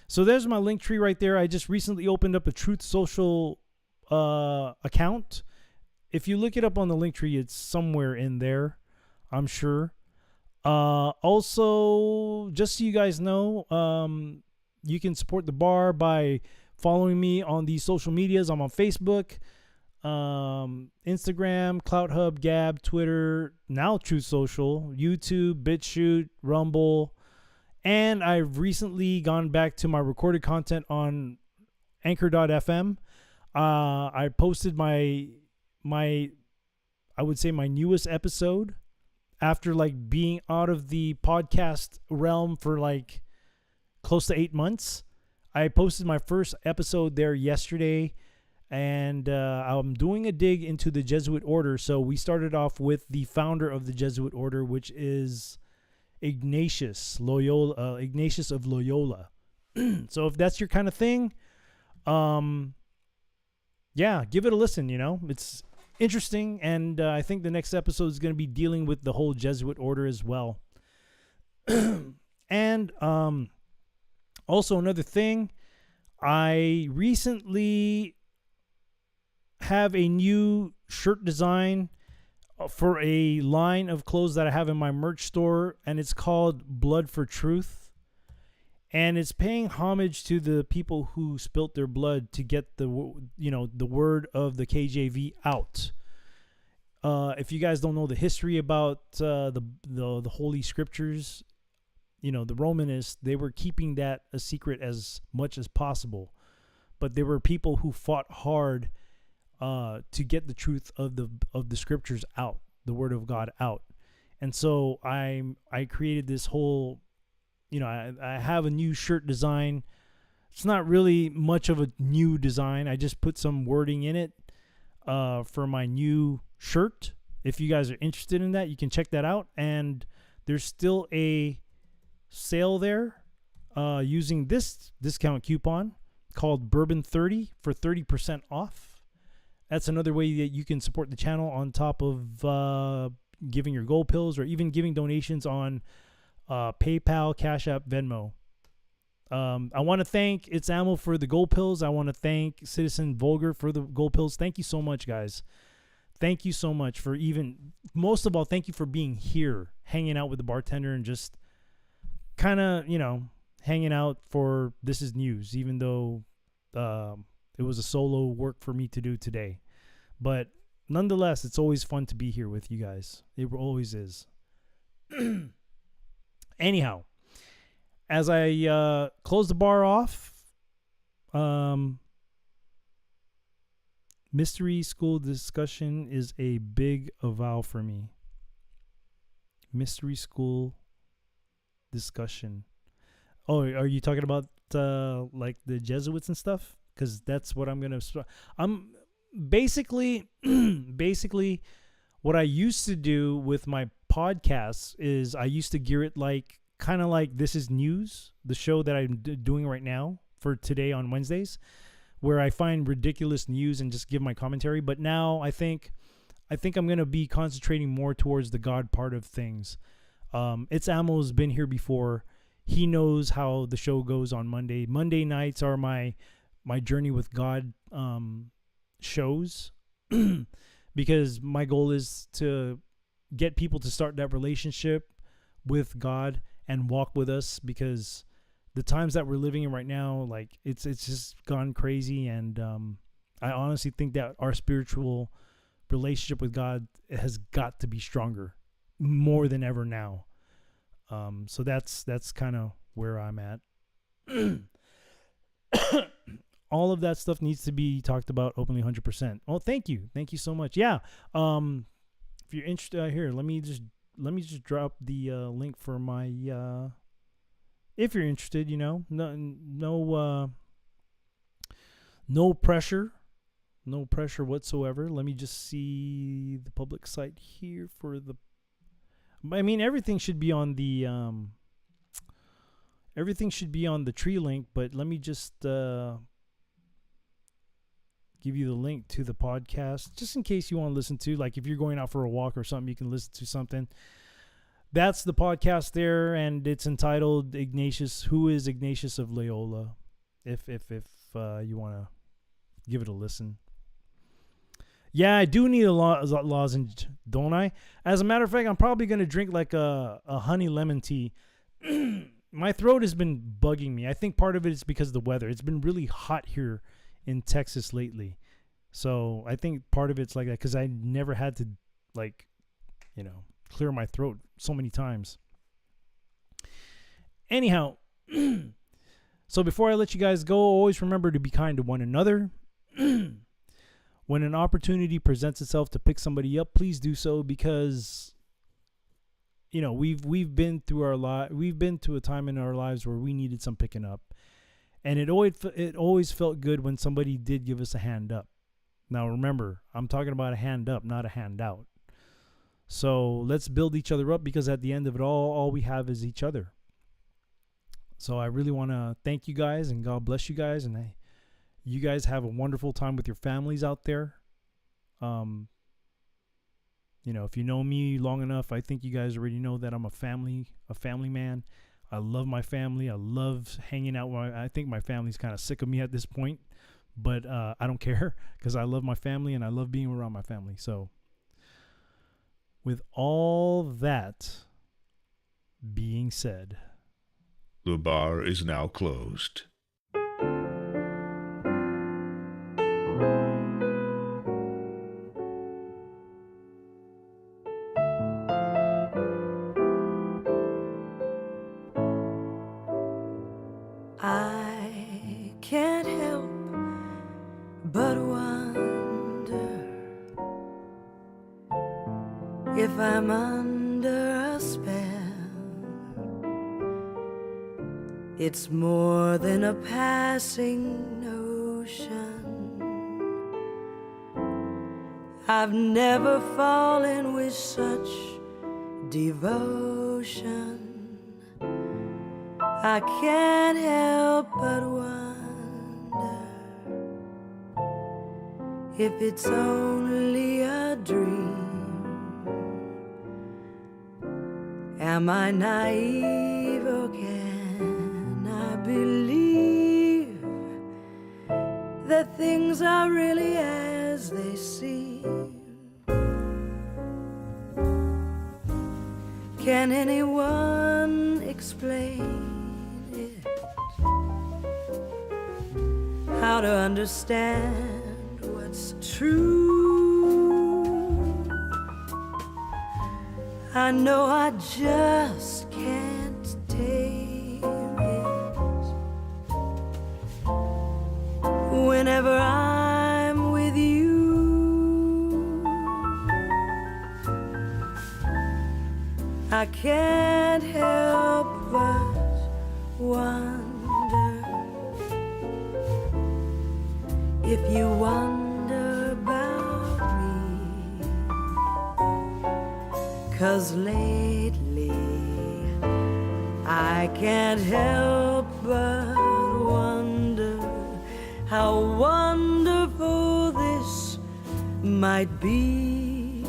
So there's my link tree right there. I just recently opened up a Truth Social account. If you look it up on the link tree, it's somewhere in there, I'm sure. Also, just so you guys know, you can support the bar by following me on these social medias. I'm on Facebook, Instagram, CloutHub, Gab, Twitter, now Truth Social, YouTube, BitChute, Rumble, and I've recently gone back to my recorded content on Anchor.fm. I posted my I would say my newest episode after like being out of the podcast realm for like close to 8 months. I posted my first episode there yesterday, and I'm doing a dig into the Jesuit order. So we started off with the founder of the Jesuit order, which is Ignatius of Loyola. So if that's your kind of thing, yeah, give it a listen. You know, it's interesting, and I think the next episode is going to be dealing with the whole Jesuit order as well. And also another thing, I recently have a new shirt design for a line of clothes that I have in my merch store, and it's called Blood for Truth. And it's paying homage to the people who spilt their blood to get the word of the KJV out. If you guys don't know the history about the Holy Scriptures, the Romanists, they were keeping that a secret as much as possible. But there were people who fought hard to get the truth of the Scriptures out, the Word of God out. And so I created this whole, I have a new shirt design. It's not really much of a new design. I just put some wording in it for my new shirt. If you guys are interested in that, you can check that out. And there's still a sale there using this discount coupon called Bourbon 30 for 30% off. That's another way that you can support the channel on top of giving your gold pills or even giving donations on PayPal, Cash App, Venmo. I want to thank It's Ammo for the gold pills. I want to thank Citizen Vulgar for the gold pills. Thank you so much, guys. Thank you so much for most of all, thank you for being here, hanging out with the bartender and just kind of, hanging out for This Is News, even though it was a solo work for me to do today. But nonetheless, it's always fun to be here with you guys. It always is. Anyhow, as I close the bar off, mystery school discussion is a big avow for me. Mystery school discussion. Oh, are you talking about like the Jesuits and stuff? Because that's what I'm gonna. I'm basically what I used to do with my podcasts is I used to gear it like kind of like This Is News, the show that I'm doing right now for today on Wednesdays, where I find ridiculous news and just give my commentary. But now I think I'm gonna be concentrating more towards the God part of things. It's Ammo's been here before. He knows how the show goes on Monday. Monday nights are my Journey with God shows because my goal is to get people to start that relationship with God and walk with us, because the times that we're living in right now, like it's just gone crazy. And I honestly think that our spiritual relationship with God has got to be stronger more than ever now. So that's kind of where I'm at. All of that stuff needs to be talked about openly 100%. Well, thank you so much. Yeah. If you're interested, here, let me just drop the link for my if you're interested, no pressure whatsoever. Let me just see the public site here for everything should be on the everything should be on the tree link, but let me just give you the link to the podcast just in case you want to listen to, like if you're going out for a walk or something, you can listen to something. That's the podcast there, and it's entitled Ignatius, Who is Ignatius of Loyola, if you want to give it a listen. Yeah, I do need a lozenge, don't I? As a matter of fact, I'm probably going to drink like a honey lemon tea. My throat has been bugging me. I think part of it is because of the weather. It's been really hot here in Texas lately. So I think part of it's like that because I never had to, like, clear my throat so many times. Anyhow, so before I let you guys go, always remember to be kind to one another. When an opportunity presents itself to pick somebody up, please do so, because we've been through we've been to a time in our lives where we needed some picking up, and it always felt good when somebody did give us a hand up. Now remember, I'm talking about a hand up, not a handout. So let's build each other up, because at the end of it all we have is each other. So I really want to thank you guys, and God bless you guys, and you guys have a wonderful time with your families out there. If you know me long enough, I think you guys already know that I'm a family man. I love my family. I love hanging out. I think my family's kind of sick of me at this point, but I don't care, because I love my family and I love being around my family. So with all that being said, The bar is now closed. I can't help but wonder if I'm under a spell. It's more than a passing notion. I've never fallen with such devotion. I can't help but wonder if it's only a dream. Am I naive, or can I believe that things are really as they seem? Can anyone explain how to understand what's true? I know I just can't tame it. Whenever I'm with you, I can't help but wonder if you wonder about me. 'Cause lately I can't help but wonder how wonderful this might be.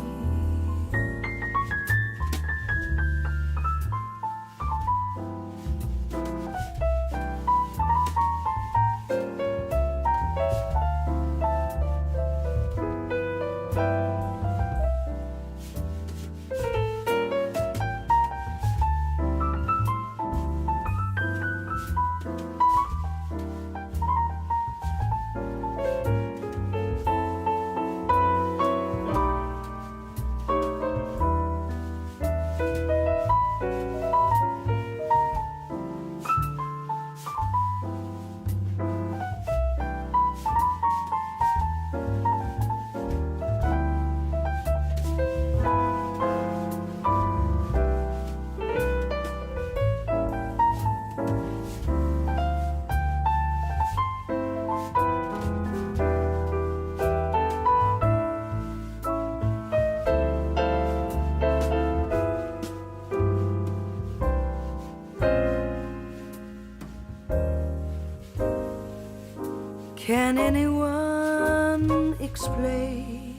Can anyone explain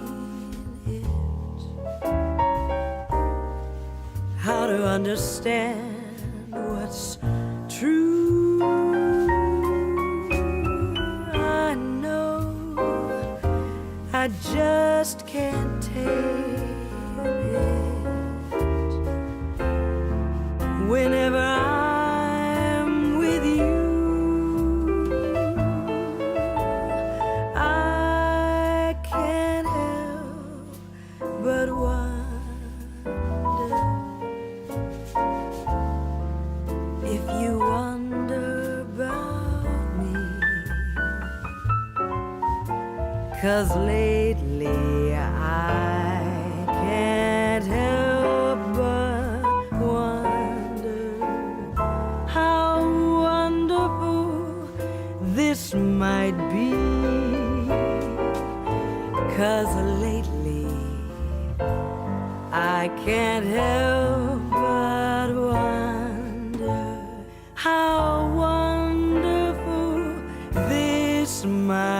it? How to understand what's true? I know I just can't take it. Whenever I'm with you, I can't help but wonder if you wonder about me. 'Cause lately I can't help but wonder how wonderful this might be. 'Cause lately I can't help but wonder how wonderful this might